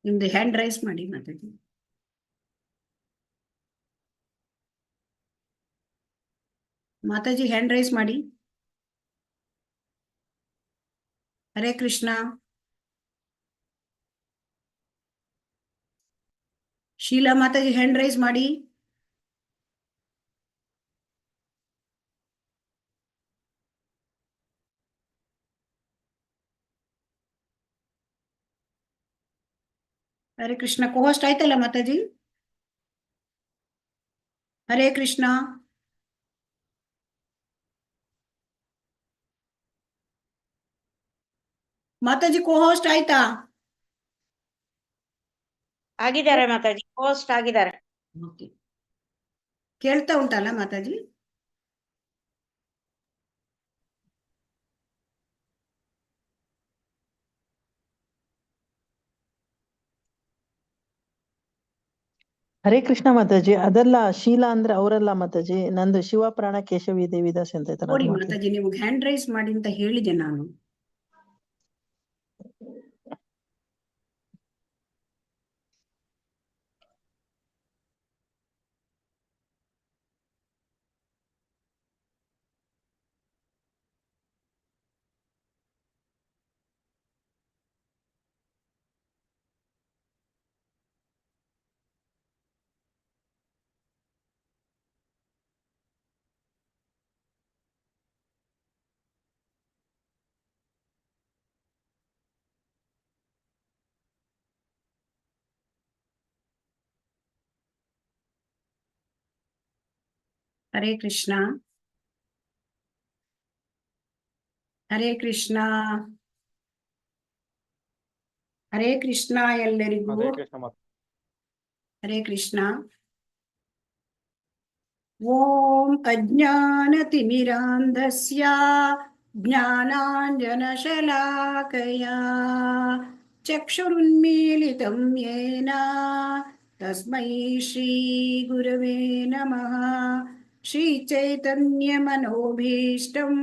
ನಿಮ್ದು hand raise ಮಾಡಿ ಮಾತಾಡಿ. ಮಾತಾಜಿ ಹ್ಯಾಂಡ್ ರೈಸ್ ಮಾಡಿ. ಹರೇ ಕೃಷ್ಣ. ಶೀಲಾ ಮಾತಾಜಿ ಹ್ಯಾಂಡ್ ರೈಸ್ ಮಾಡಿ. ಹರೇ ಕೃಷ್ಣ. ಕೋಹೋಸ್ಟ್ ಆಯ್ತಲ್ಲ ಮಾತಾಜಿ. ಹರೇ ಕೃಷ್ಣ. ಮಾತಾಜಿ ಕೋಹೋಸ್ಟ್ ಆಯ್ತಾ? ಆಗಿದ್ದಾರೆ ಮಾತಾಜಿ, ಹೋಸ್ಟ್ ಆಗಿದ್ದಾರೆ. ಕೇಳ್ತಾ ಉಂಟಲ್ಲ ಮಾತಾಜಿ? ಹರೇ ಕೃಷ್ಣ ಮಾತಾಜಿ. ಅದೆಲ್ಲ ಶೀಲಾ ಅಂದ್ರೆ ಅವರೆಲ್ಲ ಮಾತಾಜಿ. ನಂದು ಶಿವ ಪ್ರಾಣ ಕೇಶವಿ ದೇವಿದಾಸ್ ಅಂತ ಐತಲ್ಲ ನೋಡಿ ಅದು ಮಾತಾಜಿ. ಮಾತಾಜಿ, ನಿಮ್ಗೆ ಹ್ಯಾಂಡ್ ರೈಸ್ ಮಾಡಿ ಅಂತ ಹೇಳಿದೆ ನಾನು. ಹರೇ ಕೃಷ್ಣ. ಹರೇ ಕೃಷ್ಣ. ಹರೇ ಕೃಷ್ಣ ಎಲ್ಲರಿಗೂ. ಹರೇ ಕೃಷ್ಣ. ಓಂ ಅಜ್ಞಾನತಿಮಿರಾಂಧಸ್ಯ ಜ್ಞಾನಾಂಜನಶಲಾಕಯಾ ಚಕ್ಷುರುನ್ಮೀಲಿತಂ ಯೇನ ತಸ್ಮೈ ಶ್ರೀ ಗುರವೇ ನಮಃ. ಶ್ರೀಚೈತನ್ಯಮನೋಭೀಷ್ಟಂ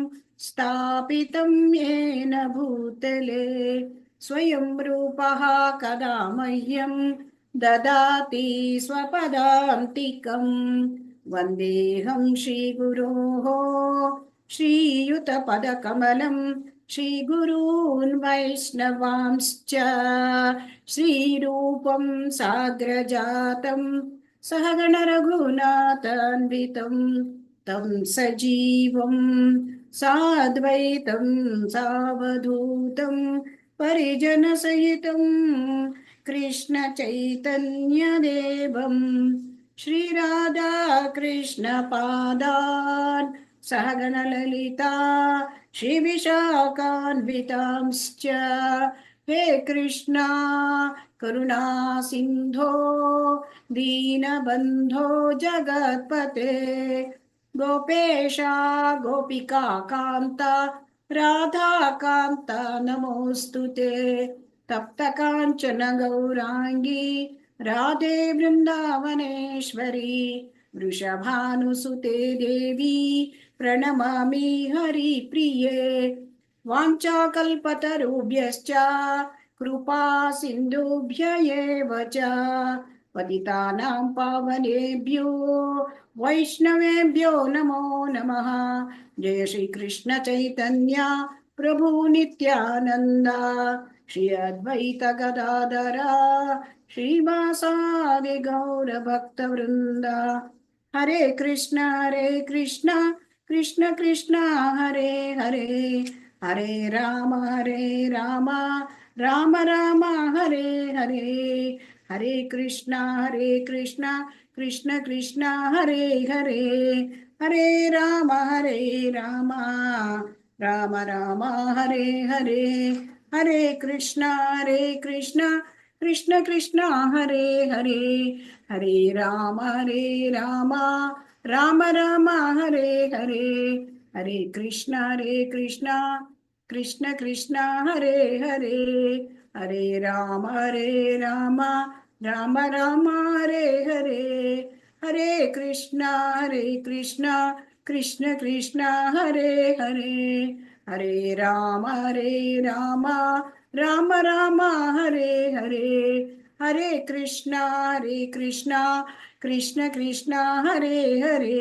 ಸ್ಥಾಪಿತಂ ಯೇನ ಭೂತಲೆ ಸ್ವಯಂ ರೂಪಃ ಕದಾ ಮಹ್ಯಂ ದದಾತಿ ಸ್ವಪದಾಂತಿಕಂ. ವಂದೇಹಂ ಶ್ರೀಗುರೋಃ ಶ್ರೀಯುತಪದಕಮಲಂ ಶ್ರೀಗುರೂನ್ ವೈಷ್ಣವಾಂಶ್ಚ ಶ್ರೀರೂಪಂ ಸಾಗ್ರಜಾತಂ ಸಹಗಣ ರಘುನಾಥಾನ್ವಿತಂ तं सजीवं साद्वैतं सावधूतं परिजनसहितं कृष्ण चैतन्यदेवं श्रीराधा कृष्ण पादान् सहगण ललिता श्रीविशाखान्वितांश्च. हे कृष्णा करुणा सिन्धो दीनबन्धो जगत्पते गोपेशा गोपिका कान्ता राधा कान्ता नमोऽस्तुते. तप्त काञ्चन गौराङ्गी राधे वृन्दावनेश्वरी वृषभानुसुते देवी प्रणमामि हरिप्रिये. वाञ्छाकल्पतरुभ्यश्च कृपा सिन्धुभ्य एव च पतितानां पावनेभ्यो वैष्णवेभ्यो नमो नमः. जय श्री कृष्ण चैतन्य प्रभु नित्यानंद श्री अद्वैत गदाधर श्रीवासादि गौर भक्त वृंद. हरे कृष्ण कृष्ण कृष्ण हरे हरे हरे राम राम राम हरे हरे. हरे कृष्ण कृष्ण कृष्ण हरे हरे हरे राम राम राम हरे हरे. हरे कृष्ण कृष्ण कृष्ण हरे हरे हरे राम राम राम हरे हरे. हरे कृष्ण कृष्ण कृष्ण हरे हरे हरे राम राम राम हरे हरे. हरे कृष्ण कृष्ण कृष्ण हरे हरे हरे राम राम राम हरे हरे. ಹರೇ ಕೃಷ್ಣ ಕೃಷ್ಣ ಕೃಷ್ಣ ಹರೇ ಹರೇ,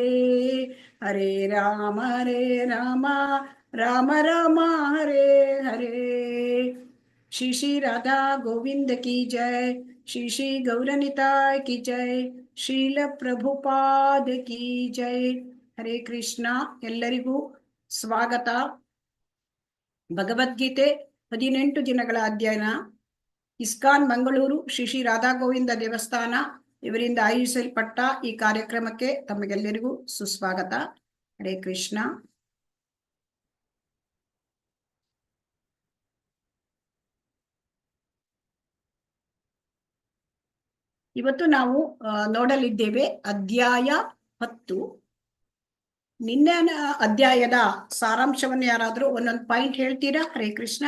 ಹರೇ ರಾಮ ರಾಮ ರಾಮ ಹರೇ ಹರೇ. ಶ್ರೀ ಶ್ರೀ ರಾಧಾ ಗೋವಿಂದ ಕಿ ಜೈ, ಶ್ರೀ ಶ್ರೀ ಗೌರನಿತಾಯ್ ಕಿ ಜೈ, ಶ್ರೀಲ ಪ್ರಭುಪಾದ ಕಿ ಜೈ. ಹರೇ ಕೃಷ್ಣ. ಎಲ್ಲರಿಗೂ ಸ್ವಾಗತ. ಭಗವದ್ಗೀತೆ 18 ದಿನಗಳ ಅಧ್ಯಯನ. ಇಸ್ಕಾನ್ ಮಂಗಳೂರು ಶ್ರೀ ಶ್ರೀ ರಾಧಾ ಗೋವಿಂದ ದೇವಸ್ಥಾನ ಇವರಿಂದ ಆಯೋಜಿಸಲ್ಪಟ್ಟ ಈ ಕಾರ್ಯಕ್ರಮಕ್ಕೆ ತಮಗೆಲ್ಲರಿಗೂ ಸುಸ್ವಾಗತ. ಹರೇ ಕೃಷ್ಣ. ಇವತ್ತು ನಾವು ನೋಡಲಿದ್ದೇವೆ ಅಧ್ಯಾಯ 10. ನಿನ್ನೆ ಅಧ್ಯಾಯದ ಸಾರಾಂಶವನ್ನು ಯಾರಾದ್ರೂ ಒಂದೊಂದು ಪಾಯಿಂಟ್ ಹೇಳ್ತೀರಾ? ಹರೇ ಕೃಷ್ಣ.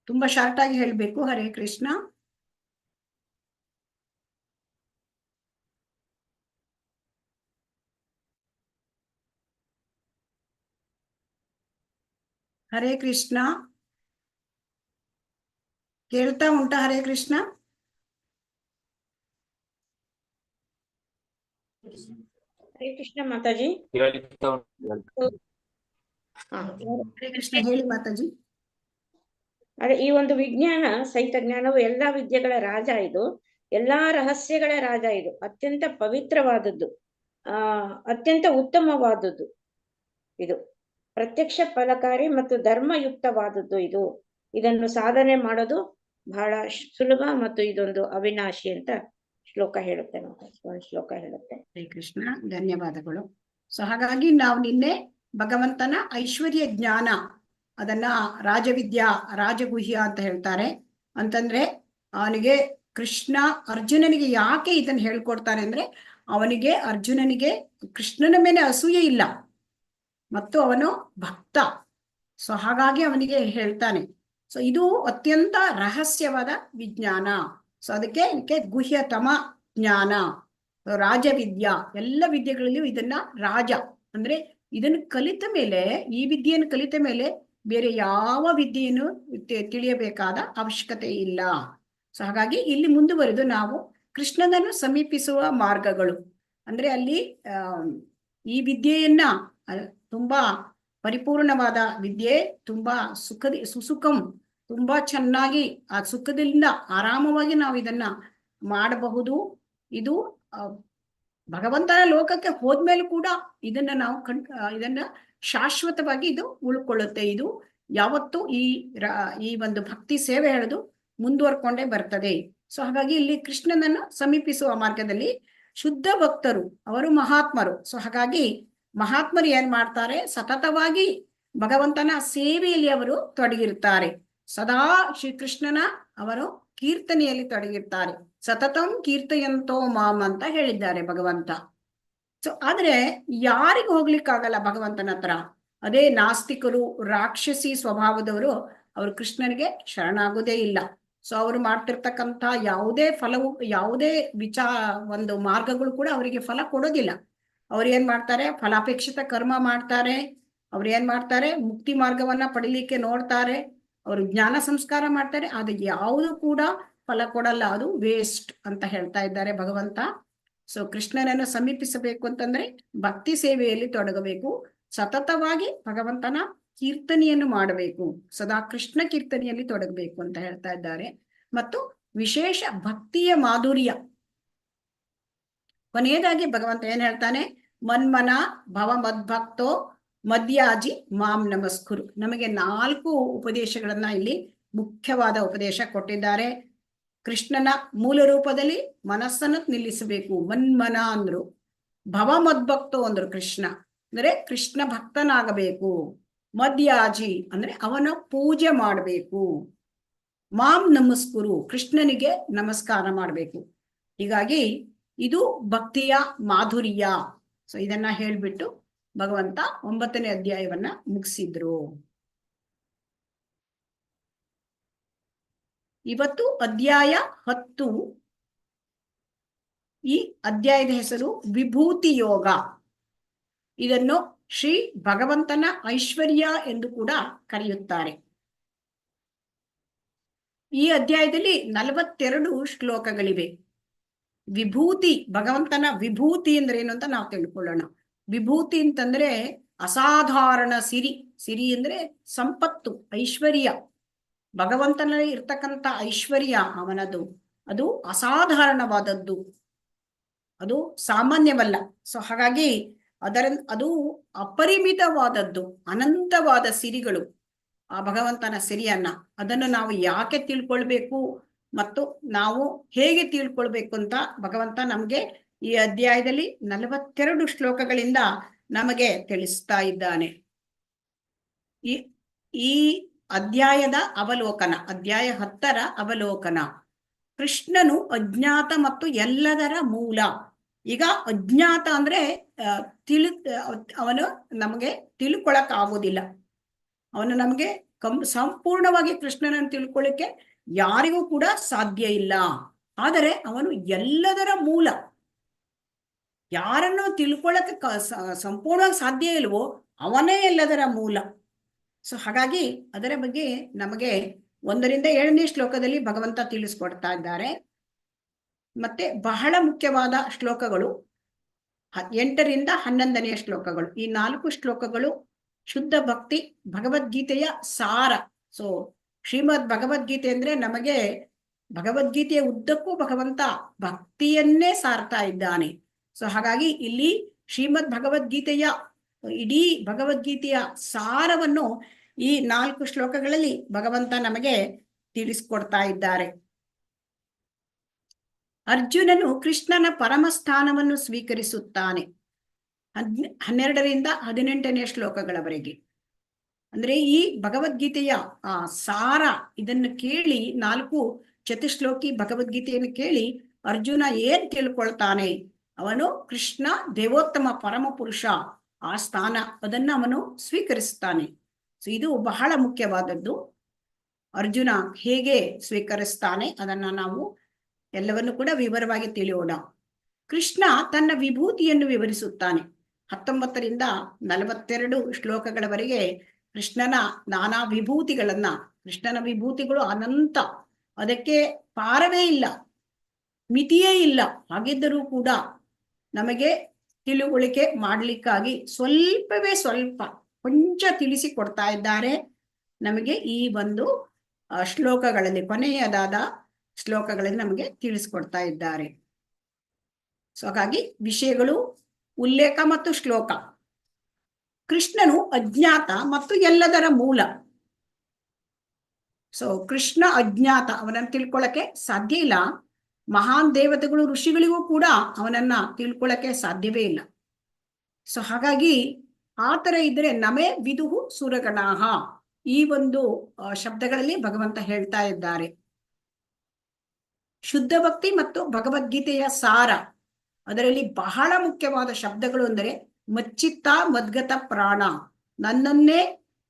ತುಂಬಾ ಶಾರ್ಟ್ ಆಗಿ ಹೇಳ್ಬೇಕು. ಹರೇ ಕೃಷ್ಣ. ಹರೇ ಕೃಷ್ಣ. ಕೇಳ್ತಾ ಉಂಟಾ? ಹರೇ ಕೃಷ್ಣ. ಹರೇ ಕೃಷ್ಣ ಮಾತಾಜಿ. ಹರೇ ಕೃಷ್ಣ. ಹೇಳಿ ಮಾತಾಜಿ. ಅದೇ ಈ ಒಂದು ವಿಜ್ಞಾನ ಸಹಿತ ಜ್ಞಾನವು ಎಲ್ಲಾ ವಿದ್ಯೆಗಳ ರಾಜ. ಇದು ಎಲ್ಲಾ ರಹಸ್ಯಗಳ ರಾಜ. ಇದು ಅತ್ಯಂತ ಪವಿತ್ರವಾದದ್ದು, ಅತ್ಯಂತ ಉತ್ತಮವಾದದ್ದು. ಇದು ಪ್ರತ್ಯಕ್ಷ ಫಲಕಾರಿ ಮತ್ತು ಧರ್ಮಯುಕ್ತವಾದದ್ದು. ಇದನ್ನು ಸಾಧನೆ ಮಾಡೋದು ಬಹಳ ಸುಲಭ ಮತ್ತು ಇದೊಂದು ಅವಿನಾಶಿ ಅಂತ ಶ್ಲೋಕ ಹೇಳುತ್ತೆ. ಒಂದು ಶ್ಲೋಕ ಹೇಳುತ್ತೆ. ಹರೇ ಕೃಷ್ಣ. ಧನ್ಯವಾದಗಳು. ಸೊ ಹಾಗಾಗಿ ನಾವು ನಿನ್ನೆ ಭಗವಂತನ ಐಶ್ವರ್ಯ ಜ್ಞಾನ, ಅದನ್ನ ರಾಜವಿದ್ಯಾ ರಾಜಗುಹ್ಯ ಅಂತ ಹೇಳ್ತಾರೆ. ಅಂತಂದ್ರೆ ಅವನಿಗೆ ಕೃಷ್ಣ ಅರ್ಜುನನಿಗೆ ಯಾಕೆ ಇದನ್ನ ಹೇಳ್ಕೊಡ್ತಾರೆ ಅಂದ್ರೆ, ಅವನಿಗೆ ಅರ್ಜುನನಿಗೆ ಕೃಷ್ಣನ ಮೇಲೆ ಅಸೂಯೆ ಇಲ್ಲ ಮತ್ತು ಅವನು ಭಕ್ತ. ಸೊ ಹಾಗಾಗಿ ಅವನಿಗೆ ಹೇಳ್ತಾನೆ. ಸೊ ಇದು ಅತ್ಯಂತ ರಹಸ್ಯವಾದ ವಿಜ್ಞಾನ. ಸೊ ಅದಕ್ಕೆ ಗುಹ್ಯತಮ ಜ್ಞಾನ, ರಾಜವಿದ್ಯಾ. ಎಲ್ಲ ವಿದ್ಯೆಗಳಲ್ಲಿಯೂ ಇದನ್ನ ರಾಜ ಅಂದ್ರೆ ಇದನ್ನು ಕಲಿತ ಮೇಲೆ, ಈ ವಿದ್ಯೆಯನ್ನು ಕಲಿತ ಮೇಲೆ ಬೇರೆ ಯಾವ ವಿದ್ಯೆಯನ್ನು ತಿಳಿಯಬೇಕಾದ ಅವಶ್ಯಕತೆ ಇಲ್ಲ. ಸೊ ಹಾಗಾಗಿ ಇಲ್ಲಿ ಮುಂದುವರೆದು ನಾವು ಕೃಷ್ಣನನ್ನು ಸಮೀಪಿಸುವ ಮಾರ್ಗಗಳು ಅಂದ್ರೆ ಅಲ್ಲಿ ಈ ವಿದ್ಯೆಯನ್ನ ತುಂಬಾ ಪರಿಪೂರ್ಣವಾದ ವಿದ್ಯೆ, ತುಂಬಾ ಸುಸುಖಂ, ತುಂಬಾ ಚೆನ್ನಾಗಿ ಆ ಸುಖದಿಂದ ಆರಾಮವಾಗಿ ನಾವು ಇದನ್ನ ಮಾಡಬಹುದು. ಇದು ಭಗವಂತನ ಲೋಕಕ್ಕೆ ಹೋದ್ಮೇಲೆ ಕೂಡ ಇದನ್ನ ನಾವು ಇದನ್ನ ಶಾಶ್ವತವಾಗಿ ಇದು ಉಳ್ಕೊಳ್ಳುತ್ತೆ. ಇದು ಯಾವತ್ತೂ ಈ ಒಂದು ಭಕ್ತಿ ಸೇವೆ ಹೇಳೋದು ಮುಂದುವರ್ಕೊಂಡೇ ಬರ್ತದೆ. ಸೊ ಹಾಗಾಗಿ ಇಲ್ಲಿ ಕೃಷ್ಣನನ್ನು ಸಮೀಪಿಸುವ ಮಾರ್ಗದಲ್ಲಿ ಶುದ್ಧ ಭಕ್ತರು, ಅವರು ಮಹಾತ್ಮರು. ಸೊ ಹಾಗಾಗಿ ಮಹಾತ್ಮರು ಏನ್ ಮಾಡ್ತಾರೆ, ಸತತವಾಗಿ ಭಗವಂತನ ಸೇವೆಯಲ್ಲಿ ಅವರು ತೊಡಗಿರ್ತಾರೆ. ಸದಾ ಶ್ರೀಕೃಷ್ಣನ ಅವರು ಕೀರ್ತನೆಯಲ್ಲಿ ತೊಡಗಿರ್ತಾರೆ. ಸತತಂ ಕೀರ್ತಯಂತೋ ಮಾಮ್ ಅಂತ ಹೇಳಿದ್ದಾರೆ ಭಗವಂತ. ಸೊ ಆದ್ರೆ ಯಾರಿಗೂ ಹೋಗ್ಲಿಕ್ಕಾಗಲ್ಲ ಭಗವಂತನ ಹತ್ರ. ಅದೇ ನಾಸ್ತಿಕರು, ರಾಕ್ಷಸಿ ಸ್ವಭಾವದವರು, ಅವರು ಕೃಷ್ಣನಿಗೆ ಶರಣಾಗೋದೇ ಇಲ್ಲ. ಸೊ ಅವರು ಮಾಡ್ತಿರ್ತಕ್ಕಂಥ ಯಾವುದೇ ಫಲವು, ಯಾವುದೇ ಒಂದು ಮಾರ್ಗಗಳು ಕೂಡ ಅವರಿಗೆ ಫಲ ಕೊಡೋದಿಲ್ಲ. ಅವ್ರು ಏನ್ ಮಾಡ್ತಾರೆ, ಫಲಾಪೇಕ್ಷಿತ ಕರ್ಮ ಮಾಡ್ತಾರೆ. ಅವ್ರು ಏನ್ ಮಾಡ್ತಾರೆ, ಮುಕ್ತಿ ಮಾರ್ಗವನ್ನ ಪಡಿಲಿಕ್ಕೆ ನೋಡ್ತಾರೆ. ಅವರು ಜ್ಞಾನ ಸಂಸ್ಕಾರ ಮಾಡ್ತಾರೆ. ಅದು ಯಾವುದು ಕೂಡ ಫಲ ಕೊಡಲ್ಲ, ಅದು ವೇಸ್ಟ್ ಅಂತ ಹೇಳ್ತಾ ಇದ್ದಾರೆ ಭಗವಂತ. ಸೊ ಕೃಷ್ಣನನ್ನು ಸಮೀಪಿಸಬೇಕು ಅಂತಂದ್ರೆ ಭಕ್ತಿ ಸೇವೆಯಲ್ಲಿ ತೊಡಗಬೇಕು, ಸತತವಾಗಿ ಭಗವಂತನ ಕೀರ್ತನೆಯನ್ನು ಮಾಡಬೇಕು, ಸದಾ ಕೃಷ್ಣ ಕೀರ್ತನೆಯಲ್ಲಿ ತೊಡಗಬೇಕು ಅಂತ ಹೇಳ್ತಾ ಇದ್ದಾರೆ. ಮತ್ತು ವಿಶೇಷ ಭಕ್ತಿಯ ಮಾಧುರ್ಯ. ಕೊನೆಯದಾಗಿ ಭಗವಂತ ಏನ್ ಹೇಳ್ತಾನೆ, ಮನ್ಮನ ಭವ ಮದ್ಭಕ್ತೋ ಮದ್ಯಾಜಿ ಮಾಂ ನಮಸ್ಕುರು. ನಮಗೆ 4 ಉಪದೇಶಗಳನ್ನ ಇಲ್ಲಿ ಮುಖ್ಯವಾದ ಉಪದೇಶ ಕೊಟ್ಟಿದ್ದಾರೆ. ಕೃಷ್ಣನ ಮೂಲ ರೂಪದಲ್ಲಿ ಮನಸ್ಸನ್ನು ನಿಲ್ಲಿಸಬೇಕು, ಮನ್ಮನ ಅಂದ್ರು. ಭವ ಮದ್ಭಕ್ತೋ ಅಂದ್ರು, ಕೃಷ್ಣ ಅಂದ್ರೆ ಕೃಷ್ಣ ಭಕ್ತನಾಗಬೇಕು. ಮದ್ಯಾಜಿ ಅಂದ್ರೆ ಅವನ ಪೂಜೆ ಮಾಡಬೇಕು. ಮಾಂ ನಮಸ್ಕುರು, ಕೃಷ್ಣನಿಗೆ ನಮಸ್ಕಾರ ಮಾಡಬೇಕು. ಹೀಗಾಗಿ ಇದು ಭಕ್ತಿಯ ಮಾಧುರ್ಯ. ಸೊ ಇದನ್ನ ಹೇಳ್ಬಿಟ್ಟು ಭಗವಂತ 9ನೇ ಅಧ್ಯಾಯವನ್ನ ಮುಗಿಸಿದ್ರು. ಇವತ್ತು ಅಧ್ಯಾಯ 10. ಈ ಅಧ್ಯಾಯದ ಹೆಸರು ವಿಭೂತಿ ಯೋಗ. ಇದನ್ನು ಶ್ರೀ ಭಗವಂತನ ಐಶ್ವರ್ಯ ಎಂದು ಕೂಡ ಕರೆಯುತ್ತಾರೆ. ಈ ಅಧ್ಯಾಯದಲ್ಲಿ 42 ಶ್ಲೋಕಗಳಿವೆ. ವಿಭೂತಿ, ಭಗವಂತನ ವಿಭೂತಿ ಅಂದ್ರೆ ಏನು ಅಂತ ನಾವು ತಿಳ್ಕೊಳ್ಳೋಣ. ವಿಭೂತಿ ಅಂತಂದ್ರೆ ಅಸಾಧಾರಣ ಸಿರಿ. ಸಿರಿ ಅಂದ್ರೆ ಸಂಪತ್ತು, ಐಶ್ವರ್ಯ. ಭಗವಂತನಲ್ಲಿ ಇರ್ತಕ್ಕಂಥ ಐಶ್ವರ್ಯ ಅವನದು, ಅದು ಅಸಾಧಾರಣವಾದದ್ದು, ಅದು ಸಾಮಾನ್ಯವಲ್ಲ. ಸೊ ಹಾಗಾಗಿ ಅದು ಅಪರಿಮಿತವಾದದ್ದು, ಅನಂತವಾದ ಸಿರಿಗಳು ಆ ಭಗವಂತನ ಸಿರಿಯನ್ನ. ಅದನ್ನು ನಾವು ಯಾಕೆ ತಿಳ್ಕೊಳ್ಬೇಕು ಮತ್ತು ನಾವು ಹೇಗೆ ತಿಳ್ಕೊಳ್ಬೇಕು ಅಂತ ಭಗವಂತ ನಮ್ಗೆ ಈ ಅಧ್ಯಾಯದಲ್ಲಿ 42 ಶ್ಲೋಕಗಳಿಂದ ನಮಗೆ ತಿಳಿಸ್ತಾ ಇದ್ದಾನೆ. ಈ ಅಧ್ಯಾಯದ ಅವಲೋಕನ, ಅಧ್ಯಾಯ 10ರ ಅವಲೋಕನ. ಕೃಷ್ಣನು ಅಜ್ಞಾತ ಮತ್ತು ಎಲ್ಲದರ ಮೂಲ. ಈಗ ಅಜ್ಞಾತ ಅಂದ್ರೆ ಅವನು ನಮಗೆ ತಿಳ್ಕೊಳಕ್ ಆಗೋದಿಲ್ಲ. ಅವನು ನಮಗೆ ಸಂಪೂರ್ಣವಾಗಿ ಕೃಷ್ಣನನ್ನು ತಿಳ್ಕೊಳ್ಳಿಕ್ಕೆ ಯಾರಿಗೂ ಕೂಡ ಸಾಧ್ಯ ಇಲ್ಲ. ಆದರೆ ಅವನು ಎಲ್ಲದರ ಮೂಲ. ಯಾರನ್ನು ತಿಳ್ಕೊಳ್ಳಕ್ಕೆ ಸಂಪೂರ್ಣವಾಗಿ ಸಾಧ್ಯ ಇಲ್ವೋ ಅವನೇ ಎಲ್ಲದರ ಮೂಲ. ಸೊ ಹಾಗಾಗಿ ಅದರ ಬಗ್ಗೆ ನಮಗೆ 1ರಿಂದ 7ನೇ ಶ್ಲೋಕದಲ್ಲಿ ಭಗವಂತ ತಿಳಿಸ್ಕೊಡ್ತಾ ಇದ್ದಾರೆ. ಮತ್ತೆ ಬಹಳ ಮುಖ್ಯವಾದ ಶ್ಲೋಕಗಳು 8ರಿಂದ 11ನೇ ಶ್ಲೋಕಗಳು. ಈ 4 ಶ್ಲೋಕಗಳು ಶುದ್ಧ ಭಕ್ತಿ, ಭಗವದ್ಗೀತೆಯ ಸಾರ. ಸೊ ಶ್ರೀಮದ್ ಭಗವದ್ಗೀತೆ ಅಂದ್ರೆ ನಮಗೆ ಭಗವದ್ಗೀತೆಯ ಉದ್ದಕ್ಕೂ ಭಗವಂತ ಭಕ್ತಿಯನ್ನೇ ಸಾರ್ತಾ ಇದ್ದಾನೆ. ಸೊ ಹಾಗಾಗಿ ಇಲ್ಲಿ ಶ್ರೀಮದ್ ಭಗವದ್ಗೀತೆಯ ಇಡೀ ಭಗವದ್ಗೀತೆಯ ಸಾರವನ್ನು ಈ 4 ಶ್ಲೋಕಗಳಲ್ಲಿ ಭಗವಂತ ನಮಗೆ ತಿಳಿಸ್ಕೊಡ್ತಾ ಇದ್ದಾರೆ. ಅರ್ಜುನನು ಕೃಷ್ಣನ ಪರಮಸ್ಥಾನವನ್ನು ಸ್ವೀಕರಿಸುತ್ತಾನೆ. 12ರಿಂದ 18ನೇ ಶ್ಲೋಕಗಳವರೆಗೆ. ಅಂದ್ರೆ ಈ ಭಗವದ್ಗೀತೆಯ ಆ ಸಾರ ಇದನ್ನು ಕೇಳಿ, 4 ಚತುಶ್ಲೋಕಿ ಭಗವದ್ಗೀತೆಯನ್ನು ಕೇಳಿ ಅರ್ಜುನ ಏನ್ ತಿಳ್ಕೊಳ್ತಾನೆ? ಅವನು ಕೃಷ್ಣ ದೇವೋತ್ತಮ ಪರಮ ಪುರುಷ, ಆ ಸ್ಥಾನ ಅದನ್ನ ಅವನು ಸ್ವೀಕರಿಸ್ತಾನೆ. ಸೊ ಇದು ಬಹಳ ಮುಖ್ಯವಾದದ್ದು. ಅರ್ಜುನ ಹೇಗೆ ಸ್ವೀಕರಿಸ್ತಾನೆ ಅದನ್ನ ನಾವು ಎಲ್ಲವನ್ನು ಕೂಡ ವಿವರವಾಗಿ ತಿಳಿಯೋಣ. ಕೃಷ್ಣ ತನ್ನ ವಿಭೂತಿಯನ್ನು ವಿವರಿಸುತ್ತಾನೆ. 19ರಿಂದ 42 ಶ್ಲೋಕಗಳವರೆಗೆ ಕೃಷ್ಣನ ನಾನಾ ವಿಭೂತಿಗಳನ್ನ, ಕೃಷ್ಣನ ವಿಭೂತಿಗಳು ಅನಂತ, ಅದಕ್ಕೆ ಪಾರವೇ ಇಲ್ಲ, ಮಿತಿಯೇ ಇಲ್ಲ. ಹಾಗಿದ್ದರೂ ಕೂಡ ನಮಗೆ ತಿಳುವಳಿಕೆ ಮಾಡ್ಲಿಕ್ಕಾಗಿ ಸ್ವಲ್ಪವೇ ಸ್ವಲ್ಪ ಕೊಂಚ ತಿಳಿಸಿ ಕೊಡ್ತಾ ಇದ್ದಾರೆ ನಮಗೆ ಈ ಒಂದು ಶ್ಲೋಕಗಳಲ್ಲಿ, ಕೊನೆಯದಾದ ಶ್ಲೋಕಗಳಲ್ಲಿ ನಮಗೆ ತಿಳಿಸ್ಕೊಡ್ತಾ ಇದ್ದಾರೆ. ಸೊ ಹಾಗಾಗಿ ವಿಷಯಗಳು, ಉಲ್ಲೇಖ ಮತ್ತು ಶ್ಲೋಕ. ಕೃಷ್ಣನು ಅಜ್ಞಾತ ಮತ್ತು ಎಲ್ಲದರ ಮೂಲ. ಸೊ ಕೃಷ್ಣ ಅಜ್ಞಾತ, ಅವನನ್ನು ತಿಳ್ಕೊಳ್ಳಕ್ಕೆ ಸಾಧ್ಯ ಇಲ್ಲ. ಮಹಾನ್ ದೇವತೆಗಳು, ಋಷಿಗಳಿಗೂ ಕೂಡ ಅವನನ್ನ ತಿಳ್ಕೊಳ್ಳಕ್ಕೆ ಸಾಧ್ಯವೇ ಇಲ್ಲ. ಸೊ ಹಾಗಾಗಿ ಆತರ ಇದ್ರೆ ನಮೇ ವಿದುಹು ಸುರಗಣಾಹ, ಈ ಒಂದು ಶಬ್ದಗಳಲ್ಲಿ ಭಗವಂತ ಹೇಳ್ತಾ ಇದ್ದಾರೆ. ಶುದ್ಧ ಭಕ್ತಿ ಮತ್ತು ಭಗವದ್ಗೀತೆಯ ಸಾರ, ಅದರಲ್ಲಿ ಬಹಳ ಮುಖ್ಯವಾದ ಶಬ್ದಗಳು ಅಂದರೆ ಮಚ್ಚಿತ್ತ ಮದ್ಗತ ಪ್ರಾಣ, ನನ್ನನ್ನೇ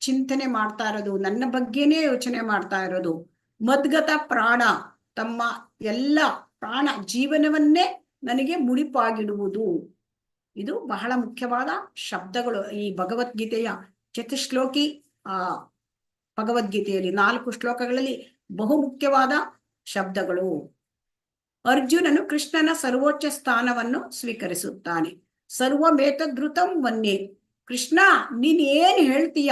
ಚಿಂತನೆ ಮಾಡ್ತಾ ಇರೋದು, ನನ್ನ ಬಗ್ಗೆನೇ ಯೋಚನೆ ಮಾಡ್ತಾ ಇರೋದು. ಮದ್ಗತ ಪ್ರಾಣ, ತಮ್ಮ ಎಲ್ಲ ಪ್ರಾಣ ಜೀವನವನ್ನೇ ನನಗೆ ಮುಡಿಪಾಗಿಡುವುದು. ಇದು ಬಹಳ ಮುಖ್ಯವಾದ ಶಬ್ದಗಳು ಈ ಭಗವದ್ಗೀತೆಯ ಚತುಶ್ಲೋಕಿ ಭಗವದ್ಗೀತೆಯಲ್ಲಿ 4 ಶ್ಲೋಕಗಳಲ್ಲಿ ಬಹು ಮುಖ್ಯವಾದ ಶಬ್ದಗಳು. ಅರ್ಜುನನು ಕೃಷ್ಣನ ಸರ್ವೋಚ್ಚ ಸ್ಥಾನವನ್ನು ಸ್ವೀಕರಿಸುತ್ತಾನೆ. ಸರ್ವಮೇತದ್ರುತಂ ವನ್ಯೇ, ಕೃಷ್ಣ ನೀನ್ ಏನ್ ಹೇಳ್ತೀಯ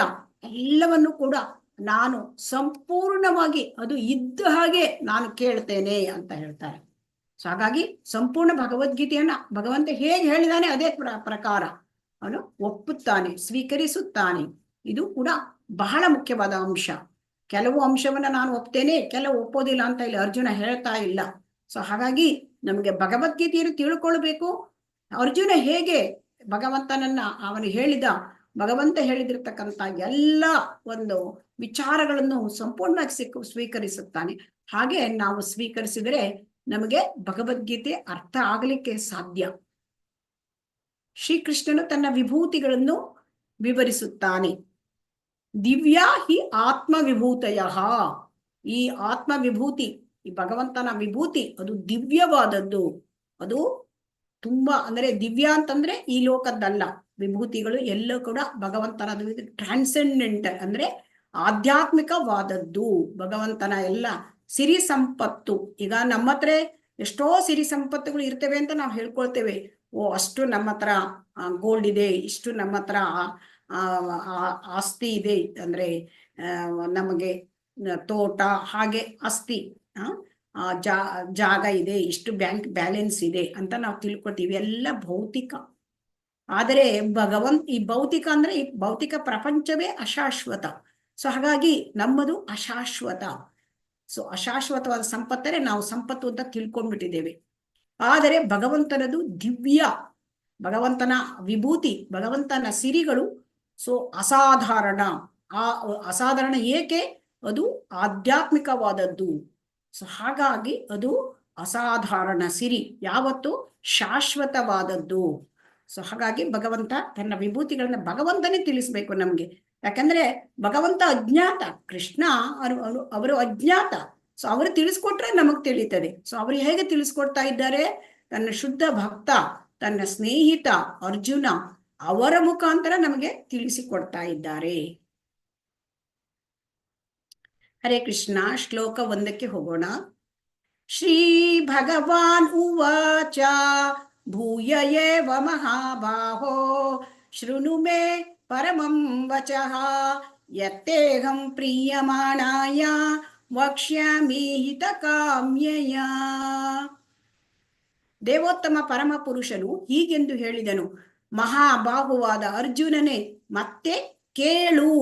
ಎಲ್ಲವನ್ನು ಕೂಡ ನಾನು ಸಂಪೂರ್ಣವಾಗಿ ಅದು ಇದ್ದ ಹಾಗೆ ನಾನು ಕೇಳ್ತೇನೆ ಅಂತ ಹೇಳ್ತಾರೆ. ಸೊ ಹಾಗಾಗಿ ಸಂಪೂರ್ಣ ಭಗವದ್ಗೀತೆಯನ್ನ ಭಗವಂತ ಹೇಗೆ ಹೇಳಿದಾನೆ ಅದೇ ಪ್ರಕಾರ ಅವನು ಒಪ್ಪುತ್ತಾನೆ, ಸ್ವೀಕರಿಸುತ್ತಾನೆ. ಇದು ಕೂಡ ಬಹಳ ಮುಖ್ಯವಾದ ಅಂಶ. ಕೆಲವು ಅಂಶವನ್ನ ನಾನು ಒಪ್ತೇನೆ, ಕೆಲವು ಒಪ್ಪೋದಿಲ್ಲ ಅಂತ ಇಲ್ಲಿ ಅರ್ಜುನ ಹೇಳ್ತಾ ಇಲ್ಲ. ಸೊ ಹಾಗಾಗಿ ನಮಗೆ ಭಗವದ್ಗೀತೆಯನ್ನು ತಿಳ್ಕೊಳ್ಬೇಕು. ಅರ್ಜುನ ಹೇಗೆ ಭಗವಂತನನ್ನ ಭಗವಂತ ಹೇಳಿದಿರ್ತಕ್ಕಂಥ ಎಲ್ಲ ಒಂದು ವಿಚಾರಗಳನ್ನು ಸಂಪೂರ್ಣವಾಗಿ ಸ್ವೀಕರಿಸುತ್ತಾನೆ. ಹಾಗೆ ನಾವು ಸ್ವೀಕರಿಸಿದರೆ ನಮಗೆ ಭಗವದ್ಗೀತೆ ಅರ್ಥ ಆಗಲಿಕ್ಕೆ ಸಾಧ್ಯ. ಶ್ರೀಕೃಷ್ಣನು ತನ್ನ ವಿಭೂತಿಗಳನ್ನು ವಿವರಿಸುತ್ತಾನೆ. ದಿವ್ಯಾ ಹಿ ಆತ್ಮ ವಿಭೂತಯ, ಈ ಆತ್ಮ ವಿಭೂತಿ, ಈ ಭಗವಂತನ ವಿಭೂತಿ ಅದು ದಿವ್ಯವಾದದ್ದು. ಅದು ತುಂಬಾ ಅಂದ್ರೆ ದಿವ್ಯ ಅಂತಂದ್ರೆ ಈ ಲೋಕದ್ದಲ್ಲ. ವಿಭೂತಿಗಳು ಎಲ್ಲ ಕೂಡ ಭಗವಂತನ ಟ್ರಾನ್ಸೆಂಡೆಂಟ್ ಅಂದ್ರೆ ಆಧ್ಯಾತ್ಮಿಕವಾದದ್ದು. ಭಗವಂತನ ಎಲ್ಲ ಸಿರಿ ಸಂಪತ್ತು. ಈಗ ನಮ್ಮ ಹತ್ರ ಎಷ್ಟೋ ಸಿರಿ ಸಂಪತ್ತುಗಳು ಇರ್ತವೆ ಅಂತ ನಾವು ಹೇಳ್ಕೊಳ್ತೇವೆ. ಓ, ಅಷ್ಟು ನಮ್ಮ ಹತ್ರ ಗೋಲ್ಡ್ ಇದೆ, ಇಷ್ಟು ನಮ್ಮ ಹತ್ರ ಆಸ್ತಿ ಇದೆ, ಅಂದ್ರೆ ನಮಗೆ ತೋಟ ಹಾಗೆ ಆಸ್ತಿ, ಜಾಗ ಇದೆ, ಇಷ್ಟು ಬ್ಯಾಂಕ್ ಬ್ಯಾಲೆನ್ಸ್ ಇದೆ ಅಂತ ನಾವು ತಿಳ್ಕೊತೀವಿ. ಎಲ್ಲ ಭೌತಿಕ. ಆದರೆ ಈ ಭೌತಿಕ ಅಂದ್ರೆ ಈ ಭೌತಿಕ ಪ್ರಪಂಚವೇ ಅಶಾಶ್ವತ. ಸೊ ಹಾಗಾಗಿ ನಮ್ಮದು ಅಶಾಶ್ವತ. ಸೊ ಅಶಾಶ್ವತವಾದ ಸಂಪತ್ತರೆ ನಾವು ಸಂಪತ್ತು ಅಂತ ತಿಳ್ಕೊಂಡ್ಬಿಟ್ಟಿದ್ದೇವೆ. ಆದರೆ ಭಗವಂತನದು ದಿವ್ಯ, ಭಗವಂತನ ವಿಭೂತಿ, ಭಗವಂತನ ಸಿರಿಗಳು ಸೊ ಅಸಾಧಾರಣ. ಆ ಅಸಾಧಾರಣ ಏಕೆ? ಅದು ಆಧ್ಯಾತ್ಮಿಕವಾದದ್ದು. ಸೊ ಹಾಗಾಗಿ ಅದು ಅಸಾಧಾರಣ ಸಿರಿ, ಯಾವತ್ತು ಶಾಶ್ವತವಾದದ್ದು. ಸೊ ಹಾಗಾಗಿ ಭಗವಂತ ತನ್ನ ವಿಭೂತಿಗಳನ್ನ ಭಗವಂತನೇ ತಿಳಿಸ್ಬೇಕು ನಮ್ಗೆ. ಯಾಕಂದ್ರೆ ಭಗವಂತ ಅಜ್ಞಾತ, ಕೃಷ್ಣ ಅವರು ಅಜ್ಞಾತ. ಸೊ ಅವರು ತಿಳಿಸ್ಕೊಟ್ರೆ ನಮಗ್ ತಿಳಿತದೆ. ಸೊ ಅವರು ಹೇಗೆ ತಿಳಿಸ್ಕೊಡ್ತಾ ಇದ್ದಾರೆ? ತನ್ನ ಶುದ್ಧ ಭಕ್ತ, ತನ್ನ ಸ್ನೇಹಿತ ಅರ್ಜುನ, ಅವರ ಮುಖಾಂತರ ನಮಗೆ ತಿಳಿಸಿಕೊಡ್ತಾ ಇದ್ದಾರೆ. ಹರೇ ಕೃಷ್ಣ. ಶ್ಲೋಕ 1ಕ್ಕೆ ಹೋಗೋಣ. ಶ್ರೀ ಭಗವಾನ್ ಉವಾಚ ಭೂಯ ಏವ ಮಹಾಬಾಹೋ ಶೃಣು ಮೇ ಪರಮಂ ವಚಃ ಯತ್ತೇಹಂ ಪ್ರೀಯಮಾಣಾಯ ವಕ್ಷ್ಯಾಮಿ ಹಿತಕಾಮ್ಯಯ. ದೇವೋತ್ತಮ ಪರಮ ಪುರುಷನು ಹೀಗೆಂದು ಹೇಳಿದನು: ಮಹಾಬಾಹುವಾದ ಅರ್ಜುನನೇ, ಮತ್ತೆ ಕೇಳು.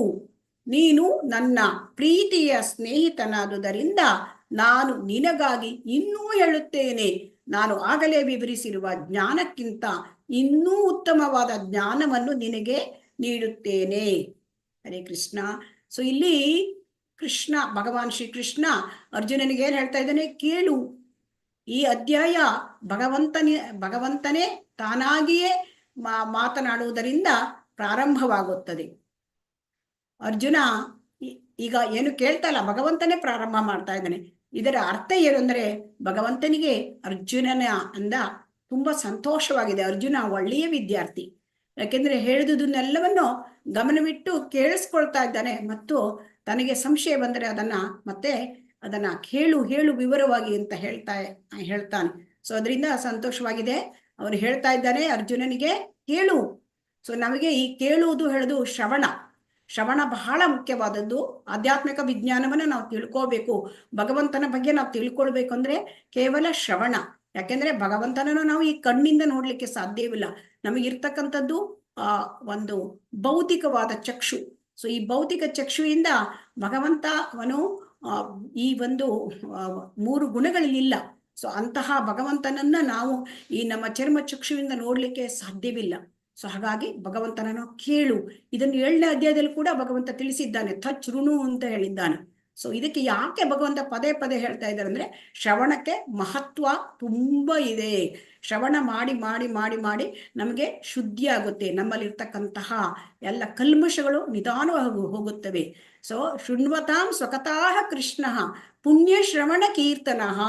ನೀನು ನನ್ನ ಪ್ರೀತಿಯ ಸ್ನೇಹಿತನಾದುದರಿಂದ ನಾನು ನಿನಗಾಗಿ ಇನ್ನೂ ಹೇಳುತ್ತೇನೆ. ನಾನು ಆಗಲೇ ವಿವರಿಸಿರುವ ಜ್ಞಾನಕ್ಕಿಂತ ಇನ್ನೂ ಉತ್ತಮವಾದ ಜ್ಞಾನವನ್ನು ನಿನಗೆ ನೀಡುತ್ತೇನೆ. ಹರೇ ಕೃಷ್ಣ. ಸೊ ಇಲ್ಲಿ ಕೃಷ್ಣ, ಭಗವಾನ್ ಶ್ರೀಕೃಷ್ಣ ಅರ್ಜುನನಿಗೆ ಏನ್ ಹೇಳ್ತಾ ಇದ್ದಾನೆ? ಕೇಳು. ಈ ಅಧ್ಯಾಯ ಭಗವಂತನೇ ತಾನಾಗಿಯೇ ಮಾತನಾಡುವುದರಿಂದ ಪ್ರಾರಂಭವಾಗುತ್ತದೆ. ಅರ್ಜುನ ಈಗ ಏನು ಕೇಳ್ತಾ ಇಲ್ಲ, ಭಗವಂತನೇ ಪ್ರಾರಂಭ ಮಾಡ್ತಾ ಇದ್ದಾನೆ. ಇದರ ಅರ್ಥ ಏನು ಅಂದ್ರೆ, ಭಗವಂತನಿಗೆ ಅರ್ಜುನನ ಅಂದ ತುಂಬಾ ಸಂತೋಷವಾಗಿದೆ. ಅರ್ಜುನ ಒಳ್ಳೆಯ ವಿದ್ಯಾರ್ಥಿ. ಯಾಕೆಂದ್ರೆ ಹೇಳಿದುದನ್ನೆಲ್ಲವನ್ನು ಗಮನವಿಟ್ಟು ಕೇಳಿಸ್ಕೊಳ್ತಾ ಇದ್ದಾನೆ. ಮತ್ತು ತನಗೆ ಸಂಶಯ ಬಂದರೆ ಅದನ್ನ ಹೇಳು ವಿವರವಾಗಿ ಅಂತ ಹೇಳ್ತಾನೆ. ಸೊ ಅದರಿಂದ ಸಂತೋಷವಾಗಿದೆ. ಅವನು ಹೇಳ್ತಾ ಇದ್ದಾನೆ ಅರ್ಜುನನಿಗೆ, ಕೇಳು. ಸೊ ನಮಗೆ ಈ ಕೇಳುವುದು ಹೇಳುದು ಶ್ರವಣ ಬಹಳ ಮುಖ್ಯವಾದದ್ದು. ಆಧ್ಯಾತ್ಮಿಕ ವಿಜ್ಞಾನವನ್ನ ನಾವು ತಿಳ್ಕೋಬೇಕು. ಭಗವಂತನ ಬಗ್ಗೆ ನಾವು ತಿಳ್ಕೊಳ್ಬೇಕು ಅಂದ್ರೆ ಕೇವಲ ಶ್ರವಣ. ಯಾಕೆಂದ್ರೆ ಭಗವಂತನನ್ನು ನಾವು ಈ ಕಣ್ಣಿಂದ ನೋಡ್ಲಿಕ್ಕೆ ಸಾಧ್ಯವಿಲ್ಲ. ನಮಗಿರ್ತಕ್ಕಂಥದ್ದು ಒಂದು ಭೌತಿಕವಾದ ಚಕ್ಷು. ಸೊ ಈ ಭೌತಿಕ ಚಕ್ಷುವಿಂದ ಭಗವಂತ ಅವನು ಈ ಒಂದು 3 ಗುಣಗಳಲ್ಲಿಲ್ಲ. ಸೊ ಅಂತಹ ಭಗವಂತನನ್ನ ನಾವು ಈ ನಮ್ಮ ಚರ್ಮ ಚಕ್ಷುವಿಂದ ನೋಡ್ಲಿಕ್ಕೆ ಸಾಧ್ಯವಿಲ್ಲ. ಸೊ ಹಾಗಾಗಿ ಭಗವಂತನನ್ನು ಕೇಳು. ಇದನ್ನು 7ನೇ ಅಧ್ಯಾಯದಲ್ಲಿ ಕೂಡ ಭಗವಂತ ತಿಳಿಸಿದ್ದಾನೆ, ತಚ್ಛೃಣು ಅಂತ ಹೇಳಿದ್ದಾನೆ. ಸೊ ಇದಕ್ಕೆ ಯಾಕೆ ಭಗವಂತ ಪದೇ ಪದೇ ಹೇಳ್ತಾ ಇದ್ದಾರೆ ಅಂದ್ರೆ, ಶ್ರವಣಕ್ಕೆ ಮಹತ್ವ ತುಂಬಾ ಇದೆ. ಶ್ರವಣ ಮಾಡಿ ಮಾಡಿ ಮಾಡಿ ಮಾಡಿ ನಮಗೆ ಶುದ್ಧಿ ಆಗುತ್ತೆ. ನಮ್ಮಲ್ಲಿರ್ತಕ್ಕಂತಹ ಎಲ್ಲ ಕಲ್ಮಶಗಳು ನಿಧಾನವಾಗಿ ಹೋಗುತ್ತವೆ. ಸೊ ಶೃಣ್ವತಾಂ ಸ್ವಕತಃ ಕೃಷ್ಣ ಪುಣ್ಯ ಶ್ರವಣ ಕೀರ್ತನಃ.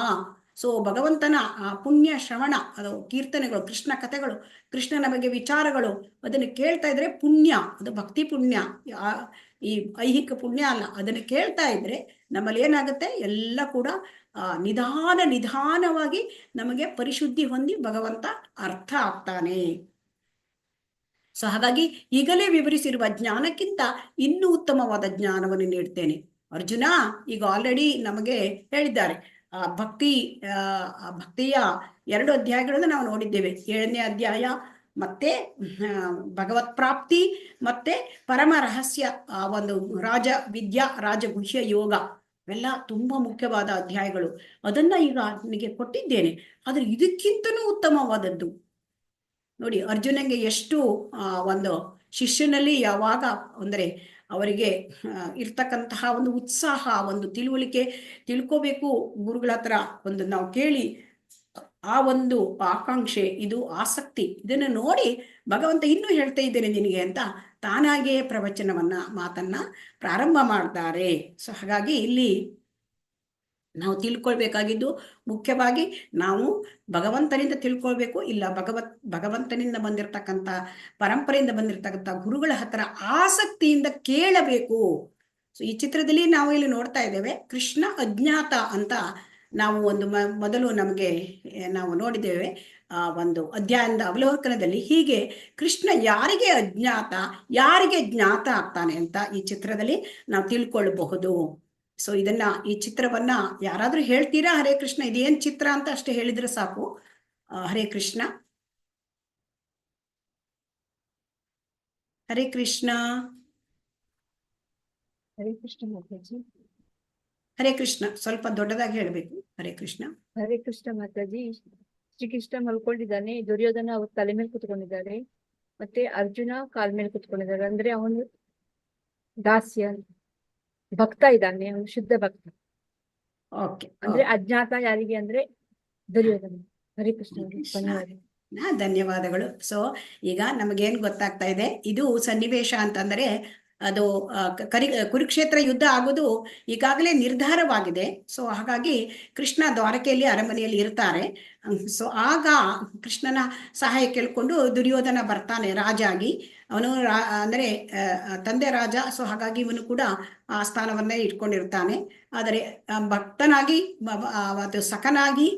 ಸೊ ಭಗವಂತನ ಪುಣ್ಯ ಶ್ರವಣ, ಅದು ಕೀರ್ತನೆಗಳು, ಕೃಷ್ಣ ಕಥೆಗಳು, ಕೃಷ್ಣನ ಬಗ್ಗೆ ವಿಚಾರಗಳು, ಅದನ್ನು ಕೇಳ್ತಾ ಇದ್ರೆ ಪುಣ್ಯ, ಅದು ಭಕ್ತಿ ಪುಣ್ಯ, ಈ ಐಹಿಕ ಪುಣ್ಯ ಅಲ್ಲ. ಅದನ್ನು ಕೇಳ್ತಾ ಇದ್ರೆ ನಮ್ಮಲ್ಲಿ ಏನಾಗುತ್ತೆ, ಎಲ್ಲ ಕೂಡ ನಿಧಾನವಾಗಿ ನಮಗೆ ಪರಿಶುದ್ಧಿ ಹೊಂದಿ ಭಗವಂತ ಅರ್ಥ ಆಗ್ತಾನೆ. ಸೊ ಹಾಗಾಗಿ ಈಗಲೇ ವಿವರಿಸಿರುವ ಜ್ಞಾನಕ್ಕಿಂತ ಇನ್ನೂ ಉತ್ತಮವಾದ ಜ್ಞಾನವನ್ನು ನೀಡ್ತೇನೆ. ಅರ್ಜುನ ಈಗ ಆಲ್ರೆಡಿ ನಮಗೆ ಹೇಳಿದ್ದಾರೆ. ಭಕ್ತಿಯ 2 ಅಧ್ಯಾಯಗಳನ್ನು ನಾವು ನೋಡಿದ್ದೇವೆ. 7ನೇ ಅಧ್ಯಾಯ ಮತ್ತೆ ಭಗವತ್ ಪ್ರಾಪ್ತಿ, ಮತ್ತೆ ಪರಮ ರಹಸ್ಯ ಒಂದು ರಾಜಗುಹ್ಯ ಯೋಗ, ಇವೆಲ್ಲ ತುಂಬಾ ಮುಖ್ಯವಾದ ಅಧ್ಯಾಯಗಳು. ಅದನ್ನ ಈಗ ನಿನಗೆ ಕೊಟ್ಟಿದ್ದೇನೆ. ಆದ್ರೆ ಇದಕ್ಕಿಂತನೂ ಉತ್ತಮವಾದದ್ದು ನೋಡಿ, ಅರ್ಜುನಂಗೆ ಎಷ್ಟು ಒಂದು ಶಿಷ್ಯನಲ್ಲಿ ಯಾವಾಗ ಅಂದರೆ ಅವರಿಗೆ ಇರ್ತಕ್ಕಂತಹ ಒಂದು ಉತ್ಸಾಹ, ಒಂದು ತಿಳ್ಕೋಬೇಕು ಗುರುಗಳ ಹತ್ರ ಒಂದು ನಾವು ಕೇಳಿ ಆ ಒಂದು ಆಕಾಂಕ್ಷೆ, ಇದು ಆಸಕ್ತಿ, ಇದನ್ನ ನೋಡಿ ಭಗವಂತ ಇನ್ನೂ ಹೇಳ್ತಾ ಇದ್ದೇನೆ ನಿನಗೆ ಅಂತ ತಾನಾಗೇ ಮಾತನ್ನ ಪ್ರಾರಂಭ ಮಾಡ್ತಾರೆ. ಸೊ ಹಾಗಾಗಿ ಇಲ್ಲಿ ನಾವು ತಿಳ್ಕೊಳ್ಬೇಕಾಗಿದ್ದು ಮುಖ್ಯವಾಗಿ ನಾವು ಭಗವಂತನಿಂದ ತಿಳ್ಕೊಳ್ಬೇಕು. ಇಲ್ಲ ಭಗವಂತನಿಂದ ಪರಂಪರೆಯಿಂದ ಬಂದಿರತಕ್ಕಂಥ ಗುರುಗಳ ಹತ್ರ ಆಸಕ್ತಿಯಿಂದ ಕೇಳಬೇಕು. ಸೊ ಈ ಚಿತ್ರದಲ್ಲಿ ನಾವು ಇಲ್ಲಿ ನೋಡ್ತಾ ಇದ್ದೇವೆ ಕೃಷ್ಣ ಅಜ್ಞಾತ ಅಂತ ನಾವು ಒಂದು ಮೊದಲು ನಮಗೆ ನಾವು ನೋಡಿದ್ದೇವೆ ಒಂದು ಅಧ್ಯಾಯದ ಅವಲೋಕನದಲ್ಲಿ. ಹೀಗೆ ಕೃಷ್ಣ ಯಾರಿಗೆ ಅಜ್ಞಾತ, ಯಾರಿಗೆ ಜ್ಞಾತ ಆಗ್ತಾನೆ ಅಂತ ಈ ಚಿತ್ರದಲ್ಲಿ ನಾವು ತಿಳ್ಕೊಳ್ಬಹುದು. ಸೊ ಇದನ್ನ, ಈ ಚಿತ್ರವನ್ನ ಯಾರಾದ್ರೂ ಹೇಳ್ತೀರಾ? ಹರೇ ಕೃಷ್ಣ, ಇದೇನ್ ಚಿತ್ರ ಅಂತ ಅಷ್ಟೇ ಹೇಳಿದ್ರೆ ಸಾಕು. ಹರೇ ಕೃಷ್ಣ. ಹರೇ ಕೃಷ್ಣ. ಹರೇ ಕೃಷ್ಣ ಮಾತಾಜಿ. ಹರೇ ಕೃಷ್ಣ, ಸ್ವಲ್ಪ ದೊಡ್ಡದಾಗಿ ಹೇಳ್ಬೇಕು. ಹರೇ ಕೃಷ್ಣ. ಹರೇ ಕೃಷ್ಣ ಮಾತಾಜಿ. ಶ್ರೀಕೃಷ್ಣ ಮಲ್ಕೊಂಡಿದ್ದಾನೆ, ದುರ್ಯೋಧನ ಅವ್ರ ತಲೆ ಮೇಲೆ ಕುತ್ಕೊಂಡಿದ್ದಾರೆ, ಮತ್ತೆ ಅರ್ಜುನ ಕಾಲ್ ಮೇಲೆ ಕುತ್ಕೊಂಡಿದ್ದಾರೆ. ಅಂದ್ರೆ ಅವನು ದಾಸ್ಯ ಭಕ್ತ ಇದ್ದಾನೆ, ಅವನು ಶುದ್ಧ ಭಕ್ತ. ಓಕೆ, ಅಂದ್ರೆ ಅಜ್ಞಾತ ಯಾರಿಗೆ ಅಂದ್ರೆ ದುರ್ಯೋಧನ. ಹರೇ ಕೃಷ್ಣ. ಧನ್ಯವಾದ. ಧನ್ಯವಾದಗಳು. ಸೊ ಈಗ ನಮಗೇನ್ ಗೊತ್ತಾಗ್ತಾ ಇದೆ, ಇದು ಸನ್ನಿವೇಶ ಅಂತಂದ್ರೆ ಅದು ಕುರುಕ್ಷೇತ್ರ ಯುದ್ಧ ಆಗೋದು ಈಗಾಗಲೇ ನಿರ್ಧಾರವಾಗಿದೆ. ಸೊ ಹಾಗಾಗಿ ಕೃಷ್ಣ ದ್ವಾರಕೆಯಲ್ಲಿ ಅರಮನೆಯಲ್ಲಿ ಇರ್ತಾರೆ. ಸೊ ಆಗ ಕೃಷ್ಣನ ಸಹಾಯ ಕೇಳ್ಕೊಂಡು ದುರ್ಯೋಧನ ಬರ್ತಾನೆ ರಾಜ ಆಗಿ. ಅವನು ಅಂದ್ರೆ ತಂದೆ ರಾಜ. ಸೊ ಹಾಗಾಗಿ ಇವನು ಕೂಡ ಆ ಸ್ಥಾನವನ್ನೇ ಇಟ್ಕೊಂಡಿರ್ತಾನೆ. ಆದರೆ ಭಕ್ತನಾಗಿ ಅದು ಸಖನಾಗಿ,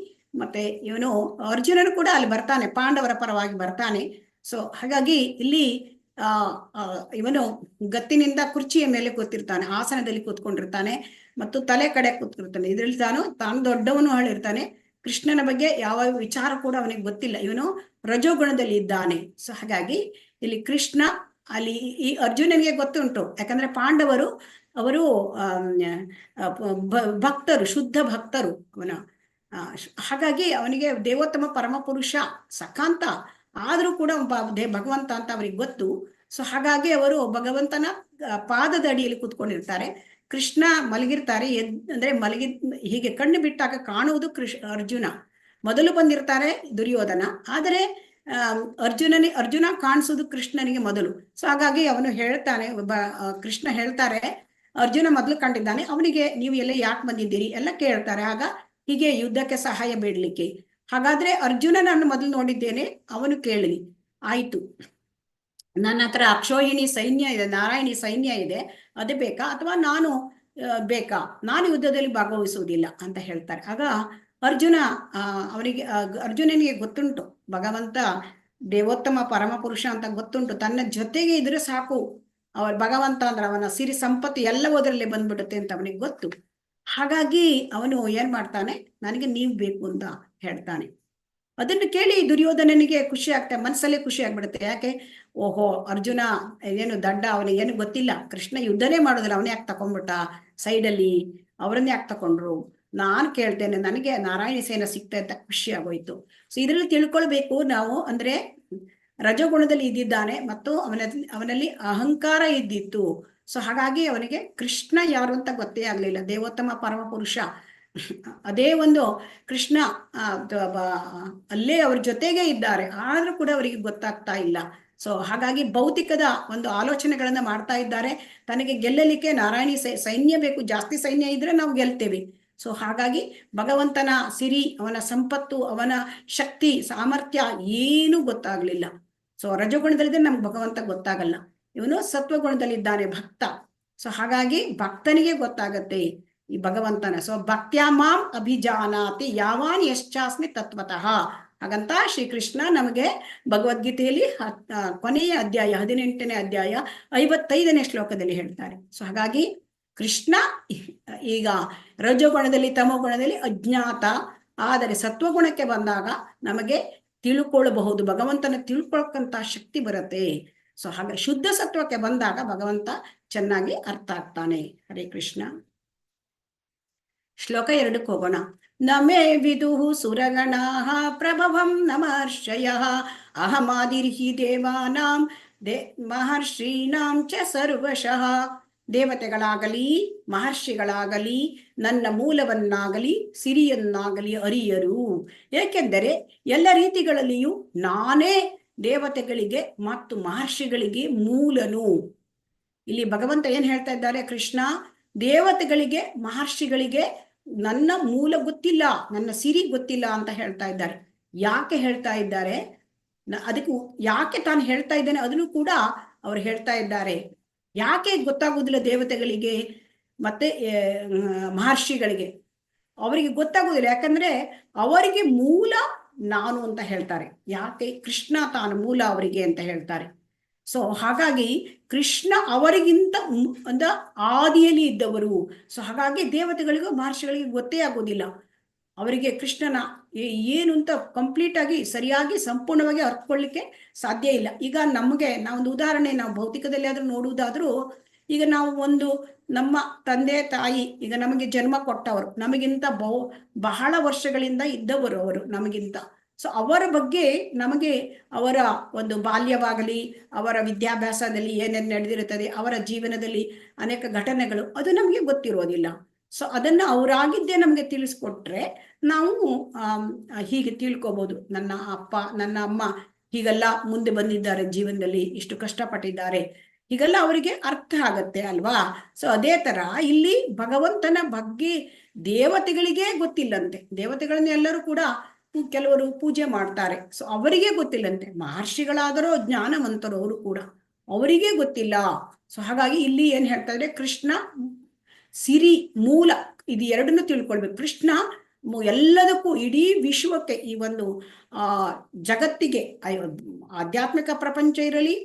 ಮತ್ತೆ ಇವನು ಅರ್ಜುನನು ಕೂಡ ಅಲ್ಲಿ ಬರ್ತಾನೆ, ಪಾಂಡವರ ಪರವಾಗಿ ಬರ್ತಾನೆ. ಸೊ ಹಾಗಾಗಿ ಇಲ್ಲಿ ಇವನು ಗತ್ತಿನಿಂದ ಕುರ್ಚಿಯ ಮೇಲೆ ಕೂತಿರ್ತಾನೆ, ಆಸನದಲ್ಲಿ ಕೂತ್ಕೊಂಡಿರ್ತಾನೆ ಮತ್ತು ತಲೆ ಕಡೆ ಕೂತ್ಕೊಂಡಿರ್ತಾನೆ. ಇದ್ರಲ್ಲಿ ತಾನು ದೊಡ್ಡವನು ಹೇಳಿರ್ತಾನೆ. ಕೃಷ್ಣನ ಬಗ್ಗೆ ಯಾವ ವಿಚಾರ ಕೂಡ ಅವನಿಗೆ ಗೊತ್ತಿಲ್ಲ, ಇವನು ರಜೋಗುಣದಲ್ಲಿ ಇದ್ದಾನೆ. ಸೊ ಹಾಗಾಗಿ ಇಲ್ಲಿ ಕೃಷ್ಣ ಅಲ್ಲಿ ಈ ಅರ್ಜುನನಿಗೆ ಗೊತ್ತುಂಟು, ಯಾಕಂದ್ರೆ ಪಾಂಡವರು ಅವರು ಭಕ್ತರು, ಶುದ್ಧ ಭಕ್ತರು ಅವನ. ಹಾಗಾಗಿ ಅವನಿಗೆ ದೇವೋತ್ತಮ ಪರಮ ಪುರುಷ ಸಖಾಂತ ಆದ್ರೂ ಕೂಡ ಭಗವಂತ ಅಂತ ಅವ್ರಿಗೆ ಗೊತ್ತು. ಸೊ ಹಾಗಾಗಿ ಅವರು ಭಗವಂತನ ಪಾದದ ಅಡಿಯಲ್ಲಿ ಕೂತ್ಕೊಂಡಿರ್ತಾರೆ. ಕೃಷ್ಣ ಮಲಗಿರ್ತಾರೆ. ಅಂದ್ರೆ ಹೀಗೆ ಕಣ್ಣು ಬಿಟ್ಟಾಗ ಕಾಣುವುದು ಅರ್ಜುನ. ಮೊದಲು ಬಂದಿರ್ತಾರೆ ದುರ್ಯೋಧನ, ಆದರೆ ಅರ್ಜುನ ಕಾಣಿಸೋದು ಕೃಷ್ಣನಿಗೆ ಮೊದಲು. ಸೊ ಹಾಗಾಗಿ ಅವನು ಹೇಳ್ತಾನೆ, ಕೃಷ್ಣ ಹೇಳ್ತಾರೆ, ಅರ್ಜುನ ಮೊದಲು ಕಂಡಿದ್ದಾನೆ, ಅವನಿಗೆ ನೀವು ಎಲ್ಲ ಯಾಕೆ ಬಂದಿದ್ದೀರಿ ಎಲ್ಲ ಕೇಳ್ತಾರೆ. ಆಗ ಹೀಗೆ ಯುದ್ಧಕ್ಕೆ ಸಹಾಯ ಬೇಡಲಿಕ್ಕೆ. ಹಾಗಾದ್ರೆ ಅರ್ಜುನ ನಾನು ಮೊದಲು ನೋಡಿದ್ದೇನೆ, ಅವನು ಕೇಳಲಿ, ಆಯ್ತು ನನ್ನ ಹತ್ರ ಅಕ್ಷೋಹಿಣಿ ಸೈನ್ಯ ಇದೆ, ನಾರಾಯಣಿ ಸೈನ್ಯ ಇದೆ, ಅದೇ ಬೇಕಾ ಅಥವಾ ನಾನು ಬೇಕಾ? ನಾನು ಯುದ್ಧದಲ್ಲಿ ಭಾಗವಹಿಸುವುದಿಲ್ಲ ಅಂತ ಹೇಳ್ತಾರೆ. ಆಗ ಅರ್ಜುನನಿಗೆ ಗೊತ್ತುಂಟು, ಭಗವಂತ ದೇವೋತ್ತಮ ಪರಮ ಪುರುಷ ಅಂತ ಗೊತ್ತುಂಟು. ತನ್ನ ಜೊತೆಗೆ ಇದ್ರೆ ಸಾಕು, ಭಗವಂತ ಅಂದ್ರೆ ಅವನ ಸಿರಿ ಸಂಪತ್ತು ಎಲ್ಲವದರಲ್ಲಿ ಬಂದ್ಬಿಡುತ್ತೆ ಅಂತ ಅವನಿಗೆ ಗೊತ್ತು. ಹಾಗಾಗಿ ಅವನು ಏನ್ ಮಾಡ್ತಾನೆ, ನನಗೆ ನೀವು ಬೇಕು ಅಂತ ಹೇಳ್ತಾನೆ. ಅದನ್ನು ಕೇಳಿ ದುರ್ಯೋಧನನಿಗೆ ಖುಷಿ ಆಗ್ತದೆ, ಮನಸ್ಸಲ್ಲೇ ಖುಷಿ ಆಗ್ಬಿಡುತ್ತೆ. ಯಾಕೆ, ಓಹೋ ಅರ್ಜುನ ಏನು ದಡ್ಡ, ಅವನಿಗೆ ಏನು ಗೊತ್ತಿಲ್ಲ, ಕೃಷ್ಣ ಯುದ್ಧನೇ ಮಾಡೋದಿಲ್ಲ, ಅವನೇ ಯಾಕೆ ತಕೊಂಡ್ಬಿಟ್ಟ ಸೈಡಲ್ಲಿ, ಅವರನ್ನೇ ಯಾಕೆ ತಕೊಂಡ್ರು, ನಾನು ಕೇಳ್ತೇನೆ, ನನಗೆ ನಾರಾಯಣ ಸೇನ ಸಿಗ್ತಾ ಅಂತ ಖುಷಿ ಆಗೋಯ್ತು. ಸೊ ಇದರಲ್ಲಿ ತಿಳ್ಕೊಳ್ಬೇಕು ನಾವು, ಅಂದ್ರೆ ರಜಗುಣದಲ್ಲಿ ಇದ್ದಿದ್ದಾನೆ ಮತ್ತು ಅವನಲ್ಲಿ ಅಹಂಕಾರ ಇದ್ದಿತ್ತು. ಸೊ ಹಾಗಾಗಿ ಅವನಿಗೆ ಕೃಷ್ಣ ಯಾರು ಅಂತ ಗೊತ್ತೇ ಆಗ್ಲಿಲ್ಲ, ದೇವೋತ್ತಮ ಪರಮ ಪುರುಷ. ಅದೇ ಒಂದು ಕೃಷ್ಣ ಅಲ್ಲೇ ಅವ್ರ ಜೊತೆಗೆ ಇದ್ದಾರೆ, ಆದ್ರೂ ಕೂಡ ಅವರಿಗೆ ಗೊತ್ತಾಗ್ತಾ ಇಲ್ಲ. ಸೊ ಹಾಗಾಗಿ ಭೌತಿಕದ ಒಂದು ಆಲೋಚನೆಗಳನ್ನ ಮಾಡ್ತಾ ಇದ್ದಾರೆ. ತನಗೆ ಗೆಲ್ಲಲಿಕ್ಕೆ ನಾರಾಯಣಿ ಸೈನ್ಯ ಬೇಕು, ಜಾಸ್ತಿ ಸೈನ್ಯ ಇದ್ರೆ ನಾವು ಗೆಲ್ತೇವೆ. ಸೊ ಹಾಗಾಗಿ ಭಗವಂತನ ಸಿರಿ, ಅವನ ಸಂಪತ್ತು, ಅವನ ಶಕ್ತಿ ಸಾಮರ್ಥ್ಯ ಏನೂ ಗೊತ್ತಾಗ್ಲಿಲ್ಲ. ಸೊ ರಜಗುಣದಲ್ಲಿದ್ರೆ ನಮ್ಗೆ ಭಗವಂತ ಗೊತ್ತಾಗಲ್ಲ, ಇವನು ಸತ್ವಗುಣದಲ್ಲಿದ್ದಾನೆ ಭಕ್ತ. ಸೊ ಹಾಗಾಗಿ ಭಕ್ತನಿಗೆ ಗೊತ್ತಾಗತ್ತೆ ಈ ಭಗವಂತನ. ಸೊ ಭಕ್ತ್ಯಾ ಮಾಂ ಅಭಿಜಾನಾತಿ ಯಾವಾನ್ ಯಶ್ಚಾಸ್ಮಿ ತತ್ವತಃ. ಹಾಗಂತ ಶ್ರೀಕೃಷ್ಣ ನಮಗೆ ಭಗವದ್ಗೀತೆಯಲ್ಲಿ ಕೊನೆಯ ಅಧ್ಯಾಯ 18ನೇ ಅಧ್ಯಾಯ 55ನೇ ಶ್ಲೋಕದಲ್ಲಿ ಹೇಳ್ತಾರೆ. ಸೊ ಹಾಗಾಗಿ ಕೃಷ್ಣ ಈಗ ರಜೋಗುಣದಲ್ಲಿ ತಮೋಗುಣದಲ್ಲಿ ಅಜ್ಞಾತ, ಆದರೆ ಸತ್ವಗುಣಕ್ಕೆ ಬಂದಾಗ ನಮಗೆ ತಿಳ್ಕೊಳ್ಳಬಹುದು, ಭಗವಂತನ ತಿಳ್ಕೊಳಕ್ಕಂತ ಶಕ್ತಿ ಬರುತ್ತೆ. ಸೊ ಹಾಗೆ ಶುದ್ಧ ಸತ್ವಕ್ಕೆ ಬಂದಾಗ ಭಗವಂತ ಚೆನ್ನಾಗಿ ಅರ್ಥ ಆಗ್ತಾನೆ. ಹರೇ ಕೃಷ್ಣ. ಶ್ಲೋಕ 2ಕ್ಕೆ ಹೋಗೋಣ. ನಮೇ ವಿದುಹು ಸುರಗಣಾಃ ಪ್ರಭವಂ ನಮರ್ಷಯಃ ಅಹಮಾದಿರ್ಹಿ ದೇವಾನಾಂ ಮಹರ್ಷೀಣಾಂ ಚ ಸರ್ವಶಃ. ದೇವತೆಗಳಾಗಲಿ ಮಹರ್ಷಿಗಳಾಗಲಿ ನನ್ನ ಮೂಲವನ್ನಾಗಲಿ ಸಿರಿಯನ್ನಾಗಲಿ ಅರಿಯರು, ಏಕೆಂದರೆ ಎಲ್ಲ ರೀತಿಗಳಲ್ಲಿಯೂ ನಾನೇ ದೇವತೆಗಳಿಗೆ ಮತ್ತು ಮಹರ್ಷಿಗಳಿಗೆ ಮೂಲನು. ಇಲ್ಲಿ ಭಗವಂತ ಏನ್ ಹೇಳ್ತಾ ಇದ್ದಾರೆ, ಕೃಷ್ಣ ದೇವತೆಗಳಿಗೆ ಮಹರ್ಷಿಗಳಿಗೆ ನನ್ನ ಮೂಲ ಗೊತ್ತಿಲ್ಲ, ನನ್ನ ಸಿರಿ ಗೊತ್ತಿಲ್ಲ ಅಂತ ಹೇಳ್ತಾ ಇದ್ದಾರೆ. ಯಾಕೆ ಹೇಳ್ತಾ ಇದ್ದಾರೆ, ಅದಕ್ಕೂ ಯಾಕೆ ತಾನು ಹೇಳ್ತಾ ಇದ್ದೇನೆ ಅದನ್ನು ಕೂಡ ಅವ್ರು ಹೇಳ್ತಾ ಇದ್ದಾರೆ. ಯಾಕೆ ಗೊತ್ತಾಗುವುದಿಲ್ಲ ದೇವತೆಗಳಿಗೆ? ಮತ್ತೆ ಮಹರ್ಷಿಗಳಿಗೆ ಅವರಿಗೆ ಗೊತ್ತಾಗುವುದಿಲ್ಲ. ಯಾಕಂದ್ರೆ ಅವರಿಗೆ ಮೂಲ ನಾನು ಅಂತ ಹೇಳ್ತಾರೆ. ಯಾಕೆ? ಕೃಷ್ಣ ತಾನು ಮೂಲ ಅವರಿಗೆ ಅಂತ ಹೇಳ್ತಾರೆ. ಸೊ ಹಾಗಾಗಿ ಕೃಷ್ಣ ಅವರಿಗಿಂತ ಅಂದ ಆದಿಯಲ್ಲಿ ಇದ್ದವರು. ಸೊ ಹಾಗಾಗಿ ದೇವತೆಗಳಿಗೂ ಮಹರ್ಷಿಗಳಿಗೆ ಗೊತ್ತೇ ಆಗೋದಿಲ್ಲ. ಅವರಿಗೆ ಕೃಷ್ಣನ ಏನು ಅಂತ ಕಂಪ್ಲೀಟ್ ಆಗಿ ಸರಿಯಾಗಿ ಸಂಪೂರ್ಣವಾಗಿ ಅರ್ಥಕೊಳ್ಳಿಕ್ಕೆ ಸಾಧ್ಯ ಇಲ್ಲ. ಈಗ ನಮಗೆ ನಾವೊಂದು ಉದಾಹರಣೆ, ನಾವು ಭೌತಿಕದಲ್ಲಿ ಆದ್ರೂ ನೋಡುವುದಾದ್ರೂ, ಈಗ ನಾವು ಒಂದು ನಮ್ಮ ತಂದೆ ತಾಯಿ ಈಗ ನಮಗೆ ಜನ್ಮ ಕೊಟ್ಟವರು, ನಮಗಿಂತ ಬಹಳ ವರ್ಷಗಳಿಂದ ಇದ್ದವರು ಅವರು ನಮಗಿಂತ. ಸೊ ಅವರ ಬಗ್ಗೆ ನಮಗೆ ಅವರ ಒಂದು ಬಾಲ್ಯವಾಗಲಿ, ಅವರ ವಿದ್ಯಾಭ್ಯಾಸದಲ್ಲಿ ಏನೇನು ನಡೆದಿರುತ್ತದೆ, ಅವರ ಜೀವನದಲ್ಲಿ ಅನೇಕ ಘಟನೆಗಳು, ಅದು ನಮಗೆ ಗೊತ್ತಿರೋದಿಲ್ಲ. ಸೊ ಅದನ್ನ ಅವರಾಗಿದ್ದೇ ನಮಗೆ ತಿಳಿಸ್ಕೊಟ್ರೆ ನಾವು ಹೀಗೆ ತಿಳ್ಕೊಬಹುದು, ನನ್ನ ಅಪ್ಪ ನನ್ನ ಅಮ್ಮ ಹೀಗೆಲ್ಲ ಮುಂದೆ ಬಂದಿದ್ದಾರೆ, ಜೀವನದಲ್ಲಿ ಇಷ್ಟು ಕಷ್ಟಪಟ್ಟಿದ್ದಾರೆ, ಹೀಗೆಲ್ಲ ಅವರಿಗೆ ಅರ್ಥ ಆಗತ್ತೆ ಅಲ್ವಾ. ಸೊ ಅದೇ ತರ ಇಲ್ಲಿ ಭಗವಂತನ ಬಗ್ಗೆ ದೇವತೆಗಳಿಗೆ ಗೊತ್ತಿಲ್ಲಂತೆ. ದೇವತೆಗಳನ್ನ ಎಲ್ಲರೂ ಕೂಡ ಕೆಲವರು ಪೂಜೆ ಮಾಡ್ತಾರೆ. ಸೊ ಅವರಿಗೆ ಗೊತ್ತಿಲ್ಲಂತೆ. ಮಹರ್ಷಿಗಳಾದರೂ ಜ್ಞಾನವಂತರು, ಅವರು ಕೂಡ ಅವರಿಗೆ ಗೊತ್ತಿಲ್ಲ. ಸೊ ಹಾಗಾಗಿ ಇಲ್ಲಿ ಏನ್ ಹೇಳ್ತಾ ಇದ್ರೆ, ಕೃಷ್ಣ ಸಿರಿ ಮೂಲ, ಇದು ಎರಡನ್ನು ತಿಳ್ಕೊಳ್ಬೇಕು. ಕೃಷ್ಣ ಎಲ್ಲದಕ್ಕೂ, ಇಡೀ ವಿಶ್ವಕ್ಕೆ, ಈ ಒಂದು ಜಗತ್ತಿಗೆ, ಆಧ್ಯಾತ್ಮಿಕ ಪ್ರಪಂಚ ಇರಲಿ,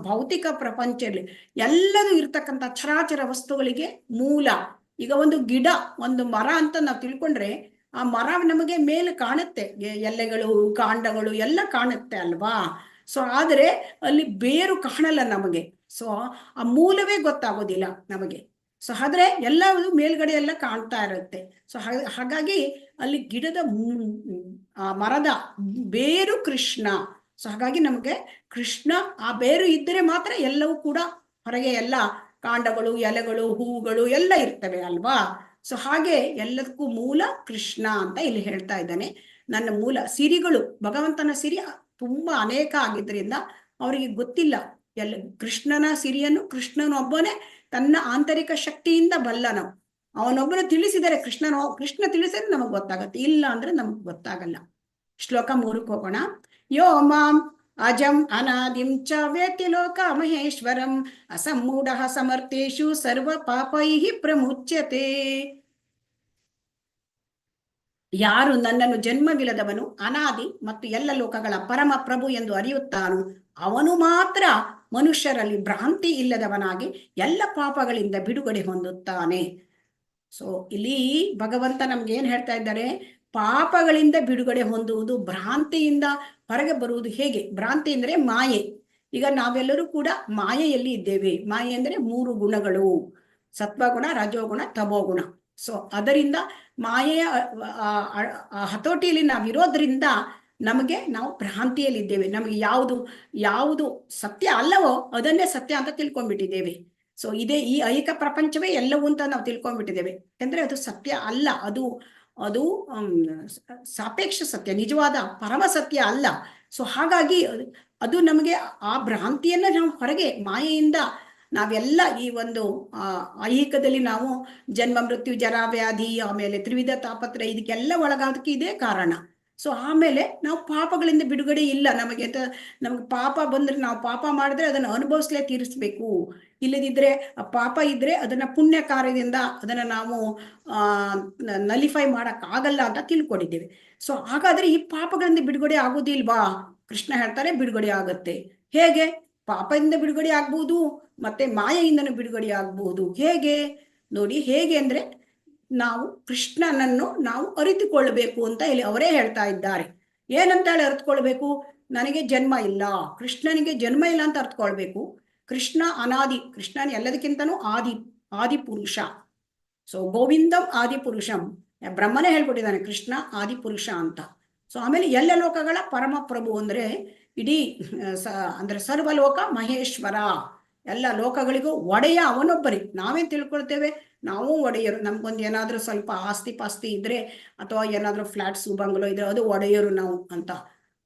ಭೌತಿಕ ಪ್ರಪಂಚ ಇರಲಿ, ಎಲ್ಲದೂ ಇರ್ತಕ್ಕಂಥ ಚರಾಚರ ವಸ್ತುಗಳಿಗೆ ಮೂಲ. ಈಗ ಒಂದು ಗಿಡ, ಒಂದು ಮರ ಅಂತ ನಾವು ತಿಳ್ಕೊಂಡ್ರೆ, ಆ ಮರ ನಮಗೆ ಮೇಲೆ ಕಾಣುತ್ತೆ, ಎಲೆಗಳು ಕಾಂಡಗಳು ಎಲ್ಲ ಕಾಣುತ್ತೆ ಅಲ್ವಾ. ಸೊ ಆದರೆ ಅಲ್ಲಿ ಬೇರು ಕಾಣಲ್ಲ ನಮಗೆ. ಸೊ ಆ ಮೂಲವೇ ಗೊತ್ತಾಗೋದಿಲ್ಲ ನಮಗೆ. ಸೊ ಆದ್ರೆ ಎಲ್ಲವೂ ಮೇಲ್ಗಡೆ ಎಲ್ಲ ಕಾಣ್ತಾ ಇರುತ್ತೆ. ಸೊ ಹಾಗಾಗಿ ಅಲ್ಲಿ ಗಿಡದ ಆ ಮರದ ಬೇರು ಕೃಷ್ಣ. ಸೊ ಹಾಗಾಗಿ ನಮಗೆ ಕೃಷ್ಣ ಆ ಬೇರು ಇದ್ದರೆ ಮಾತ್ರ ಎಲ್ಲವೂ ಕೂಡ ಹೊರಗೆ ಎಲ್ಲ ಕಾಂಡಗಳು, ಎಲೆಗಳು, ಹೂಗಳು ಎಲ್ಲ ಇರ್ತವೆ ಅಲ್ವಾ. ಸೊ ಹಾಗೆ ಎಲ್ಲದಕ್ಕೂ ಮೂಲ ಕೃಷ್ಣ ಅಂತ ಇಲ್ಲಿ ಹೇಳ್ತಾ ಇದ್ದಾನೆ. ನನ್ನ ಮೂಲ ಸಿರಿಗಳು, ಭಗವಂತನ ಸಿರಿ ತುಂಬಾ ಅನೇಕ ಆಗಿದ್ರಿಂದ ಅವರಿಗೆ ಗೊತ್ತಿಲ್ಲ ಕೃಷ್ಣನ ಸಿರಿಯನ್ನು ಕೃಷ್ಣನೊಬ್ಬನೇ ತನ್ನ ಆಂತರಿಕ ಶಕ್ತಿಯಿಂದ ಬಲ್ಲನು. ಅವನೊಬ್ಬನು ತಿಳಿಸಿದರೆ, ಕೃಷ್ಣ ತಿಳಿಸಿದ್ರೆ ನಮಗ್ ಗೊತ್ತಾಗತ್ತೆ, ಇಲ್ಲ ಅಂದ್ರೆ ನಮಗ್ ಗೊತ್ತಾಗಲ್ಲ. ಶ್ಲೋಕ 3ಕ್ಕೆ ಹೋಗೋಣ. ಯೋ ಮಾಂ ಅಜಂ ಅನಾದಿಂ ಚ ವೇತ್ತಿ ಲೋಕ ಮಹೇಶ್ವರಂ ಅಸಮ್ಮೂಢ ಸಮರ್ಥೇಶು ಸರ್ವ ಪಾಪೈಹಿ ಪ್ರಮುಚ್ಯತೆ. ಯಾರು ನನ್ನನ್ನು ಜನ್ಮವಿಲ್ಲದವನು, ಅನಾದಿ ಮತ್ತು ಎಲ್ಲ ಲೋಕಗಳ ಪರಮ ಪ್ರಭು ಎಂದು ಅರಿಯುತ್ತಾನೋ ಅವನು ಮಾತ್ರ ಮನುಷ್ಯರಲ್ಲಿ ಭ್ರಾಂತಿ ಇಲ್ಲದವನಾಗಿ ಎಲ್ಲ ಪಾಪಗಳಿಂದ ಬಿಡುಗಡೆ ಹೊಂದುತ್ತಾನೆ. ಸೊ ಇಲ್ಲಿ ಭಗವಂತ ನಮ್ಗೆ ಏನ್ ಹೇಳ್ತಾ ಇದ್ದಾರೆ, ಪಾಪಗಳಿಂದ ಬಿಡುಗಡೆ ಹೊಂದುವುದು, ಭ್ರಾಂತಿಯಿಂದ ಹೊರಗೆ ಬರುವುದು ಹೇಗೆ? ಭ್ರಾಂತಿ ಅಂದ್ರೆ ಮಾಯೆ. ಈಗ ನಾವೆಲ್ಲರೂ ಕೂಡ ಮಾಯೆಯಲ್ಲಿ ಇದ್ದೇವೆ. ಮಾಯೆ ಅಂದ್ರೆ 3 ಗುಣಗಳು, ಸತ್ವಗುಣ, ರಜೋಗುಣ, ತಮೋಗುಣ. ಸೊ ಅದರಿಂದ ಮಾಯೆಯ ಹತೋಟಿಯಲ್ಲಿ ನಾವಿರೋದ್ರಿಂದ ನಾವು ಭ್ರಾಂತಿಯಲ್ಲಿ ಇದ್ದೇವೆ. ನಮಗೆ ಯಾವುದು ಸತ್ಯ ಅಲ್ಲವೋ ಅದನ್ನೇ ಸತ್ಯ ಅಂತ ತಿಳ್ಕೊಂಡ್ಬಿಟ್ಟಿದ್ದೇವೆ. ಸೊ ಇದೇ ಈ ಐಹಿಕ ಪ್ರಪಂಚವೇ ಎಲ್ಲವೂ ಅಂತ ನಾವು ತಿಳ್ಕೊಂಡ್ಬಿಟ್ಟಿದ್ದೇವೆ. ಯಾಕಂದ್ರೆ ಅದು ಸತ್ಯ ಅಲ್ಲ, ಅದು ಸಾಪೇಕ್ಷ ಸತ್ಯ, ನಿಜವಾದ ಪರಮ ಸತ್ಯ ಅಲ್ಲ. ಸೊ ಹಾಗಾಗಿ ಅದು ನಮಗೆ ಆ ಭ್ರಾಂತಿಯನ್ನ ನಾವು ಹೊರಗೆ ಮಾಯೆಯಿಂದ ನಾವೆಲ್ಲ ಈ ಒಂದು ಐಹಿಕದಲ್ಲಿ ನಾವು ಜನ್ಮ ಮೃತ್ಯು ಜರಾ ವ್ಯಾಧಿ, ಆಮೇಲೆ ತ್ರಿವಿಧ ತಾಪತ್ರ, ಇದಕ್ಕೆಲ್ಲ ಒಳಗಾದಕ್ಕೆ ಇದೇ ಕಾರಣ. ಸೊ ಆಮೇಲೆ ನಾವು ಪಾಪಗಳಿಂದ ಬಿಡುಗಡೆ ಇಲ್ಲ ನಮಗೆ ಪಾಪ ಬಂದ್ರೆ, ನಾವು ಪಾಪ ಮಾಡಿದ್ರೆ ಅದನ್ನ ಅನುಭವಿಸ್ಲೇ ತೀರಿಸ್ಬೇಕು. ಇಲ್ಲದಿದ್ರೆ ಪಾಪ ಇದ್ರೆ ಅದನ್ನ ಪುಣ್ಯ ಕಾರ್ಯದಿಂದ ಅದನ್ನ ನಾವು ನಲಿಫೈ ಮಾಡಕ್ ಆಗಲ್ಲ ಅಂತ ತಿಳ್ಕೊಂಡಿದ್ದೇವೆ. ಸೊ ಹಾಗಾದ್ರೆ ಈ ಪಾಪಗಳಿಂದ ಬಿಡುಗಡೆ ಆಗೋದಿಲ್ವಾ? ಕೃಷ್ಣ ಹೇಳ್ತಾರೆ ಬಿಡುಗಡೆ ಆಗತ್ತೆ. ಹೇಗೆ? ಪಾಪದಿಂದ ಬಿಡುಗಡೆ ಆಗ್ಬಹುದು, ಮತ್ತೆ ಮಾಯೆಯಿಂದನೂ ಬಿಡುಗಡೆ ಆಗಬಹುದು. ಹೇಗೆ ನೋಡಿ, ಹೇಗೆ ಅಂದ್ರೆ ನಾವು ಕೃಷ್ಣನನ್ನು ನಾವು ಅರಿತುಕೊಳ್ಳಬೇಕು ಅಂತ ಇಲ್ಲಿ ಅವರೇ ಹೇಳ್ತಾ ಇದ್ದಾರೆ. ಏನಂತ ಹೇಳಿ ಅರ್ಥಕೊಳ್ಬೇಕು? ನನಗೆ ಜನ್ಮ ಇಲ್ಲ, ಕೃಷ್ಣನಿಗೆ ಜನ್ಮ ಇಲ್ಲ ಅಂತ ಅರ್ಥಕೊಳ್ಬೇಕು. ಕೃಷ್ಣ ಅನಾದಿ, ಕೃಷ್ಣನ ಎಲ್ಲದಕ್ಕಿಂತನೂ ಆದಿ ಪುರುಷ. ಸೊ ಗೋವಿಂದಂ ಆದಿ ಪುರುಷಂ, ಬ್ರಹ್ಮನೇ ಹೇಳ್ಬಿಟ್ಟಿದ್ದಾನೆ ಕೃಷ್ಣ ಆದಿ ಪುರುಷ ಅಂತ. ಸೊ ಆಮೇಲೆ ಎಲ್ಲ ಲೋಕಗಳ ಪರಮ ಪ್ರಭು ಅಂದ್ರೆ ಇಡೀ ಅಂದ್ರೆ ಸರ್ವಲೋಕ ಮಹೇಶ್ವರ, ಎಲ್ಲ ಲೋಕಗಳಿಗೂ ಒಡೆಯ ಅವನೊಬ್ಬರೇ. ನಾವೇನ್ ತಿಳ್ಕೊಳ್ತೇವೆ, ನಾವು ಒಡೆಯರು, ನಮ್ಗೊಂದು ಏನಾದ್ರೂ ಸ್ವಲ್ಪ ಆಸ್ತಿ ಪಾಸ್ತಿ ಇದ್ರೆ ಅಥವಾ ಏನಾದ್ರೂ ಫ್ಲಾಟ್ಸು ಬಂಗ್ಲೋ ಇದ್ರೆ ಅದು ಒಡೆಯರು ನಾವು ಅಂತ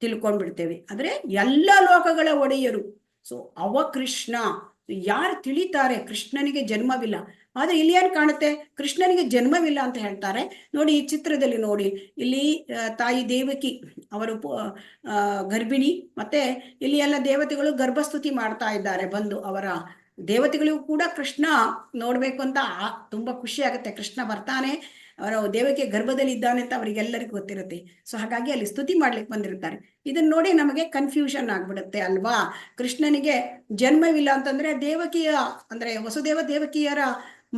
ತಿಳ್ಕೊಂಡ್ಬಿಡ್ತೇವೆ. ಆದ್ರೆ ಎಲ್ಲ ಲೋಕಗಳ ಒಡೆಯರು. ಸೊ ಕೃಷ್ಣ ಯಾರು ತಿಳಿತಾರೆ ಕೃಷ್ಣನಿಗೆ ಜನ್ಮವಿಲ್ಲ. ಆದ್ರೆ ಇಲ್ಲಿ ಏನ್ ಕಾಣುತ್ತೆ, ಕೃಷ್ಣನಿಗೆ ಜನ್ಮವಿಲ್ಲ ಅಂತ ಹೇಳ್ತಾರೆ. ನೋಡಿ ಈ ಚಿತ್ರದಲ್ಲಿ ನೋಡಿ, ಇಲ್ಲಿ ತಾಯಿ ದೇವಕಿ ಅವರು ಗರ್ಭಿಣಿ, ಮತ್ತೆ ಇಲ್ಲಿ ಎಲ್ಲ ದೇವತೆಗಳು ಗರ್ಭಸ್ತುತಿ ಮಾಡ್ತಾ ಇದ್ದಾರೆ ಬಂದು ಅವರ ದೇವತೆಗಳಿಗೂ ಕೂಡ ಕೃಷ್ಣ ನೋಡ್ಬೇಕು ಅಂತ ತುಂಬಾ ಖುಷಿ ಆಗುತ್ತೆ. ಕೃಷ್ಣ ಬರ್ತಾನೆ, ಅವರ ದೇವಕ್ಕೆ ಗರ್ಭದಲ್ಲಿ ಇದ್ದಾನೆ ಅಂತ ಅವರಿಗೆಲ್ಲರಿಗೂ ಗೊತ್ತಿರುತ್ತೆ. ಸೊ ಹಾಗಾಗಿ ಅಲ್ಲಿ ಸ್ತುತಿ ಮಾಡ್ಲಿಕ್ಕೆ ಬಂದಿರ್ತಾರೆ. ಇದನ್ನ ನೋಡಿ ನಮಗೆ ಕನ್ಫ್ಯೂಷನ್ ಆಗ್ಬಿಡುತ್ತೆ ಅಲ್ವಾ. ಕೃಷ್ಣನಿಗೆ ಜನ್ಮವಿಲ್ಲ ಅಂತಂದ್ರೆ ದೇವಕಿಯ ಅಂದ್ರೆ ವಸುದೇವ ದೇವಕಿಯರ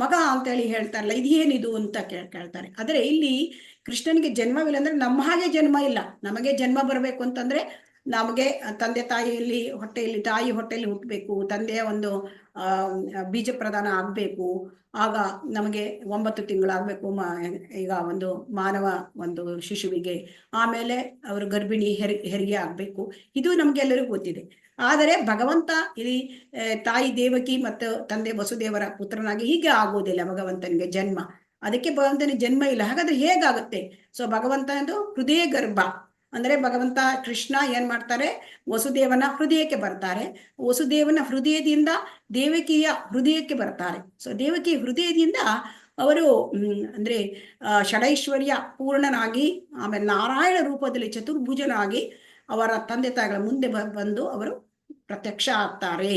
ಮಗ ಅಂತೇಳಿ ಹೇಳ್ತಾರಲ್ಲ, ಇದೇನಿದು ಅಂತ ಕೇಳ್ತಾರೆ. ಆದ್ರೆ ಇಲ್ಲಿ ಕೃಷ್ಣನಿಗೆ ಜನ್ಮವಿಲ್ಲ ಅಂದ್ರೆ ನಮ್ಮ ಹಾಗೆ ಜನ್ಮ ಇಲ್ಲ. ನಮಗೆ ಜನ್ಮ ಬರಬೇಕು ಅಂತಂದ್ರೆ ನಮಗೆ ತಂದೆ ತಾಯಿಯಲ್ಲಿ ಹೊಟ್ಟೆಯಲ್ಲಿ ತಾಯಿ ಹೊಟ್ಟೆಯಲ್ಲಿ ಹುಟ್ಟಬೇಕು, ತಂದೆಯ ಒಂದು ಬೀಜ ಪ್ರದಾನ ಆಗ್ಬೇಕು, ಆಗ ನಮಗೆ 9 ತಿಂಗಳಾಗಬೇಕು ಈಗ ಒಂದು ಮಾನವ ಒಂದು ಶಿಶುವಿಗೆ, ಆಮೇಲೆ ಅವರು ಗರ್ಭಿಣಿ ಹೆರಿಗೆ ಆಗ್ಬೇಕು. ಇದು ನಮ್ಗೆಲ್ಲರಿಗೂ ಗೊತ್ತಿದೆ. ಆದರೆ ಭಗವಂತ ಇಲ್ಲಿ ತಾಯಿ ದೇವಕಿ ಮತ್ತು ತಂದೆ ವಸುದೇವರ ಪುತ್ರನಾಗಿ ಹೀಗೆ ಆಗೋದಿಲ್ಲ ಭಗವಂತನಿಗೆ ಜನ್ಮ. ಅದಕ್ಕೆ ಭಗವಂತನಿಗೆ ಜನ್ಮ ಇಲ್ಲ. ಹಾಗಾದ್ರೆ ಹೇಗಾಗುತ್ತೆ? ಸೊ ಭಗವಂತನದು ಹೃದಯ ಗರ್ಭ ಅಂದ್ರೆ ಭಗವಂತ ಕೃಷ್ಣ ಏನ್ ಮಾಡ್ತಾರೆ, ವಸುದೇವನ ಹೃದಯಕ್ಕೆ ಬರ್ತಾರೆ, ವಸುದೇವನ ಹೃದಯದಿಂದ ದೇವಕಿಯ ಹೃದಯಕ್ಕೆ ಬರ್ತಾರೆ. ಸೊ ದೇವಕಿ ಹೃದಯದಿಂದ ಅವರು ಅಂದ್ರೆ ಷಡೈಶ್ವರ್ಯ ಪೂರ್ಣನಾಗಿ, ಆಮೇಲೆ ನಾರಾಯಣ ರೂಪದಲ್ಲಿ ಚತುರ್ಭುಜನಾಗಿ ಅವರ ತಂದೆ ತಾಯಿಗಳ ಮುಂದೆ ಬಂದು ಅವರು ಪ್ರತ್ಯಕ್ಷ ಆಗ್ತಾರೆ.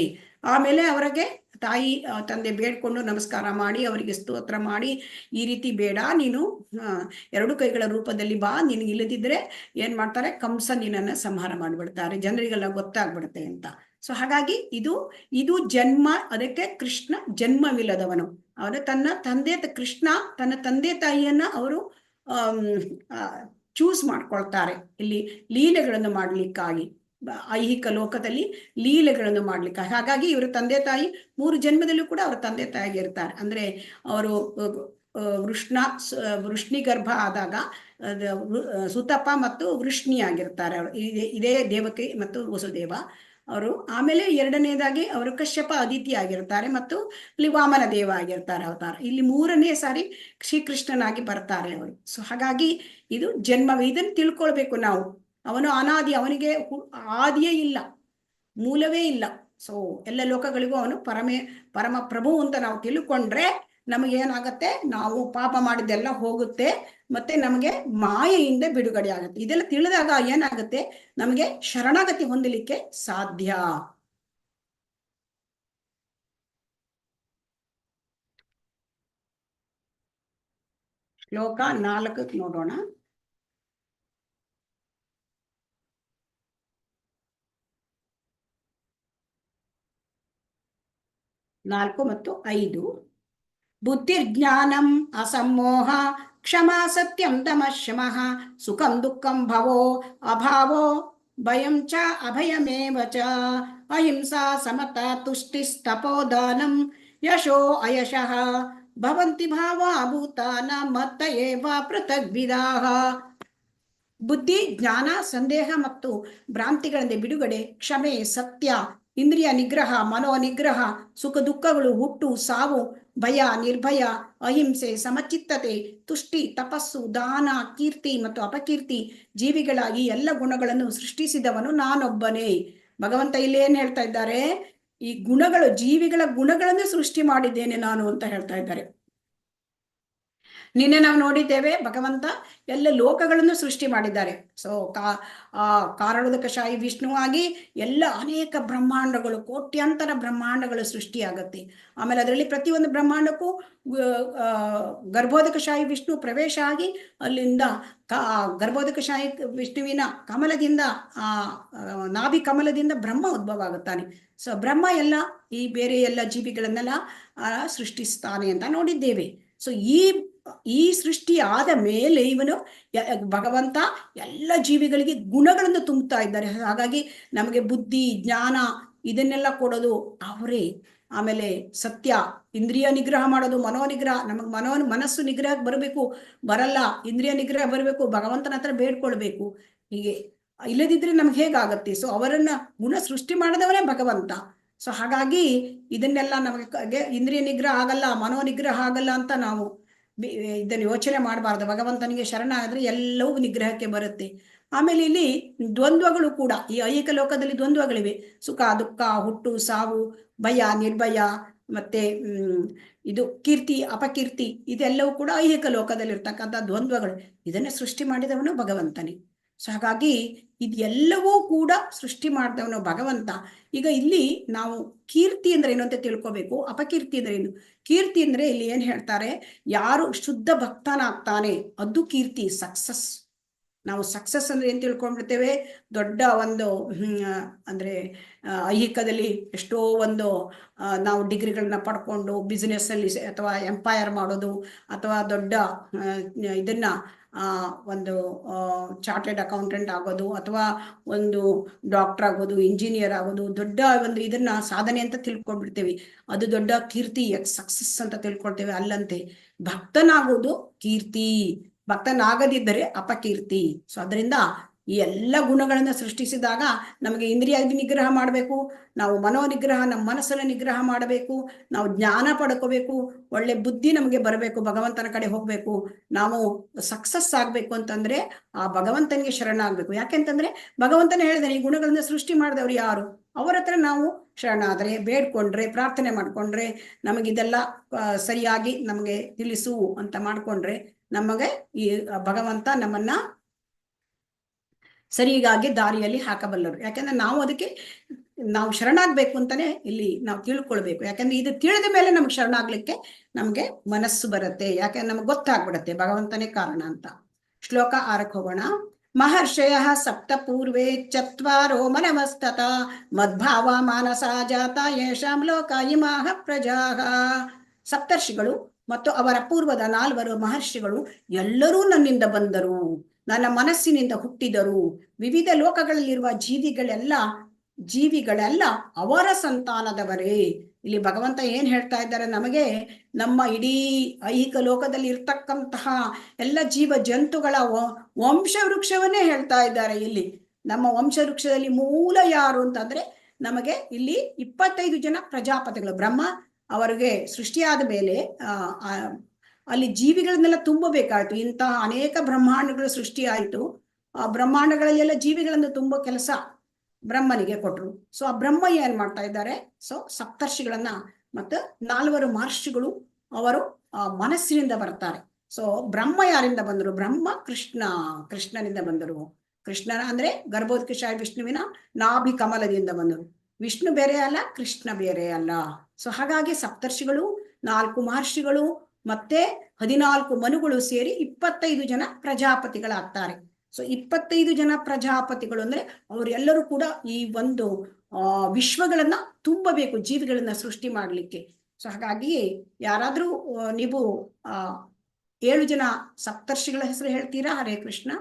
ಆಮೇಲೆ ಅವರಿಗೆ ತಾಯಿ ತಂದೆ ಬೇಡ್ಕೊಂಡು ನಮಸ್ಕಾರ ಮಾಡಿ ಅವರಿಗೆ ಸ್ತೋತ್ರ ಮಾಡಿ, ಈ ರೀತಿ ಬೇಡ, ನೀನು 2 ಕೈಗಳ ರೂಪದಲ್ಲಿ ಬಾ, ನಿನಗೆ ಇಲ್ಲದಿದ್ರೆ ಏನ್ ಮಾಡ್ತಾರೆ, ಕಂಸ ನಿನ್ನನ್ನ ಸಂಹಾರ ಮಾಡಿಬಿಡ್ತಾರೆ, ಜನರಿಗೆಲ್ಲ ಗೊತ್ತಾಗ್ಬಿಡುತ್ತೆ ಅಂತ. ಸೊ ಹಾಗಾಗಿ ಇದು ಜನ್ಮ. ಅದಕ್ಕೆ ಕೃಷ್ಣ ಜನ್ಮವಿಲ್ಲದವನು. ಅವನು ಕೃಷ್ಣ ತನ್ನ ತಂದೆ ತಾಯಿಯನ್ನ ಅವರು ಚೂಸ್ ಮಾಡ್ಕೊಳ್ತಾರೆ ಇಲ್ಲಿ ಲೀಲೆಗಳನ್ನು ಮಾಡ್ಲಿಕ್ಕಾಗಿ, ಐಹಿಕ ಲೋಕದಲ್ಲಿ ಲೀಲೆಗಳನ್ನು ಮಾಡ್ಲಿಕ್ಕೆ. ಹಾಗಾಗಿ ಇವರು ತಂದೆ ತಾಯಿ 3 ಜನ್ಮದಲ್ಲೂ ಕೂಡ ಅವರ ತಂದೆ ತಾಯಿಗೆ ಇರ್ತಾರೆ. ಅಂದ್ರೆ ಅವರು ವೃಷ್ಣಿ ಗರ್ಭ ಆದಾಗ ಸುತಪ ಮತ್ತು ವೃಷ್ಣಿ ಆಗಿರ್ತಾರೆ ಅವರು, ಇದೇ ದೇವಕಿ ಮತ್ತು ವಸುದೇವ ಅವರು. ಆಮೇಲೆ 2ನೇದಾಗಿ ಅವರು ಕಶ್ಯಪ ಅದಿತಿ ಆಗಿರ್ತಾರೆ ಮತ್ತು ಇಲ್ಲಿ ವಾಮನ ದೇವ ಆಗಿರ್ತಾರೆ ಅವತಾರ. ಇಲ್ಲಿ 3ನೇ ಸಾರಿ ಶ್ರೀಕೃಷ್ಣನಾಗಿ ಬರ್ತಾರೆ ಅವರು. ಸೊ ಹಾಗಾಗಿ ಇದು ಜನ್ಮ. ಇದನ್ನು ತಿಳ್ಕೊಳ್ಬೇಕು ನಾವು. ಅವನು ಅನಾದಿ, ಅವನಿಗೆ ಆದಿಯೇ ಇಲ್ಲ, ಮೂಲವೇ ಇಲ್ಲ. ಸೊ ಎಲ್ಲ ಲೋಕಗಳಿಗೂ ಅವನು ಪರಮ ಪ್ರಭು ಅಂತ ನಾವು ತಿಳ್ಕೊಂಡ್ರೆ ನಮಗೇನಾಗತ್ತೆ, ನಾವು ಪಾಪ ಮಾಡಿದ್ದೆಲ್ಲ ಹೋಗುತ್ತೆ, ಮತ್ತೆ ನಮಗೆ ಮಾಯೆಯಿಂದ ಬಿಡುಗಡೆ ಆಗುತ್ತೆ. ಇದೆಲ್ಲ ತಿಳಿದಾಗ ಏನಾಗುತ್ತೆ, ನಮಗೆ ಶರಣಾಗತಿ ಹೊಂದಲಿಕ್ಕೆ ಸಾಧ್ಯ. ಶ್ಲೋಕ 4 ನೋಡೋಣ. ನಾಲ್ಕು ಮತ್ತು 5. ಬುದ್ಧಿರ್ಜ್ಞಾನಂ ಅಸಮ್ಮೋಹ ಕ್ಷಮಾ ಸತ್ಯಂ ತಮಃ ಸುಖಂ ದುಃಖಂ ಭವೋ ಅಭಾವೋ ಭಯಂ ಚ ಅಭಯಮೇವ ಚ ಅಹಿಂಸಾ ಸಮತಾ ತುಷ್ಟಿಸ್ತಪೋದಾನಂ ಯಶೋ ಅಯಶಃ ಭವಂತಿ ಭಾವಾ ಭೂತಾನ ಮತ್ತ ಏವ ಪೃಥಗ್ವಿದಾಃ. ಬುದ್ಧಿ, ಜ್ಞಾನ, ಸಂದೇಹ ಮತ್ತು ಭ್ರಾಂತಿಗಳಿಂದ ಬಿಡುಗಡೆ, ಕ್ಷಮೆ, ಸತ್ಯ, ಇಂದ್ರಿಯ ನಿಗ್ರಹ, ಮನೋ ನಿಗ್ರಹ, ಸುಖ ದುಃಖಗಳು, ಹುಟ್ಟು ಸಾವು, ಭಯ, ನಿರ್ಭಯ, ಅಹಿಂಸೆ, ಸಮಚಿತ್ತತೆ, ತುಷ್ಟಿ, ತಪಸ್ಸು, ದಾನ, ಕೀರ್ತಿ ಮತ್ತು ಅಪಕೀರ್ತಿ, ಜೀವಿಗಳ ಈ ಎಲ್ಲ ಗುಣಗಳನ್ನು ಸೃಷ್ಟಿಸಿದವನು ನಾನೊಬ್ಬನೇ. ಭಗವಂತ ಇಲ್ಲಿ ಏನ್ ಹೇಳ್ತಾ ಇದ್ದಾರೆ, ಈ ಗುಣಗಳು, ಜೀವಿಗಳ ಗುಣಗಳನ್ನು ಸೃಷ್ಟಿ ಮಾಡಿದ್ದೇನೆ ನಾನು ಅಂತ ಹೇಳ್ತಾ ಇದ್ದಾರೆ. ನಿನ್ನೆ ನಾವು ನೋಡಿದ್ದೇವೆ, ಭಗವಂತ ಎಲ್ಲ ಲೋಕಗಳನ್ನು ಸೃಷ್ಟಿ ಮಾಡಿದ್ದಾರೆ. ಸೊ ಕಾರಣೋದಕಶಾಹಿ ವಿಷ್ಣುವಾಗಿ ಎಲ್ಲ ಅನೇಕ ಬ್ರಹ್ಮಾಂಡಗಳು, ಕೋಟ್ಯಾಂತರ ಬ್ರಹ್ಮಾಂಡಗಳು ಸೃಷ್ಟಿಯಾಗತ್ತೆ. ಆಮೇಲೆ ಅದರಲ್ಲಿ ಪ್ರತಿಯೊಂದು ಬ್ರಹ್ಮಾಂಡಕ್ಕೂ ಗರ್ಭೋದಕಶಾಹಿ ವಿಷ್ಣು ಪ್ರವೇಶ ಆಗಿ ಅಲ್ಲಿಂದ ಗರ್ಭೋದಕಶಾಹಿ ವಿಷ್ಣುವಿನ ಕಮಲದಿಂದ ನಾಭಿ ಕಮಲದಿಂದ ಬ್ರಹ್ಮ ಉದ್ಭವ ಆಗುತ್ತಾನೆ. ಸೊ ಬ್ರಹ್ಮ ಎಲ್ಲ ಈ ಬೇರೆ ಎಲ್ಲ ಜೀವಿಗಳನ್ನೆಲ್ಲ ಸೃಷ್ಟಿಸ್ತಾನೆ ಅಂತ ನೋಡಿದ್ದೇವೆ. ಸೊ ಈ ಸೃಷ್ಟಿ ಆದ ಮೇಲೆ ಇವನು ಭಗವಂತ ಎಲ್ಲ ಜೀವಿಗಳಿಗೆ ಗುಣಗಳನ್ನು ತುಂಬುತ್ತಾ ಇದ್ದಾರೆ. ಹಾಗಾಗಿ ನಮಗೆ ಬುದ್ಧಿ, ಜ್ಞಾನ ಇದನ್ನೆಲ್ಲ ಕೊಡೋದು ಅವರೇ. ಆಮೇಲೆ ಸತ್ಯ, ಇಂದ್ರಿಯ ನಿಗ್ರಹ ಮಾಡೋದು, ಮನೋನಿಗ್ರಹ, ನಮಗೆ ಮನಸ್ಸು ನಿಗ್ರಹ ಬರಬೇಕು, ಬರಲ್ಲ, ಇಂದ್ರಿಯ ನಿಗ್ರಹ ಬರಬೇಕು, ಭಗವಂತನ ಹತ್ರ ಬೇಡ್ಕೊಳ್ಬೇಕು. ಹೀಗೆ ಇಲ್ಲದಿದ್ರೆ ನಮ್ಗೆ ಹೇಗಾಗತ್ತೆ? ಸೊ ಅವರನ್ನ ಗುಣ ಸೃಷ್ಟಿ ಮಾಡಿದವನೇ ಭಗವಂತ. ಸೊ ಹಾಗಾಗಿ ಇದನ್ನೆಲ್ಲ ನಮಗೆ ಇಂದ್ರಿಯ ನಿಗ್ರಹ ಆಗಲ್ಲ, ಮನೋ ನಿಗ್ರಹ ಆಗಲ್ಲ ಅಂತ ನಾವು ಇದನ್ನು ಯೋಚನೆ ಮಾಡಬಾರ್ದು. ಭಗವಂತನಿಗೆ ಶರಣ ಆದ್ರೆ ಎಲ್ಲವೂ ನಿಗ್ರಹಕ್ಕೆ ಬರುತ್ತೆ. ಆಮೇಲೆ ಇಲ್ಲಿ ದ್ವಂದ್ವಗಳು ಕೂಡ, ಈ ಐಹಿಕ ಲೋಕದಲ್ಲಿ ದ್ವಂದ್ವಗಳಿವೆ. ಸುಖ ದುಃಖ, ಹುಟ್ಟು ಸಾವು, ಭಯ ನಿರ್ಭಯ, ಮತ್ತೆ ಇದು ಕೀರ್ತಿ ಅಪಕೀರ್ತಿ, ಇದೆಲ್ಲವೂ ಕೂಡ ಐಹಿಕ ಲೋಕದಲ್ಲಿ ಇರ್ತಕ್ಕಂಥ ದ್ವಂದ್ವಗಳು. ಇದನ್ನ ಸೃಷ್ಟಿ ಮಾಡಿದವನು ಭಗವಂತನೇ. ಸೊ ಹಾಗಾಗಿ ಇದೆಲ್ಲವೂ ಕೂಡ ಸೃಷ್ಟಿ ಮಾಡಿದವನು ಭಗವಂತ. ಈಗ ಇಲ್ಲಿ ನಾವು ಕೀರ್ತಿ ಅಂದ್ರೆ ಏನು ಅಂತ ತಿಳ್ಕೊಬೇಕು, ಅಪಕೀರ್ತಿ ಅಂದ್ರೆ ಏನು. ಕೀರ್ತಿ ಅಂದ್ರೆ ಇಲ್ಲಿ ಏನ್ ಹೇಳ್ತಾರೆ, ಯಾರು ಶುದ್ಧ ಭಕ್ತನಾಗ್ತಾನೆ ಅದು ಕೀರ್ತಿ, ಸಕ್ಸಸ್. ನಾವು ಸಕ್ಸಸ್ ಅಂದ್ರೆ ಏನ್ ತಿಳ್ಕೊಂಡ್ಬಿಡ್ತೇವೆ, ದೊಡ್ಡ ಒಂದು ಅಂದ್ರೆ ಐಹಿಕದಲ್ಲಿ ಎಷ್ಟೋ ಒಂದು ನಾವು ಡಿಗ್ರಿಗಳನ್ನ ಪಡ್ಕೊಂಡು ಬಿಸ್ನೆಸ್ ಅಲ್ಲಿ ಅಥವಾ ಎಂಪೈರ್ ಮಾಡೋದು, ಅಥವಾ ದೊಡ್ಡ ಇದನ್ನ ಒಂದು ಚಾರ್ಟೆಡ್ ಅಕೌಂಟೆಂಟ್ ಆಗೋದು, ಅಥವಾ ಒಂದು ಡಾಕ್ಟರ್ ಆಗೋದು, ಇಂಜಿನಿಯರ್ ಆಗೋದು, ದೊಡ್ಡ ಒಂದು ಇದನ್ನ ಸಾಧನೆ ಅಂತ ತಿಳ್ಕೊಂಡ್ಬಿಡ್ತೇವೆ. ಅದು ದೊಡ್ಡ ಕೀರ್ತಿ, ಸಕ್ಸಸ್ ಅಂತ ತಿಳ್ಕೊಳ್ತೇವೆ. ಅಲ್ಲಂತೆ ಭಕ್ತನಾಗೋದು ಕೀರ್ತಿ, ಭಕ್ತನಾಗದಿದ್ದರೆ ಅಪಕೀರ್ತಿ. ಸೊ ಅದರಿಂದ ಈ ಎಲ್ಲ ಗುಣಗಳನ್ನ ಸೃಷ್ಟಿಸಿದಾಗ ನಮಗೆ ಇಂದ್ರಿಯ ನಿಗ್ರಹ ಮಾಡಬೇಕು, ನಾವು ಮನೋನಿಗ್ರಹ, ನಮ್ಮ ಮನಸ್ಸನ್ನ ನಿಗ್ರಹ ಮಾಡಬೇಕು, ನಾವು ಜ್ಞಾನ ಪಡ್ಕೋಬೇಕು, ಒಳ್ಳೆ ಬುದ್ಧಿ ನಮಗೆ ಬರಬೇಕು, ಭಗವಂತನ ಕಡೆ ಹೋಗ್ಬೇಕು. ನಾವು ಸಕ್ಸಸ್ ಆಗ್ಬೇಕು ಅಂತಂದ್ರೆ ಆ ಭಗವಂತನಿಗೆ ಶರಣಾಗ್ಬೇಕು. ಯಾಕೆಂತಂದ್ರೆ ಭಗವಂತನ ಹೇಳಿದಾನೆ, ಈ ಗುಣಗಳನ್ನ ಸೃಷ್ಟಿ ಮಾಡಿದವ್ರು ಯಾರು, ಅವರ ಹತ್ರ ನಾವು ಶರಣಾದ್ರೆ, ಬೇಡ್ಕೊಂಡ್ರೆ, ಪ್ರಾರ್ಥನೆ ಮಾಡ್ಕೊಂಡ್ರೆ, ನಮಗಿದೆಲ್ಲ ಸರಿಯಾಗಿ ನಮಗೆ ತಿಳಿಸು ಅಂತ ಮಾಡ್ಕೊಂಡ್ರೆ ನಮಗೆ ಈ ಭಗವಂತ ನಮ್ಮನ್ನ ಸರಿಯಾಗಿ ದಾರಿಯಲ್ಲಿ ಹಾಕಬಲ್ಲರು. ಯಾಕಂದ್ರೆ ನಾವು ಅದಕ್ಕೆ ನಾವು ಶರಣಾಗ್ಬೇಕು ಅಂತಾನೆ ಇಲ್ಲಿ ನಾವು ತಿಳ್ಕೊಳ್ಬೇಕು. ಯಾಕಂದ್ರೆ ಇದು ತಿಳಿದ ಮೇಲೆ ನಮ್ಗೆ ಶರಣಾಗ್ಲಿಕ್ಕೆ ನಮ್ಗೆ ಮನಸ್ಸು ಬರುತ್ತೆ, ಯಾಕಂದ್ರೆ ನಮ್ಗೆ ಗೊತ್ತಾಗ್ಬಿಡತ್ತೆ ಭಗವಂತನೇ ಕಾರಣ ಅಂತ. ಶ್ಲೋಕ 6ಕ್ಕೆ ಹೋಗೋಣ. ಮಹರ್ಷಯ ಸಪ್ತ ಪೂರ್ವೇ ಚತ್ವಾರೋ ಮನಮಸ್ತತ ಮದ್ಭಾವ ಮಾನಸ ಜಾತ ಯೇಷಾಂ ಲೋಕ ಇಮಾಹ ಪ್ರಜಾಃ. ಸಪ್ತರ್ಷಿಗಳು ಮತ್ತು ಅವರ ಪೂರ್ವದ 4 ಮಹರ್ಷಿಗಳು ಎಲ್ಲರೂ ನನ್ನಿಂದ ಬಂದರು, ನನ್ನ ಮನಸ್ಸಿನಿಂದ ಹುಟ್ಟಿದರು. ವಿವಿಧ ಲೋಕಗಳಲ್ಲಿರುವ ಜೀವಿಗಳೆಲ್ಲ ಅವರ ಸಂತಾನದವರೇ. ಇಲ್ಲಿ ಭಗವಂತ ಏನ್ ಹೇಳ್ತಾ ಇದ್ದಾರೆ, ನಮಗೆ ನಮ್ಮ ಇಡೀ ಐಹಿಕ ಲೋಕದಲ್ಲಿ ಇರ್ತಕ್ಕಂತಹ ಎಲ್ಲ ಜೀವ ಜಂತುಗಳ ವಂಶವೃಕ್ಷವನ್ನೇ ಹೇಳ್ತಾ ಇದ್ದಾರೆ. ಇಲ್ಲಿ ನಮ್ಮ ವಂಶವೃಕ್ಷದಲ್ಲಿ ಮೂಲ ಯಾರು ಅಂತಂದ್ರೆ ನಮಗೆ ಇಲ್ಲಿ 25 ಜನ ಪ್ರಜಾಪತಿಗಳು. ಬ್ರಹ್ಮ ಅವರಿಗೆ ಸೃಷ್ಟಿಯಾದ ಮೇಲೆ ಅಲ್ಲಿ ಜೀವಿಗಳನ್ನೆಲ್ಲ ತುಂಬಬೇಕಾಯ್ತು. ಇಂತಹ ಅನೇಕ ಬ್ರಹ್ಮಾಂಡಗಳು ಸೃಷ್ಟಿಯಾಯಿತು. ಆ ಬ್ರಹ್ಮಾಂಡಗಳಲ್ಲೆಲ್ಲ ಜೀವಿಗಳನ್ನು ತುಂಬೋ ಕೆಲಸ ಬ್ರಹ್ಮನಿಗೆ ಕೊಟ್ರು. ಸೊ ಆ ಬ್ರಹ್ಮ ಏನ್ ಮಾಡ್ತಾ ಇದ್ದಾರೆ, ಸೊ ಸಪ್ತರ್ಷಿಗಳನ್ನ ಮತ್ತು 4 ಮಹರ್ಷಿಗಳು ಅವರು ಮನಸ್ಸಿನಿಂದ ಬರ್ತಾರೆ. ಸೊ ಬ್ರಹ್ಮ ಯಾರಿಂದ ಬಂದರು, ಬ್ರಹ್ಮ ಕೃಷ್ಣನಿಂದ ಬಂದರು. ಕೃಷ್ಣನ ಅಂದ್ರೆ ಗರ್ಭೋತ್ಕೃಷ ವಿಷ್ಣುವಿನ ನಾಭಿ ಕಮಲದಿಂದ ಬಂದರು. ವಿಷ್ಣು ಬೇರೆ ಅಲ್ಲ, ಕೃಷ್ಣ ಬೇರೆ ಅಲ್ಲ. ಸೊ ಹಾಗಾಗಿ ಸಪ್ತರ್ಷಿಗಳು, 4 ಮಹರ್ಷಿಗಳು ಮತ್ತೆ 14 ಮನುಗಳು ಸೇರಿ 25 ಜನ ಪ್ರಜಾಪತಿಗಳಾಗ್ತಾರೆ. ಸೊ 25 ಜನ ಪ್ರಜಾಪತಿಗಳು ಅಂದ್ರೆ ಅವರೆಲ್ಲರೂ ಕೂಡ ಈ ಒಂದು ವಿಶ್ವಗಳನ್ನ ತುಂಬಬೇಕು, ಜೀವಿಗಳನ್ನ ಸೃಷ್ಟಿ ಮಾಡ್ಲಿಕ್ಕೆ. ಸೊ ಹಾಗಾಗಿ ಯಾರಾದ್ರೂ ನೀವು 7 ಜನ ಸಪ್ತರ್ಷಿಗಳ ಹೆಸರು ಹೇಳ್ತೀರಾ? ಹರೇ ಕೃಷ್ಣ.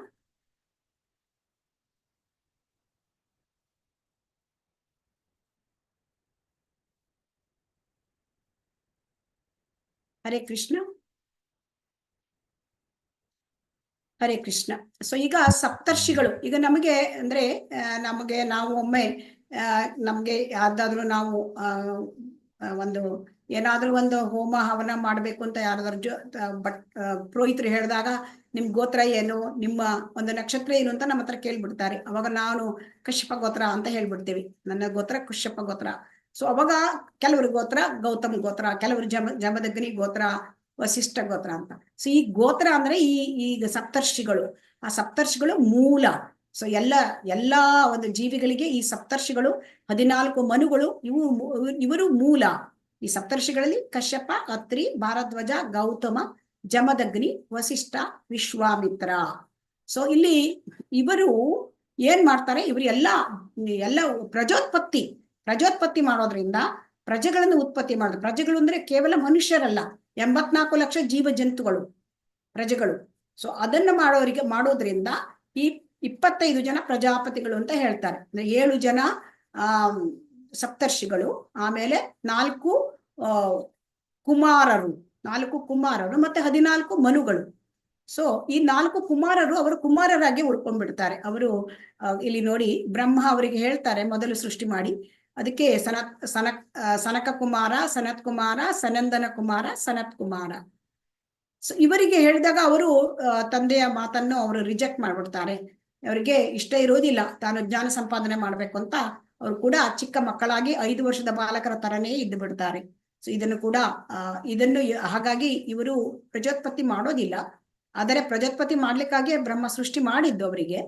ಹರೇ ಕೃಷ್ಣ, ಹರೇ ಕೃಷ್ಣ. ಸೊ ಈಗ ಸಪ್ತರ್ಷಿಗಳು, ಈಗ ನಮಗೆ ಅಂದ್ರೆ ನಾವು ಒಮ್ಮೆ ನಮ್ಗೆ ಯಾವ್ದಾದ್ರು ನಾವು ಏನಾದ್ರೂ ಒಂದು ಹೋಮ ಹವನ ಮಾಡ್ಬೇಕು ಅಂತ ಯಾರಾದ್ರೂ ಪುರೋಹಿತರು ಹೇಳಿದಾಗ ನಿಮ್ ಗೋತ್ರ ಏನು, ನಿಮ್ಮ ಒಂದು ನಕ್ಷತ್ರ ಏನು ಅಂತ ನಮ್ಮ ಹತ್ರ ಕೇಳ್ಬಿಡ್ತಾರೆ. ಅವಾಗ ನಾನು ಕಶ್ಯಪ ಗೋತ್ರ ಅಂತ ಹೇಳ್ಬಿಡ್ತೇವೆ, ನನ್ನ ಗೋತ್ರ ಕಶ್ಯಪ ಗೋತ್ರ. ಸೊ ಅವಾಗ ಕೆಲವ್ರ ಗೋತ್ರ ಗೌತಮ್ ಗೋತ್ರ, ಕೆಲವರು ಜಮದಗ್ನಿ ಗೋತ್ರ, ವಸಿಷ್ಠ ಗೋತ್ರ ಅಂತ. ಸೊ ಈ ಗೋತ್ರ ಅಂದ್ರೆ ಈಗ ಸಪ್ತರ್ಷಿಗಳು, ಆ ಸಪ್ತರ್ಷಿಗಳು ಮೂಲ. ಸೊ ಎಲ್ಲಾ ಒಂದು ಜೀವಿಗಳಿಗೆ ಈ ಸಪ್ತರ್ಷಿಗಳು 14 ಮನುಗಳು ಇವರು ಮೂಲ. ಈ ಸಪ್ತರ್ಷಿಗಳಲ್ಲಿ ಕಶ್ಯಪ, ಅತ್ರಿ, ಭಾರದ್ವಾಜ, ಗೌತಮ, ಜಮದಗ್ನಿ, ವಸಿಷ್ಠ, ವಿಶ್ವಾಮಿತ್ರ. ಸೊ ಇಲ್ಲಿ ಇವರು ಏನ್ ಮಾಡ್ತಾರೆ, ಇವರು ಎಲ್ಲ ಪ್ರಜೋತ್ಪತ್ತಿ ಮಾಡೋದ್ರಿಂದ ಪ್ರಜೆಗಳನ್ನು ಉತ್ಪತ್ತಿ ಮಾಡೋದು. ಪ್ರಜೆಗಳು ಅಂದ್ರೆ ಕೇವಲ ಮನುಷ್ಯರಲ್ಲ, 84 ಲಕ್ಷ ಜೀವ ಜಂತುಗಳು ಪ್ರಜೆಗಳು. ಸೊ ಅದನ್ನ ಮಾಡೋದ್ರಿಂದ ಈ 25 ಜನ ಪ್ರಜಾಪತಿಗಳು ಅಂತ ಹೇಳ್ತಾರೆ. ಅಂದ್ರೆ 7 ಜನ ಸಪ್ತರ್ಷಿಗಳು, ಆಮೇಲೆ 4 ಕುಮಾರರು ಮತ್ತೆ 14 ಮನುಗಳು. ಸೊ ಈ 4 ಕುಮಾರರು ಅವರು ಕುಮಾರರಾಗಿ ಉಳ್ಕೊಂಡ್ಬಿಡ್ತಾರೆ. ಅವರು ಇಲ್ಲಿ ನೋಡಿ, ಬ್ರಹ್ಮ ಅವರಿಗೆ ಹೇಳ್ತಾರೆ ಮೊದಲು ಸೃಷ್ಟಿ ಮಾಡಿ, ಅದಕ್ಕೆ ಸನಕ ಕುಮಾರ, ಸನತ್ ಕುಮಾರ, ಸನಂದನ ಕುಮಾರ, ಸನತ್ ಕುಮಾರ. ಸೊ ಇವರಿಗೆ ಹೇಳಿದಾಗ ಅವರು ತಂದೆಯ ಮಾತನ್ನು ಅವರು ರಿಜೆಕ್ಟ್ ಮಾಡ್ಬಿಡ್ತಾರೆ. ಅವರಿಗೆ ಇಷ್ಟ ಇರೋದಿಲ್ಲ ತಾನು ಜ್ಞಾನ ಸಂಪಾದನೆ ಮಾಡ್ಬೇಕು ಅಂತ. ಅವರು ಕೂಡ ಚಿಕ್ಕ ಮಕ್ಕಳಾಗಿ 5 ವರ್ಷದ ಬಾಲಕರ ತರನೇ ಇದ್ದು ಬಿಡ್ತಾರೆ. ಸೊ ಇದನ್ನು ಹಾಗಾಗಿ ಇವರು ಪ್ರಜೋತ್ಪತ್ತಿ ಮಾಡೋದಿಲ್ಲ. ಆದರೆ ಪ್ರಜೋತ್ಪತ್ತಿ ಮಾಡ್ಲಿಕ್ಕಾಗಿ ಬ್ರಹ್ಮ ಸೃಷ್ಟಿ ಮಾಡಿದ್ದು ಅವರಿಗೆ.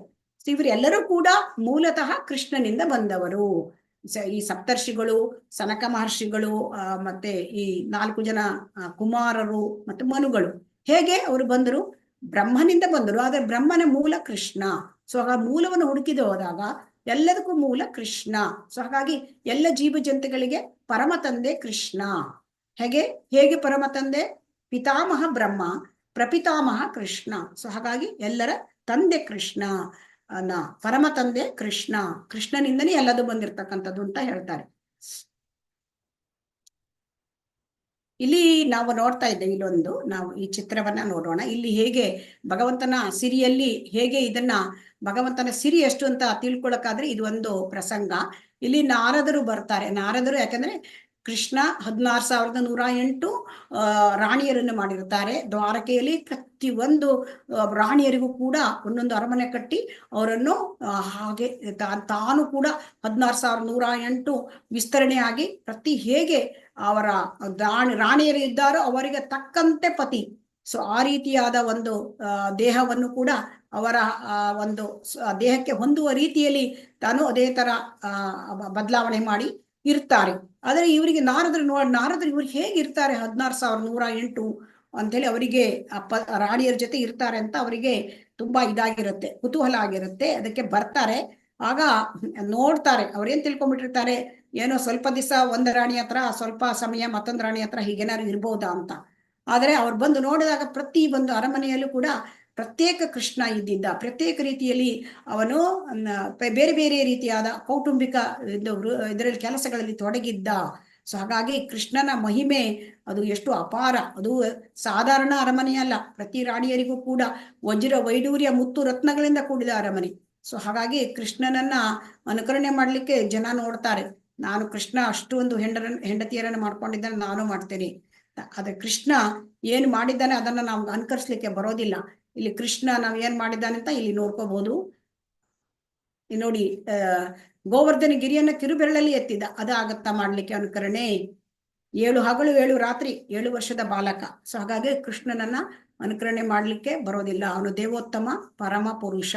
ಇವರೆಲ್ಲರೂ ಕೂಡ ಮೂಲತಃ ಕೃಷ್ಣನಿಂದ ಬಂದವರು. ಈ ಸಪ್ತರ್ಷಿಗಳು, ಸನಕ ಮಹರ್ಷಿಗಳು, ಮತ್ತೆ ಈ 4 ಜನ ಕುಮಾರರು ಮತ್ತು ಮನುಗಳು ಹೇಗೆ ಅವರು ಬಂದರು? ಬ್ರಹ್ಮನಿಂದ ಬಂದರು. ಆದ್ರೆ ಬ್ರಹ್ಮನ ಮೂಲ ಕೃಷ್ಣ. ಸೊ ಆ ಮೂಲವನ್ನು ಹುಡುಕಿದ ಹೋದಾಗ ಎಲ್ಲದಕ್ಕೂ ಮೂಲ ಕೃಷ್ಣ. ಸೊ ಹಾಗಾಗಿ ಎಲ್ಲ ಜೀವ ಜಂತುಗಳಿಗೆ ಪರಮ ತಂದೆ ಕೃಷ್ಣ. ಹೇಗೆ ಪರಮ ತಂದೆ? ಪಿತಾಮಹ ಬ್ರಹ್ಮ, ಪ್ರಪಿತಾಮಹ ಕೃಷ್ಣ. ಸೊ ಹಾಗಾಗಿ ಎಲ್ಲರ ತಂದೆ ಕೃಷ್ಣ, ಪರಮ ತಂದೆ ಕೃಷ್ಣ. ಕೃಷ್ಣನಿಂದನೇ ಎಲ್ಲದು ಬಂದಿರ್ತಕ್ಕಂಥದ್ದು ಅಂತ ಹೇಳ್ತಾರೆ. ಇಲ್ಲಿ ನಾವು ನೋಡ್ತಾ ಇದ್ದೇವೆ, ಇಲ್ಲೊಂದು ನಾವು ಈ ಚಿತ್ರವನ್ನ ನೋಡೋಣ. ಇಲ್ಲಿ ಹೇಗೆ ಭಗವಂತನ ಸಿರಿಯಲ್ಲಿ ಹೇಗೆ ಇದನ್ನ ಭಗವಂತನ ಸಿರಿ ಎಷ್ಟು ಅಂತ ತಿಳ್ಕೊಳಕಾದ್ರೆ ಇದು ಒಂದು ಪ್ರಸಂಗ. ಇಲ್ಲಿ ನಾರದರು ಬರ್ತಾರೆ. ನಾರದರು ಯಾಕಂದ್ರೆ ಕೃಷ್ಣ 16,108 ರಾಣಿಯರನ್ನು ಮಾಡಿರ್ತಾರೆ. ದ್ವಾರಕೆಯಲ್ಲಿ ಪ್ರತಿಯೊಂದು ರಾಣಿಯರಿಗೂ ಕೂಡ ಒಂದೊಂದು ಅರಮನೆ ಕಟ್ಟಿ ಅವರನ್ನು ಹಾಗೆ ತಾನು ಕೂಡ 16,108 ವಿಸ್ತರಣೆಯಾಗಿ ಹೇಗೆ ಅವರ ರಾಣಿಯರು ಇದ್ದಾರೋ ಅವರಿಗೆ ತಕ್ಕಂತೆ ಪತಿ. ಸೊ ಆ ರೀತಿಯಾದ ಒಂದು ದೇಹವನ್ನು ಕೂಡ ಅವರ ಒಂದು ದೇಹಕ್ಕೆ ಹೊಂದುವ ರೀತಿಯಲ್ಲಿ ತಾನು ಅದೇ ತರ ಬದಲಾವಣೆ ಮಾಡಿ ಇರ್ತಾರೆ. ಆದ್ರೆ ಇವರಿಗೆ ನಾರದರು ಇವ್ರು ಹೇಗಿರ್ತಾರೆ 16,108 ಅಂತೇಳಿ ಅವರಿಗೆ ರಾಣಿಯರ ಜೊತೆ ಇರ್ತಾರೆ ಅಂತ ಅವರಿಗೆ ತುಂಬಾ ಇದಾಗಿರುತ್ತೆ, ಕುತೂಹಲ ಆಗಿರುತ್ತೆ. ಅದಕ್ಕೆ ಬರ್ತಾರೆ. ಆಗ ನೋಡ್ತಾರೆ, ಅವ್ರೇನ್ ತಿಳ್ಕೊಂಡ್ಬಿಟ್ಟಿರ್ತಾರೆ, ಏನೋ ಸ್ವಲ್ಪ ದಿವಸ ಒಂದು ರಾಣಿ ಹತ್ರ, ಸ್ವಲ್ಪ ಸಮಯ ಮತ್ತೊಂದು ರಾಣಿ ಹತ್ರ ಹೀಗೇನಾದ್ರು ಇರ್ಬೋದಾ ಅಂತ. ಆದ್ರೆ ಅವ್ರು ಬಂದು ನೋಡಿದಾಗ ಪ್ರತಿ ಒಂದು ಅರಮನೆಯಲ್ಲೂ ಕೂಡ ಪ್ರತ್ಯೇಕ ಕೃಷ್ಣ ಇದ್ದಿದ್ದ. ಪ್ರತ್ಯೇಕ ರೀತಿಯಲ್ಲಿ ಅವನು ಬೇರೆ ಬೇರೆ ರೀತಿಯಾದ ಕೌಟುಂಬಿಕ ಇದರಲ್ಲಿ ಕೆಲಸಗಳಲ್ಲಿ ತೊಡಗಿದ್ದ. ಸೊ ಹಾಗಾಗಿ ಕೃಷ್ಣನ ಮಹಿಮೆ ಅದು ಎಷ್ಟು ಅಪಾರ. ಅದು ಸಾಧಾರಣ ಅರಮನೆ ಅಲ್ಲ. ಪ್ರತಿ ರಾಣಿಯರಿಗೂ ಕೂಡ ವಜ್ರ ವೈಡೂರ್ಯ ಮುತ್ತು ರತ್ನಗಳಿಂದ ಕೂಡಿದ ಅರಮನೆ. ಸೊ ಹಾಗಾಗಿ ಕೃಷ್ಣನನ್ನ ಅನುಕರಣೆ ಮಾಡ್ಲಿಕ್ಕೆ ಜನ ನೋಡ್ತಾರೆ. ನಾನು ಕೃಷ್ಣ ಅಷ್ಟು ಒಂದು ಹೆಂಡತಿಯರನ್ನು ಮಾಡ್ಕೊಂಡಿದ್ದಾನೆ, ನಾನು ಮಾಡ್ತೇನೆ. ಆದ್ರೆ ಕೃಷ್ಣ ಏನ್ ಮಾಡಿದ್ದಾನೆ ಅದನ್ನ ನಾವು ಅನುಕರಿಸ್ಲಿಕ್ಕೆ ಬರೋದಿಲ್ಲ. ಇಲ್ಲಿ ಕೃಷ್ಣ ನಾವ್ ಏನ್ ಮಾಡಿದ್ದಾನೆ ಅಂತ ಇಲ್ಲಿ ನೋಡ್ಕೋಬಹುದು. ನೋಡಿ, ಗೋವರ್ಧನ ಗಿರಿಯನ್ನ ಕಿರುಬೆರಳಲ್ಲಿ ಎತ್ತಿದ, ಅದಾಗತ್ತಾ ಮಾಡ್ಲಿಕ್ಕೆ ಅನುಕರಣೆ? 7 ಹಗಲು 7 ರಾತ್ರಿ 7 ವರ್ಷದ ಬಾಲಕ. ಸೊ ಹಾಗಾಗಿ ಕೃಷ್ಣನನ್ನ ಅನುಕರಣೆ ಮಾಡ್ಲಿಕ್ಕೆ ಬರೋದಿಲ್ಲ. ಅವನು ದೇವೋತ್ತಮ ಪರಮ ಪುರುಷ.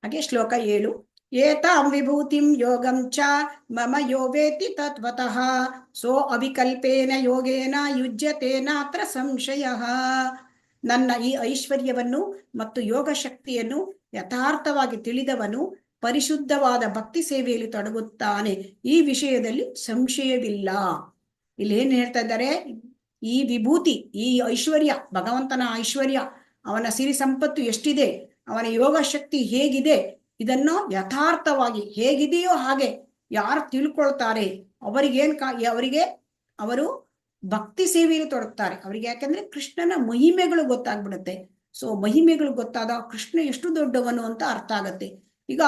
ಹಾಗೆ ಶ್ಲೋಕ 7. ಏತಾಂ ವಿಭೂತಿಂ ಯೋಗಂ ಚ ಮಮ ಯೋ ವೇತಿ ತತ್ವತಃ ಸೋ ಅವಿಕಲ್ಪೇನ ಯೋಗೇನ ಯುಜ್ಯತೆ ನಾತ್ರ ಸಂಶಯಃ. ನನ್ನ ಈ ಐಶ್ವರ್ಯವನ್ನು ಮತ್ತು ಯೋಗ ಶಕ್ತಿಯನ್ನು ಯಥಾರ್ಥವಾಗಿ ತಿಳಿದವನು ಪರಿಶುದ್ಧವಾದ ಭಕ್ತಿ ಸೇವೆಯಲ್ಲಿ ತೊಡಗುತ್ತಾನೆ. ಈ ವಿಷಯದಲ್ಲಿ ಸಂಶಯವಿಲ್ಲ. ಇಲ್ಲಿ ಏನ್ ಹೇಳ್ತಾ ಇದ್ದಾರೆ? ಈ ವಿಭೂತಿ, ಈ ಐಶ್ವರ್ಯ, ಭಗವಂತನ ಐಶ್ವರ್ಯ, ಅವನ ಸಿರಿ ಸಂಪತ್ತು ಎಷ್ಟಿದೆ, ಅವನ ಯೋಗ ಶಕ್ತಿ ಹೇಗಿದೆ, ಇದನ್ನು ಯಥಾರ್ಥವಾಗಿ ಹೇಗಿದೆಯೋ ಹಾಗೆ ಯಾರು ತಿಳ್ಕೊಳ್ತಾರೆ ಅವರಿಗೆ ಅವರು ಭಕ್ತಿ ಸೇವೆಯಲ್ಲಿ ತೊಡಗ್ತಾರೆ. ಅವರಿಗೆ ಯಾಕಂದ್ರೆ ಕೃಷ್ಣನ ಮಹಿಮೆಗಳು ಗೊತ್ತಾಗ್ಬಿಡುತ್ತೆ. ಸೊ ಮಹಿಮೆಗಳು ಗೊತ್ತಾದ ಕೃಷ್ಣ ಎಷ್ಟು ದೊಡ್ಡವನು ಅಂತ ಅರ್ಥ ಆಗತ್ತೆ. ಈಗ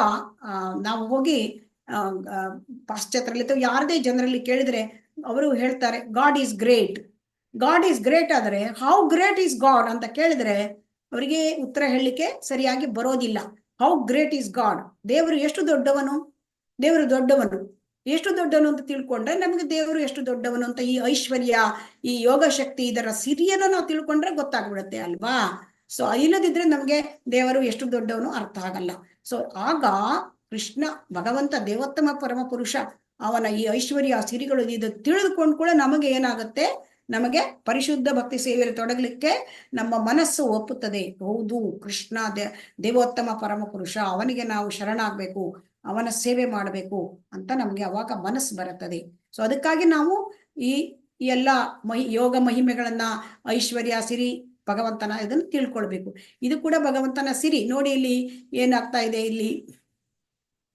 ನಾವು ಹೋಗಿ ಪಾಶ್ಚಾತ್ಯರಲ್ಲಿ ಅಥವಾ ಯಾರದೇ ಜನರಲ್ಲಿ ಕೇಳಿದ್ರೆ ಅವರು ಹೇಳ್ತಾರೆ god is great. God is great ಆದರೆ ಹೌ ಗ್ರೇಟ್ ಈಸ್ ಗಾಡ್ ಅಂತ ಕೇಳಿದ್ರೆ ಅವರಿಗೆ ಉತ್ತರ ಹೇಳಲಿಕ್ಕೆ ಸರಿಯಾಗಿ ಬರೋದಿಲ್ಲ. ಹೌ ಗ್ರೇಟ್ ಈಸ್ ಗಾಡ್, ದೇವರು ಎಷ್ಟು ದೊಡ್ಡವನು, ದೇವರು ದೊಡ್ಡವನು, ಎಷ್ಟು ದೊಡ್ಡವನು ಅಂತ ತಿಳ್ಕೊಂಡ್ರೆ ನಮಗೆ ದೇವರು ಎಷ್ಟು ದೊಡ್ಡವನು ಅಂತ, ಈ ಐಶ್ವರ್ಯ, ಈ ಯೋಗ ಶಕ್ತಿ, ಇದರ ಸಿರಿಯನ್ನು ನಾವು ತಿಳ್ಕೊಂಡ್ರೆ ಗೊತ್ತಾಗ್ಬಿಡುತ್ತೆ ಅಲ್ವಾ. ಸೊ ಇಲ್ಲದಿದ್ರೆ ನಮ್ಗೆ ದೇವರು ಎಷ್ಟು ದೊಡ್ಡವನು ಅರ್ಥ ಆಗಲ್ಲ. ಸೊ ಆಗ ಕೃಷ್ಣ ಭಗವಂತ ದೇವೋತ್ತಮ ಪರಮ ಪುರುಷ, ಅವನ ಈ ಐಶ್ವರ್ಯ ಸಿರಿಗಳು ಇದು ತಿಳಿದುಕೊಂಡು ಕೂಡ ನಮಗೆ ಏನಾಗುತ್ತೆ, ನಮಗೆ ಪರಿಶುದ್ಧ ಭಕ್ತಿ ಸೇವೆಯಲ್ಲಿ ತೊಡಗಲಿಕ್ಕೆ ನಮ್ಮ ಮನಸ್ಸು ಒಪ್ಪುತ್ತದೆ. ಹೌದು, ಕೃಷ್ಣ ದೇವೋತ್ತಮ ಪರಮ ಪುರುಷ, ಅವನಿಗೆ ನಾವು ಶರಣಾಗ್ಬೇಕು, ಅವನ ಸೇವೆ ಮಾಡಬೇಕು ಅಂತ ನಮ್ಗೆ ಅವಾಗ ಮನಸ್ಸು ಬರುತ್ತದೆ. ಸೊ ಅದಕ್ಕಾಗಿ ನಾವು ಈ ಎಲ್ಲ ಯೋಗ ಮಹಿಮೆಗಳನ್ನ, ಐಶ್ವರ್ಯ, ಸಿರಿ, ಭಗವಂತನ ಇದನ್ನು ತಿಳ್ಕೊಳ್ಬೇಕು. ಇದು ಕೂಡ ಭಗವಂತನ ಸಿರಿ. ನೋಡಿ ಇಲ್ಲಿ ಏನಾಗ್ತಾ ಇದೆ, ಇಲ್ಲಿ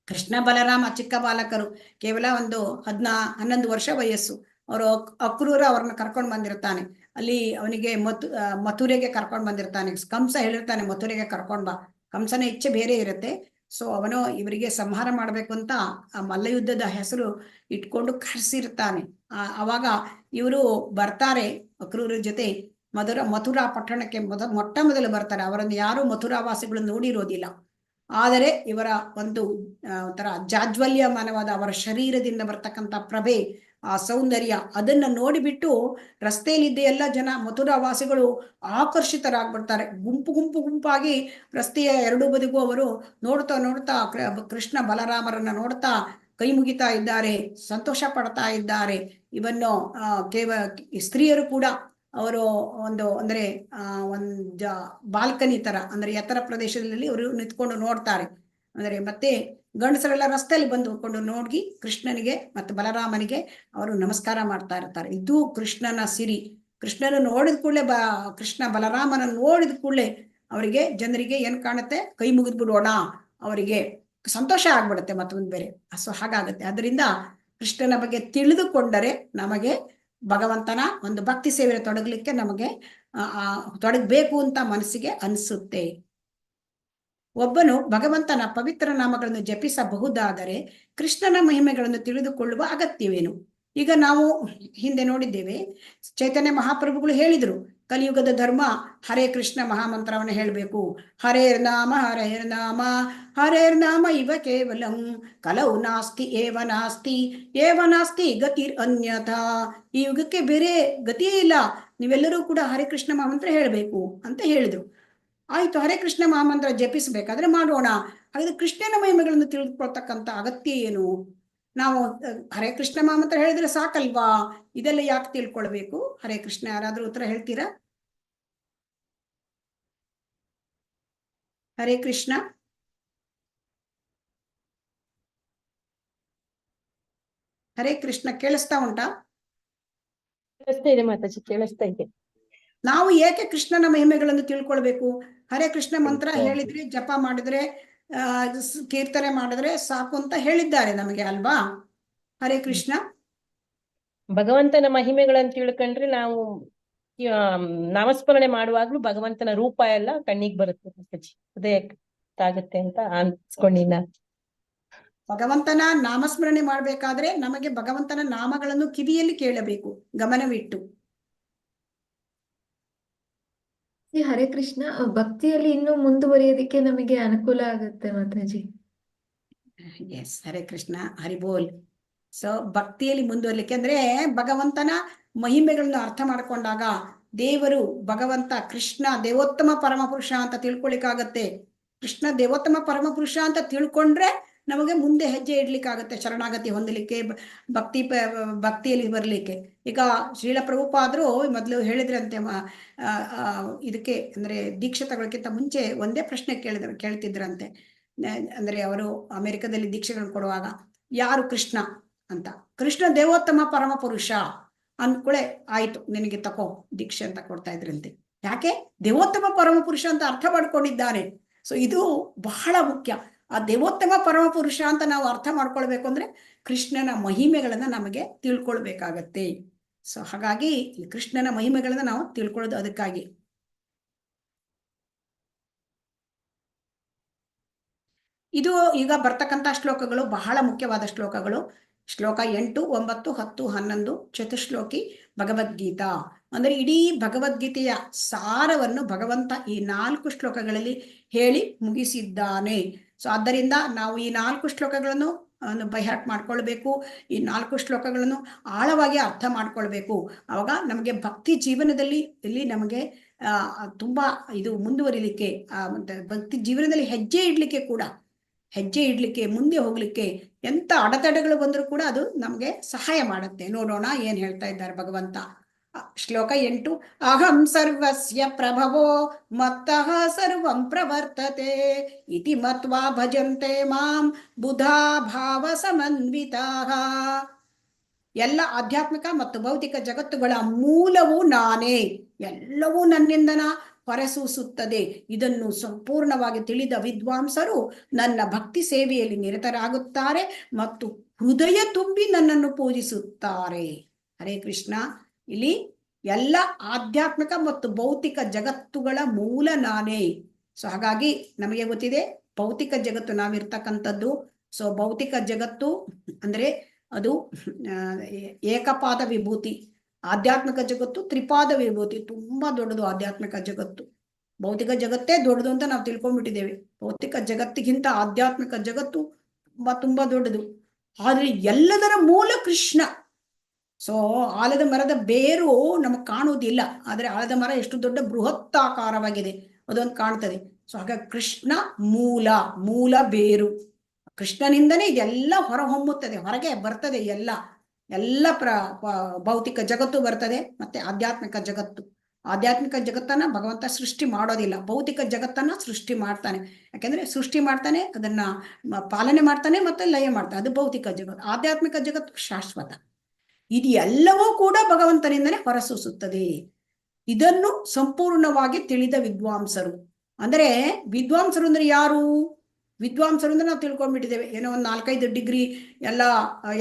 ಕೃಷ್ಣ ಬಲರಾಮ ಚಿಕ್ಕ ಬಾಲಕರು, ಕೇವಲ ಒಂದು 11 ವರ್ಷ ವಯಸ್ಸು. ಅವರು ಅಕ್ರೂರ ಅವ್ರನ್ನ ಕರ್ಕೊಂಡು ಬಂದಿರ್ತಾನೆ. ಅಲ್ಲಿ ಅವನಿಗೆ ಮಥುರೆಗೆ ಕರ್ಕೊಂಡು ಬಂದಿರ್ತಾನೆ. ಕಂಸ ಹೇಳಿರ್ತಾನೆ ಮಥುರೆಗೆ ಕರ್ಕೊಂಡ್ ಬಾ. ಕಂಸನ ಇಚ್ಛೆ ಬೇರೆ ಇರುತ್ತೆ. ಸೊ ಅವನು ಇವರಿಗೆ ಸಂಹಾರ ಮಾಡ್ಬೇಕು ಅಂತ ಆ ಮಲ್ಲಯುದ್ಧದ ಹೆಸರು ಇಟ್ಕೊಂಡು ಕರೆಸಿರ್ತಾನೆ. ಅವಾಗ ಇವರು ಬರ್ತಾರೆ ಅಕ್ರೂರ ಜೊತೆ. ಮಥುರಾ ಪಟ್ಟಣಕ್ಕೆ ಮೊಟ್ಟ ಮೊದಲು ಬರ್ತಾರೆ. ಅವರನ್ನು ಯಾರು ಮಥುರಾವಾಸಿಗಳು ನೋಡಿರೋದಿಲ್ಲ. ಆದರೆ ಇವರ ಒಂದು ಒಂಥರ ಜಾಜ್ವಲ್ಯಮಾನವಾದ ಅವರ ಶರೀರದಿಂದ ಬರ್ತಕ್ಕಂಥ ಪ್ರಭೆ, ಆ ಸೌಂದರ್ಯ ಅದನ್ನ ನೋಡಿಬಿಟ್ಟು ರಸ್ತೆಯಲ್ಲಿದ್ದ ಎಲ್ಲ ಜನ ಮಥುರಾ ವಾಸಿಗಳು ಆಕರ್ಷಿತರಾಗ್ಬಿಡ್ತಾರೆ. ಗುಂಪು ಗುಂಪು ಗುಂಪಾಗಿ ರಸ್ತೆಯ ಎರಡೂ ಬದಿಗೂ ಅವರು ನೋಡ್ತಾ ನೋಡ್ತಾ ಕೃಷ್ಣ ಬಲರಾಮರನ್ನ ನೋಡ್ತಾ ಕೈ ಮುಗಿತಾ ಇದ್ದಾರೆ, ಸಂತೋಷ ಪಡ್ತಾ ಇದ್ದಾರೆ. ಇವನ್ನು ಸ್ತ್ರೀಯರು ಕೂಡ ಅವರು ಅಂದ್ರೆ ಒಂದು ಬಾಲ್ಕನಿ ತರ ಅಂದ್ರೆ ಎತ್ತರ ಪ್ರದೇಶದಲ್ಲಿ ಅವರು ನಿಂತ್ಕೊಂಡು ನೋಡ್ತಾರೆ. ಅಂದ್ರೆ ಮತ್ತೆ ಗಂಡಸರೆಲ್ಲ ರಸ್ತೆಯಲ್ಲಿ ಬಂದುಕೊಂಡು ನೋಡಿ ಕೃಷ್ಣನಿಗೆ ಮತ್ತು ಬಲರಾಮನಿಗೆ ಅವರು ನಮಸ್ಕಾರ ಮಾಡ್ತಾ ಇರ್ತಾರೆ. ಇದು ಕೃಷ್ಣನ ಸಿರಿ. ಕೃಷ್ಣನ ನೋಡಿದ ಕೂಡಲೇ ಕೃಷ್ಣ ಬಲರಾಮನ ನೋಡಿದ ಕೂಡಲೇ ಅವರಿಗೆ ಜನರಿಗೆ ಏನ್ ಕಾಣುತ್ತೆ, ಕೈ ಮುಗಿದ್ ಬಿಡೋಣ, ಅವರಿಗೆ ಸಂತೋಷ ಆಗ್ಬಿಡುತ್ತೆ ಮತ್ತೊಂದು ಬೇರೆ. ಸೊ ಹಾಗಾಗತ್ತೆ. ಅದರಿಂದ ಕೃಷ್ಣನ ಬಗ್ಗೆ ತಿಳಿದುಕೊಂಡರೆ ನಮಗೆ ಭಗವಂತನ ಒಂದು ಭಕ್ತಿ ಸೇವೆ ತೊಡಗಲಿಕ್ಕೆ ನಮಗೆ ತೊಡಗಬೇಕು ಅಂತ ಮನಸ್ಸಿಗೆ ಅನಿಸುತ್ತೆ. ಒಬ್ಬನು ಭಗವಂತನ ಪವಿತ್ರ ನಾಮಗಳನ್ನು ಜಪಿಸಬಹುದಾದರೆ ಕೃಷ್ಣನ ಮಹಿಮೆಗಳನ್ನು ತಿಳಿದುಕೊಳ್ಳುವ ಅಗತ್ಯವೇನು? ಈಗ ನಾವು ಹಿಂದೆ ನೋಡಿದ್ದೇವೆ, ಚೈತನ್ಯ ಮಹಾಪ್ರಭುಗಳು ಹೇಳಿದ್ರು ಕಲಿಯುಗದ ಧರ್ಮ ಹರೇ ಕೃಷ್ಣ ಮಹಾಮಂತ್ರವನ್ನು ಹೇಳಬೇಕು. ಹರೇರ್ ನಾಮ ಹರೇರ್ ನಾಮ ಹರೇರ್ ನಾಮ ಇವ ಕೇವಲಂ ಕಲೌ ನಾಸ್ತಿ ಏವ ನಾಸ್ತಿ ಗತಿರ್ ಅನ್ಯಥಾ. ಈ ಯುಗಕ್ಕೆ ಬೇರೆ ಗತಿಯೇ ಇಲ್ಲ, ನೀವೆಲ್ಲರೂ ಕೂಡ ಹರೇ ಕೃಷ್ಣ ಮಹಾಮಂತ್ರ ಹೇಳಬೇಕು ಅಂತ ಹೇಳಿದ್ರು. ಆಯ್ತು, ಹರೇ ಕೃಷ್ಣ ಮಹಾಮಂತ್ರ ಜಪಿಸಬೇಕಾದ್ರೆ ಮಾಡೋಣ. ಹಾಗಾದ್ರೆ ಕೃಷ್ಣನ ಮಹಿಮೆಗಳನ್ನು ತಿಳಿದುಕೊಳ್ತಕ್ಕಂಥ ಅಗತ್ಯ ಏನು? ನಾವು ಹರೇ ಕೃಷ್ಣ ಮಹಾಮಂತ್ರ ಹೇಳಿದ್ರೆ ಸಾಕಲ್ವಾ? ಇದೆಲ್ಲ ಯಾಕೆ ತಿಳ್ಕೊಳ್ಬೇಕು? ಹರೇ ಕೃಷ್ಣ ಯಾರಾದ್ರೂ ಉತ್ತರ ಹೇಳ್ತೀರಾ? ಹರೇ ಕೃಷ್ಣ. ಹರೇ ಕೃಷ್ಣ ಕೇಳಿಸ್ತಾ ಉಂಟಾ? ಕೇಳಿಸ್ತಾ ಇದೆ ಮಾತಾಜಿ, ಕೇಳಿಸ್ತಾ ಇದೆ. ನಾವು ಏಕೆ ಕೃಷ್ಣನ ಮಹಿಮೆಗಳನ್ನು ತಿಳ್ಕೊಳ್ಬೇಕು? ಹರೇ ಕೃಷ್ಣ ಮಂತ್ರ ಹೇಳಿದ್ರೆ, ಜಪ ಮಾಡಿದ್ರೆ, ಕೀರ್ತನೆ ಮಾಡಿದ್ರೆ ಸಾಕು ಅಂತ ಹೇಳಿದ್ದಾರೆ ನಮಗೆ ಅಲ್ವಾ? ಹರೇ ಕೃಷ್ಣ. ಭಗವಂತನ ಮಹಿಮೆಗಳನ್ನು ತಿಳ್ಕೊಂಡ್ರೆ ನಾವು ನಾಮಸ್ಮರಣೆ ಮಾಡುವಾಗ್ಲೂ ಭಗವಂತನ ರೂಪ ಎಲ್ಲ ಕಣ್ಣಿಗೆ ಬರುತ್ತೆ ಮಾತಾಜಿ, ಹೃದಯಕ್ಕಾಗುತ್ತೆ ಅಂತ ಅನ್ಸ್ಕೊಂಡಿನ. ಭಗವಂತನ ನಾಮಸ್ಮರಣೆ ಮಾಡ್ಬೇಕಾದ್ರೆ ನಮಗೆ ಭಗವಂತನ ನಾಮಗಳನ್ನು ಕಿವಿಯಲ್ಲಿ ಕೇಳಬೇಕು, ಗಮನವಿಟ್ಟು. ಹರೇ ಕೃಷ್ಣ. ಭಕ್ತಿಯಲ್ಲಿ ಇನ್ನೂ ಮುಂದುವರಿಯೋದಕ್ಕೆ ನಮಗೆ ಅನುಕೂಲ ಆಗುತ್ತೆ ಮಾತಾಜಿ. ಎಸ್, ಹರೇ ಕೃಷ್ಣ, ಹರಿಬೋಲ್. ಸೊ ಭಕ್ತಿಯಲ್ಲಿ ಮುಂದುವರ್ಲಿಕ್ಕೆ ಅಂದ್ರೆ ಭಗವಂತನ ಮಹಿಮೆಗಳನ್ನು ಅರ್ಥ ಮಾಡ್ಕೊಂಡಾಗ ದೇವರು ಭಗವಂತ ಕೃಷ್ಣ ದೇವೋತ್ತಮ ಪರಮಪುರುಷ ಅಂತ ತಿಳ್ಕೊಳಿಕ್ಕಾಗತ್ತೆ. ಕೃಷ್ಣ ದೇವೋತ್ತಮ ಪರಮಪುರುಷ ಅಂತ ತಿಳ್ಕೊಂಡ್ರೆ ನಮಗೆ ಮುಂದೆ ಹೆಜ್ಜೆ ಇಡ್ಲಿಕ್ಕಾಗತ್ತೆ, ಶರಣಾಗತಿ ಹೊಂದಲಿಕ್ಕೆ, ಭಕ್ತಿಯಲ್ಲಿ ಬರ್ಲಿಕ್ಕೆ. ಈಗ ಶ್ರೀಲ ಪ್ರಭುಪಾದರು ಮೊದಲು ಹೇಳಿದ್ರಂತೆ, ಇದಕ್ಕೆ ಅಂದ್ರೆ ದೀಕ್ಷೆ ತಗೊಳಕ್ಕಿಂತ ಮುಂಚೆ ಒಂದೇ ಪ್ರಶ್ನೆ ಕೇಳ್ತಿದ್ರಂತೆ. ಅಂದ್ರೆ ಅವರು ಅಮೆರಿಕದಲ್ಲಿ ದೀಕ್ಷೆಗಳನ್ನು ಕೊಡುವಾಗ, ಯಾರು ಕೃಷ್ಣ ಅಂತ. ಕೃಷ್ಣ ದೇವೋತ್ತಮ ಪರಮಪುರುಷ ಅಂದ್ಕೂಳೆ ಆಯ್ತು ನಿನಗೆ ತಕೋ ದೀಕ್ಷೆ ಅಂತ ಕೊಡ್ತಾ ಇದ್ರಂತೆ. ಯಾಕೆ? ದೇವೋತ್ತಮ ಪರಮಪುರುಷ ಅಂತ ಅರ್ಥ ಮಾಡ್ಕೊಂಡಿದ್ದಾನೆ. ಸೊ ಇದು ಬಹಳ ಮುಖ್ಯ. ಆ ದೇವೋತ್ತಮ ಪರಮಪುರುಷ ಅಂತ ನಾವು ಅರ್ಥ ಮಾಡ್ಕೊಳ್ಬೇಕು ಅಂದ್ರೆ ಕೃಷ್ಣನ ಮಹಿಮೆಗಳನ್ನ ನಮಗೆ ತಿಳ್ಕೊಳ್ಬೇಕಾಗತ್ತೆ. ಸೊ ಹಾಗಾಗಿ ಕೃಷ್ಣನ ಮಹಿಮೆಗಳನ್ನ ನಾವು ತಿಳ್ಕೊಳ್ಳೋದು ಅದಕ್ಕಾಗಿ. ಇದು ಈಗ ಬರ್ತಕ್ಕಂಥ ಶ್ಲೋಕಗಳು ಬಹಳ ಮುಖ್ಯವಾದ ಶ್ಲೋಕಗಳು. ಶ್ಲೋಕ 8, 9, 10, 11 ಚತುಶ್ಲೋಕಿ ಭಗವದ್ಗೀತಾ. ಅಂದ್ರೆ ಇಡೀ ಭಗವದ್ಗೀತೆಯ ಸಾರವನ್ನು ಭಗವಂತ ಈ 4 ಶ್ಲೋಕಗಳಲ್ಲಿ ಹೇಳಿ ಮುಗಿಸಿದ್ದಾನೆ. ಸೊ ಆದ್ದರಿಂದ ನಾವು ಈ 4 ಶ್ಲೋಕಗಳನ್ನು ಬೈಹಾಟ್ ಮಾಡ್ಕೊಳ್ಬೇಕು. ಈ 4 ಶ್ಲೋಕಗಳನ್ನು ಆಳವಾಗಿ ಅರ್ಥ ಮಾಡ್ಕೊಳ್ಬೇಕು. ಅವಾಗ ನಮಗೆ ಭಕ್ತಿ ಜೀವನದಲ್ಲಿ ಇಲ್ಲಿ ನಮಗೆ ತುಂಬಾ ಇದು ಮುಂದುವರಿಲಿಕ್ಕೆ, ಭಕ್ತಿ ಜೀವನದಲ್ಲಿ ಹೆಜ್ಜೆ ಇಡ್ಲಿಕ್ಕೆ ಮುಂದೆ ಹೋಗ್ಲಿಕ್ಕೆ ಎಂತ ಅಡೆತಡೆಗಳು ಬಂದರೂ ಕೂಡ ಅದು ನಮ್ಗೆ ಸಹಾಯ ಮಾಡುತ್ತೆ. ನೋಡೋಣ ಏನ್ ಹೇಳ್ತಾ ಇದ್ದಾರೆ ಭಗವಂತ. ಶ್ಲೋಕ 8, ಅಹಂ ಸರ್ವಸ್ಯ ಪ್ರಭವೋ ಮತ್ತಃ ಸರ್ವಂ ಪ್ರವರ್ತತೆ ಇತಿ ಮತ್ವಾ ಭಜಂತೆ ಮಾಂ ಬುಧಾ ಭಾವ ಸಮನ್ವಿತಾಃ. ಎಲ್ಲ ಆಧ್ಯಾತ್ಮಿಕ ಮತ್ತು ಭೌತಿಕ ಜಗತ್ತುಗಳ ಮೂಲವು ನಾನೇ, ಎಲ್ಲವೂ ನನ್ನಿಂದನ ಹೊರಸೂಸುತ್ತದೆ. ಇದನ್ನು ಸಂಪೂರ್ಣವಾಗಿ ತಿಳಿದ ವಿದ್ವಾಂಸರು ನನ್ನ ಭಕ್ತಿ ಸೇವೆಯಲ್ಲಿ ನಿರತರಾಗುತ್ತಾರೆ ಮತ್ತು ಹೃದಯ ತುಂಬಿ ನನ್ನನ್ನು ಪೂಜಿಸುತ್ತಾರೆ. ಹರೇ ಕೃಷ್ಣ. ಇಲ್ಲಿ ಎಲ್ಲ ಆಧ್ಯಾತ್ಮಿಕ ಮತ್ತು ಭೌತಿಕ ಜಗತ್ತುಗಳ ಮೂಲ ನಾನೇ. ಸೊ ಹಾಗಾಗಿ ನಮಗೆ ಗೊತ್ತಿದೆ ಭೌತಿಕ ಜಗತ್ತು ನಾವಿರ್ತಕ್ಕಂಥದ್ದು. ಸೊ ಭೌತಿಕ ಜಗತ್ತು ಅಂದ್ರೆ ಅದು ಏಕಪಾದ ವಿಭೂತಿ. ಆಧ್ಯಾತ್ಮಿಕ ಜಗತ್ತು ತ್ರಿಪಾದ ವಿಭೂತಿ. ತುಂಬಾ ದೊಡ್ಡದು ಆಧ್ಯಾತ್ಮಿಕ ಜಗತ್ತು. ಭೌತಿಕ ಜಗತ್ತೇ ದೊಡ್ಡದು ಅಂತ ನಾವು ತಿಳ್ಕೊಂಡ್ಬಿಟ್ಟಿದ್ದೇವೆ. ಭೌತಿಕ ಜಗತ್ತಿಗಿಂತ ಆಧ್ಯಾತ್ಮಿಕ ಜಗತ್ತು ತುಂಬಾ ದೊಡ್ಡದು. ಆದ್ರೆ ಎಲ್ಲದರ ಮೂಲ ಕೃಷ್ಣ. ಸೊ ಆಲದ ಮರದ ಬೇರು ನಮಗೆ ಕಾಣುವುದಿಲ್ಲ, ಆದ್ರೆ ಆಲದ ಮರ ಎಷ್ಟು ದೊಡ್ಡ ಬೃಹತ್ತಾಕಾರವಾಗಿದೆ ಅದೊಂದು ಕಾಣ್ತದೆ. ಸೊ ಹಾಗಾಗಿ ಕೃಷ್ಣ ಮೂಲ, ಮೂಲ ಬೇರು. ಕೃಷ್ಣನಿಂದನೇ ಇದೆಲ್ಲ ಹೊರಹೊಮ್ಮುತ್ತದೆ, ಹೊರಗೆ ಬರ್ತದೆ. ಎಲ್ಲ ಭೌತಿಕ ಜಗತ್ತು ಬರ್ತದೆ, ಮತ್ತೆ ಆಧ್ಯಾತ್ಮಿಕ ಜಗತ್ತು. ಆಧ್ಯಾತ್ಮಿಕ ಜಗತ್ತನ್ನ ಭಗವಂತ ಸೃಷ್ಟಿ ಮಾಡೋದಿಲ್ಲ, ಭೌತಿಕ ಜಗತ್ತನ್ನ ಸೃಷ್ಟಿ ಮಾಡ್ತಾನೆ. ಯಾಕೆಂದ್ರೆ ಸೃಷ್ಟಿ ಮಾಡ್ತಾನೆ, ಅದನ್ನ ಪಾಲನೆ ಮಾಡ್ತಾನೆ, ಮತ್ತೆ ಲಯ ಮಾಡ್ತಾನೆ. ಅದು ಭೌತಿಕ ಜಗತ್ತು. ಆಧ್ಯಾತ್ಮಿಕ ಜಗತ್ತು ಶಾಶ್ವತ. ಇದು ಎಲ್ಲವೂ ಕೂಡ ಭಗವಂತನಿಂದನೇ ಹೊರಸೂಸುತ್ತದೆ. ಇದನ್ನು ಸಂಪೂರ್ಣವಾಗಿ ತಿಳಿದ ವಿದ್ವಾಂಸರು. ಅಂದ್ರೆ ವಿದ್ವಾಂಸರು ಅಂದ್ರೆ ಯಾರು? ವಿದ್ವಾಂಸರು ಅಂದ್ರೆ ನಾವು ತಿಳ್ಕೊಂಡ್ಬಿಟ್ಟಿದ್ದೇವೆ, ಏನೋ ಒಂದು 4-5 ಡಿಗ್ರಿ ಎಲ್ಲ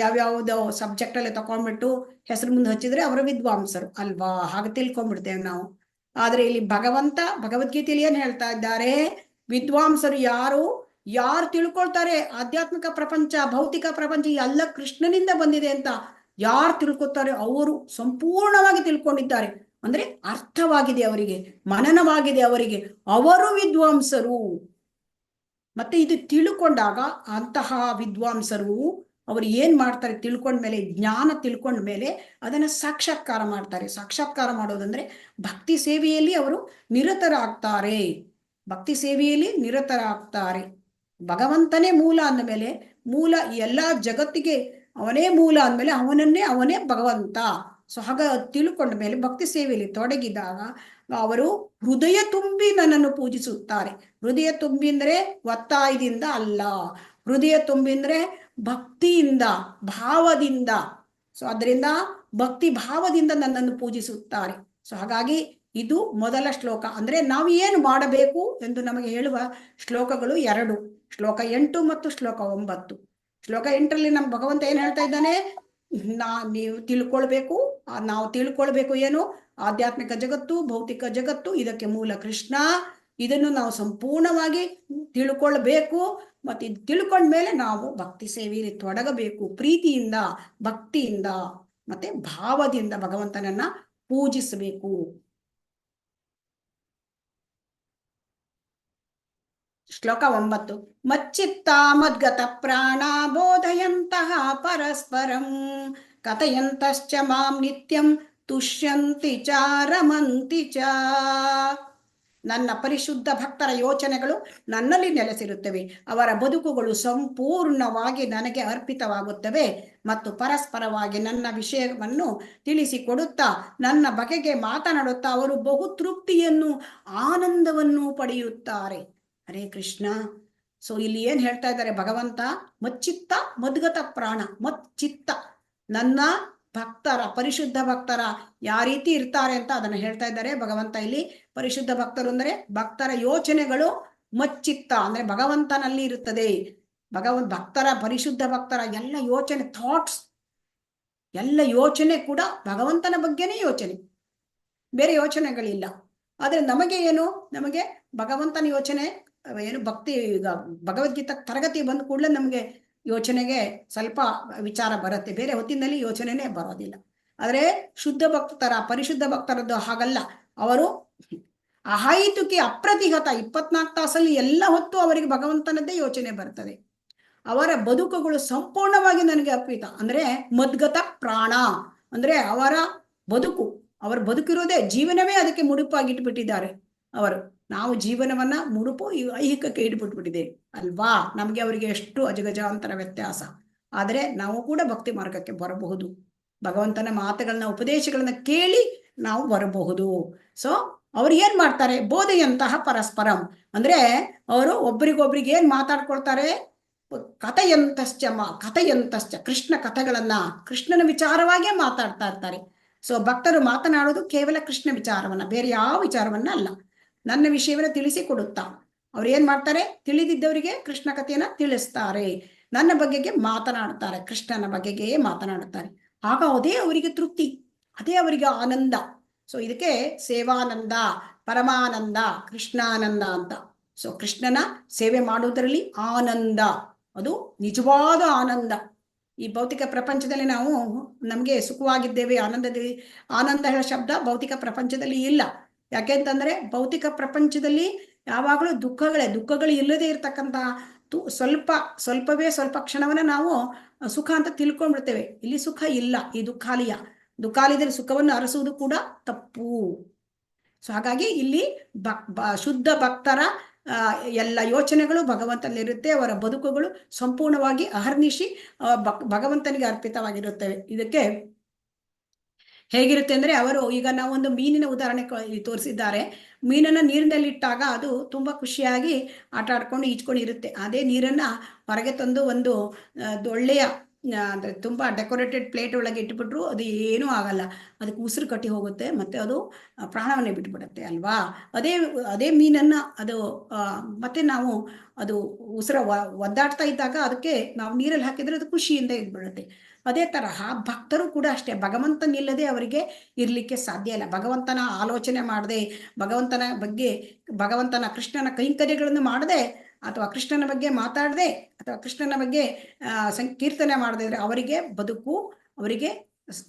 ಯಾವ್ಯಾವ್ದು ಸಬ್ಜೆಕ್ಟ್ ಅಲ್ಲಿ ತಕೊಂಡ್ಬಿಟ್ಟು ಹೆಸರು ಮುಂದೆ ಹಚ್ಚಿದ್ರೆ ಅವರ ವಿದ್ವಾಂಸರು ಅಲ್ವಾ, ಹಾಗೆ ತಿಳ್ಕೊಂಡ್ಬಿಡ್ತೇವೆ ನಾವು. ಆದ್ರೆ ಇಲ್ಲಿ ಭಗವಂತ ಭಗವದ್ಗೀತೆಯಲ್ಲಿ ಏನ್ ಹೇಳ್ತಾ ಇದ್ದಾರೆ? ವಿದ್ವಾಂಸರು ಯಾರು ತಿಳ್ಕೊಳ್ತಾರೆ ಆಧ್ಯಾತ್ಮಿಕ ಪ್ರಪಂಚ, ಭೌತಿಕ ಪ್ರಪಂಚ ಎಲ್ಲ ಕೃಷ್ಣನಿಂದ ಬಂದಿದೆ ಅಂತ ಯಾರು ತಿಳ್ಕೊತಾರೆ ಅವರು ಸಂಪೂರ್ಣವಾಗಿ ತಿಳ್ಕೊಂಡಿದ್ದಾರೆ. ಅಂದ್ರೆ ಅರ್ಥವಾಗಿದೆ ಅವರಿಗೆ, ಮನನವಾಗಿದೆ ಅವರಿಗೆ, ಅವರು ವಿದ್ವಾಂಸರು. ಮತ್ತೆ ಇದು ತಿಳ್ಕೊಂಡಾಗ ಅಂತಹ ವಿದ್ವಾಂಸರು ಅವರು ಏನ್ ಮಾಡ್ತಾರೆ? ತಿಳ್ಕೊಂಡ್ಮೇಲೆ, ಜ್ಞಾನ ತಿಳ್ಕೊಂಡ್ಮೇಲೆ ಅದನ್ನ ಸಾಕ್ಷಾತ್ಕಾರ ಮಾಡ್ತಾರೆ. ಸಾಕ್ಷಾತ್ಕಾರ ಮಾಡೋದಂದ್ರೆ ಭಕ್ತಿ ಸೇವೆಯಲ್ಲಿ ಅವರು ನಿರತರಾಗ್ತಾರೆ. ಭಕ್ತಿ ಸೇವೆಯಲ್ಲಿ ನಿರತರಾಗ್ತಾರೆ. ಭಗವಂತನೇ ಮೂಲ ಅಂದಮೇಲೆ, ಮೂಲ ಎಲ್ಲಾ ಜಗತ್ತಿಗೆ ಅವನೇ ಮೂಲ ಅಂದಮೇಲೆ ಅವನೇ ಭಗವಂತ. ಸೊ ಹಾಗ ತಿಳ್ಕೊಂಡ ಮೇಲೆ ಭಕ್ತಿ ಸೇವೆಯಲ್ಲಿ ತೊಡಗಿದಾಗ ಅವರು ಹೃದಯ ತುಂಬಿ ನನ್ನನ್ನು ಪೂಜಿಸುತ್ತಾರೆ. ಹೃದಯ ತುಂಬಿ ಅಂದ್ರೆ ಒತ್ತಾಯದಿಂದ ಅಲ್ಲ, ಹೃದಯ ತುಂಬಿ ಅಂದ್ರೆ ಭಕ್ತಿಯಿಂದ, ಭಾವದಿಂದ. ಸೊ ಅದರಿಂದ ಭಕ್ತಿ ಭಾವದಿಂದ ನನ್ನನ್ನು ಪೂಜಿಸುತ್ತಾರೆ. ಸೊ ಹಾಗಾಗಿ ಇದು ಮೊದಲ ಶ್ಲೋಕ. ಅಂದ್ರೆ ನಾವು ಏನು ಮಾಡಬೇಕು ಎಂದು ನಮಗೆ ಹೇಳುವ ಶ್ಲೋಕಗಳು 2, ಶ್ಲೋಕ 8 ಮತ್ತು ಶ್ಲೋಕ 9. ಶ್ಲೋಕ 8ರಲ್ಲಿ ನಮ್ಮ ಭಗವಂತ ಏನ್ ಹೇಳ್ತಾ ಇದ್ದಾನೆ? ನೀವು ತಿಳ್ಕೊಳ್ಬೇಕು, ನಾವು ತಿಳ್ಕೊಳ್ಬೇಕು ಏನು? ಆಧ್ಯಾತ್ಮಿಕ ಜಗತ್ತು, ಭೌತಿಕ ಜಗತ್ತು, ಇದಕ್ಕೆ ಮೂಲ ಕೃಷ್ಣ. ಇದನ್ನು ನಾವು ಸಂಪೂರ್ಣವಾಗಿ ತಿಳ್ಕೊಳ್ಬೇಕು. ಮತ್ತೆ ಇದು ತಿಳ್ಕೊಂಡ್ಮೇಲೆ ನಾವು ಭಕ್ತಿ ಸೇವೆಯಲ್ಲಿ ತೊಡಗಬೇಕು. ಪ್ರೀತಿಯಿಂದ, ಭಕ್ತಿಯಿಂದ, ಮತ್ತೆ ಭಾವದಿಂದ ಭಗವಂತನನ್ನ ಪೂಜಿಸಬೇಕು. ಶ್ಲೋಕ 9. ಮಚ್ಚಿತ್ತ ಮದ್ಗತ ಪ್ರಾಣ ಬೋಧಯಂತಹ ಪರಸ್ಪರಂ ಕಥಯಂತಶ್ಚ ಮಾಂ ನಿತ್ಯಂ ತುಷ್ಯಂತಿ ಚ ರಮಂತಿ ಚ. ನನ್ನ ಪರಿಶುದ್ಧ ಭಕ್ತರ ಯೋಚನೆಗಳು ನನ್ನಲ್ಲಿ ನೆಲೆಸಿರುತ್ತವೆ, ಅವರ ಬದುಕುಗಳು ಸಂಪೂರ್ಣವಾಗಿ ನನಗೆ ಅರ್ಪಿತವಾಗುತ್ತವೆ ಮತ್ತು ಪರಸ್ಪರವಾಗಿ ನನ್ನ ವಿಷಯವನ್ನು ತಿಳಿಸಿಕೊಡುತ್ತಾ ನನ್ನ ಬಗೆಗೆ ಮಾತನಾಡುತ್ತಾ ಅವರು ಬಹು ತೃಪ್ತಿಯನ್ನು, ಆನಂದವನ್ನು ಪಡೆಯುತ್ತಾರೆ. ಹರೇ ಕೃಷ್ಣ. ಸೊ ಇಲ್ಲಿ ಏನ್ ಹೇಳ್ತಾ ಇದ್ದಾರೆ ಭಗವಂತ? ಮಚ್ಚಿತ್ತ ಮದ್ಗತ ಪ್ರಾಣ. ಮಚ್ಚಿತ್ತ, ನನ್ನ ಭಕ್ತರ, ಪರಿಶುದ್ಧ ಭಕ್ತರ ಯಾವ ರೀತಿ ಇರ್ತಾರೆ ಅಂತ ಅದನ್ನ ಹೇಳ್ತಾ ಇದ್ದಾರೆ ಭಗವಂತ ಇಲ್ಲಿ. ಪರಿಶುದ್ಧ ಭಕ್ತರು ಅಂದ್ರೆ ಭಕ್ತರ ಯೋಚನೆಗಳು ಮಚ್ಚಿತ್ತ ಅಂದ್ರೆ ಭಗವಂತನಲ್ಲಿ ಇರುತ್ತದೆ. ಭಕ್ತರ, ಪರಿಶುದ್ಧ ಭಕ್ತರ ಎಲ್ಲ ಯೋಚನೆ, ಥಾಟ್ಸ್, ಎಲ್ಲ ಯೋಚನೆ ಕೂಡ ಭಗವಂತನ ಬಗ್ಗೆನೇ ಯೋಚನೆ, ಬೇರೆ ಯೋಚನೆಗಳಿಲ್ಲ. ಆದ್ರೆ ನಮಗೆ ಏನು? ನಮಗೆ ಭಗವಂತನ ಯೋಚನೆ ಏನು? ಭಕ್ತಿ, ಈಗ ಭಗವದ್ಗೀತಾ ತರಗತಿ ಬಂದ ಕೂಡಲೇ ನಮಗೆ ಯೋಚನೆಗೆ ಸ್ವಲ್ಪ ವಿಚಾರ ಬರುತ್ತೆ, ಬೇರೆ ಹೊತ್ತಿನಲ್ಲಿ ಯೋಚನೆನೇ ಬರೋದಿಲ್ಲ. ಆದ್ರೆ ಶುದ್ಧ ಭಕ್ತರ, ಪರಿಶುದ್ಧ ಭಕ್ತರದ್ದು ಹಾಗಲ್ಲ. ಅವರು ಅಹೈತುಕಿ ಅಪ್ರತಿಹತ 24 ತಾಸಲ್ಲಿ ಎಲ್ಲ ಹೊತ್ತು ಅವರಿಗೆ ಭಗವಂತನದ್ದೇ ಯೋಚನೆ ಬರ್ತದೆ. ಅವರ ಬದುಕುಗಳು ಸಂಪೂರ್ಣವಾಗಿ ನನಗೆ ಅರ್ಪಿತ. ಅಂದ್ರೆ ಮದ್ಗತ ಪ್ರಾಣ ಅಂದ್ರೆ ಅವರ ಬದುಕಿರೋದೇ, ಜೀವನವೇ ಅದಕ್ಕೆ ಮುಡುಪಾಗಿಟ್ಬಿಟ್ಟಿದ್ದಾರೆ ಅವರು. ನಾವು ಜೀವನವನ್ನ ಮುಡುಪು ಐಹಿಕಕ್ಕೆ ಇಟ್ಬಿಟ್ಬಿಟ್ಟಿದ್ದೇವೆ ಅಲ್ವಾ? ನಮ್ಗೆ ಅವರಿಗೆ ಎಷ್ಟು ಅಜಗಜಾಂತರ ವ್ಯತ್ಯಾಸ. ಆದ್ರೆ ನಾವು ಕೂಡ ಭಕ್ತಿ ಮಾರ್ಗಕ್ಕೆ ಬರಬಹುದು. ಭಗವಂತನ ಮಾತುಗಳನ್ನ, ಉಪದೇಶಗಳನ್ನ ಕೇಳಿ ನಾವು ಬರಬಹುದು. ಸೊ ಅವ್ರು ಏನ್ ಮಾಡ್ತಾರೆ? ಬೋಧೆಯಂತಹ ಪರಸ್ಪರಂ ಅಂದ್ರೆ ಅವರು ಒಬ್ರಿಗೊಬ್ರಿಗೆ ಏನ್ ಮಾತಾಡ್ಕೊಳ್ತಾರೆ? ಕಥೆಯಂತಶ್ಚ ಕೃಷ್ಣ ಕಥೆಗಳನ್ನ, ಕೃಷ್ಣನ ವಿಚಾರವಾಗೇ ಮಾತಾಡ್ತಾ ಇರ್ತಾರೆ. ಸೊ ಭಕ್ತರು ಮಾತನಾಡೋದು ಕೇವಲ ಕೃಷ್ಣ ವಿಚಾರವನ್ನ, ಬೇರೆ ಯಾವ ವಿಚಾರವನ್ನ ಅಲ್ಲ. ನನ್ನ ವಿಷಯವನ್ನ ತಿಳಿಸಿಕೊಡುತ್ತಾ ಅವ್ರು ಏನ್ ಮಾಡ್ತಾರೆ? ತಿಳಿದಿದ್ದವರಿಗೆ ಕೃಷ್ಣ ಕಥೆಯನ್ನ ತಿಳಿಸ್ತಾರೆ, ನನ್ನ ಬಗೆಗೆ ಮಾತನಾಡ್ತಾರೆ, ಕೃಷ್ಣನ ಬಗೆಗೆ ಮಾತನಾಡುತ್ತಾರೆ. ಆಗ ಅದೇ ಅವರಿಗೆ ತೃಪ್ತಿ, ಅದೇ ಅವರಿಗೆ ಆನಂದ. ಸೊ ಇದಕ್ಕೆ ಸೇವಾನಂದ, ಪರಮಾನಂದ, ಕೃಷ್ಣಾನಂದ ಅಂತ. ಸೊ ಕೃಷ್ಣನ ಸೇವೆ ಮಾಡುವುದರಲ್ಲಿ ಆನಂದ, ಅದು ನಿಜವಾದ ಆನಂದ. ಈ ಭೌತಿಕ ಪ್ರಪಂಚದಲ್ಲಿ ನಾವು ನಮ್ಗೆ ಸುಖವಾಗಿದ್ದೇವೆ, ಆನಂದ ಹೇಳೋ ಶಬ್ದ ಭೌತಿಕ ಪ್ರಪಂಚದಲ್ಲಿ ಇಲ್ಲ. ಯಾಕೆಂತಂದ್ರೆ ಭೌತಿಕ ಪ್ರಪಂಚದಲ್ಲಿ ಯಾವಾಗಲೂ ದುಃಖಗಳು ಇಲ್ಲದೆ ಇರ್ತಕ್ಕಂತಹ ಸ್ವಲ್ಪ ಕ್ಷಣವನ್ನ ನಾವು ಸುಖ ಅಂತ ತಿಳ್ಕೊಂಡ್ಬಿಡ್ತೇವೆ. ಇಲ್ಲಿ ಸುಖ ಇಲ್ಲ, ಈ ದುಃಖಾಲಯದಲ್ಲಿ ಸುಖವನ್ನು ಅರಸುವುದು ಕೂಡ ತಪ್ಪು. ಸೊ ಹಾಗಾಗಿ ಇಲ್ಲಿ ಶುದ್ಧ ಭಕ್ತರ ಎಲ್ಲ ಯೋಚನೆಗಳು ಭಗವಂತನಲ್ಲಿರುತ್ತೆ. ಅವರ ಬದುಕುಗಳು ಸಂಪೂರ್ಣವಾಗಿ ಅಹರ್ನಿಶಿ ಭಗವಂತನಿಗೆ ಅರ್ಪಿತವಾಗಿರುತ್ತವೆ. ಇದಕ್ಕೆ ಹೇಗಿರುತ್ತೆ ಅಂದ್ರೆ, ಅವರು ಈಗ ನಾವೊಂದು ಮೀನಿನ ಉದಾಹರಣೆ ತೋರಿಸಿದ್ದಾರೆ. ಮೀನನ್ನ ನೀರಿನಲ್ಲಿ ಇಟ್ಟಾಗ ಅದು ತುಂಬಾ ಖುಷಿಯಾಗಿ ಆಟ ಆಡ್ಕೊಂಡು ಈಜ್ಕೊಂಡು ಇರುತ್ತೆ. ಅದೇ ನೀರನ್ನ ಹೊರಗೆ ತಂದು ಒಂದು ಒಳ್ಳೆಯ ಅಂದ್ರೆ ತುಂಬಾ ಡೆಕೋರೇಟೆಡ್ ಪ್ಲೇಟ್ ಒಳಗೆ ಇಟ್ಬಿಟ್ರು ಅದು ಏನೂ ಆಗಲ್ಲ, ಅದಕ್ಕೆ ಉಸಿರು ಕಟ್ಟಿ ಹೋಗುತ್ತೆ, ಮತ್ತೆ ಅದು ಪ್ರಾಣವನ್ನೇ ಬಿಟ್ಬಿಡುತ್ತೆ ಅಲ್ವಾ. ಅದೇ ಮೀನನ್ನ ಅದು ಮತ್ತೆ ನಾವು ಅದು ಉಸಿರ ಒದ್ದಾಡ್ತಾ ಇದ್ದಾಗ ಅದಕ್ಕೆ ನಾವು ನೀರಲ್ಲಿ ಹಾಕಿದ್ರೆ ಅದು ಖುಷಿಯಿಂದ ಇದ್ಬಿಡುತ್ತೆ. ಅದೇ ತರಹ ಭಕ್ತರು ಕೂಡ ಅಷ್ಟೇ, ಭಗವಂತನಿಲ್ಲದೆ ಅವರಿಗೆ ಇರ್ಲಿಕ್ಕೆ ಸಾಧ್ಯ ಇಲ್ಲ. ಭಗವಂತನ ಆಲೋಚನೆ ಮಾಡದೆ, ಭಗವಂತನ ಕೃಷ್ಣನ ಕೈಂಕರ್ಯಗಳನ್ನು ಮಾಡದೆ, ಅಥವಾ ಕೃಷ್ಣನ ಬಗ್ಗೆ ಮಾತಾಡದೆ, ಅಥವಾ ಕೃಷ್ಣನ ಬಗ್ಗೆ ಸಂಕೀರ್ತನೆ ಮಾಡದೆ ಇದ್ರೆ ಅವರಿಗೆ ಬದುಕು ಅವರಿಗೆ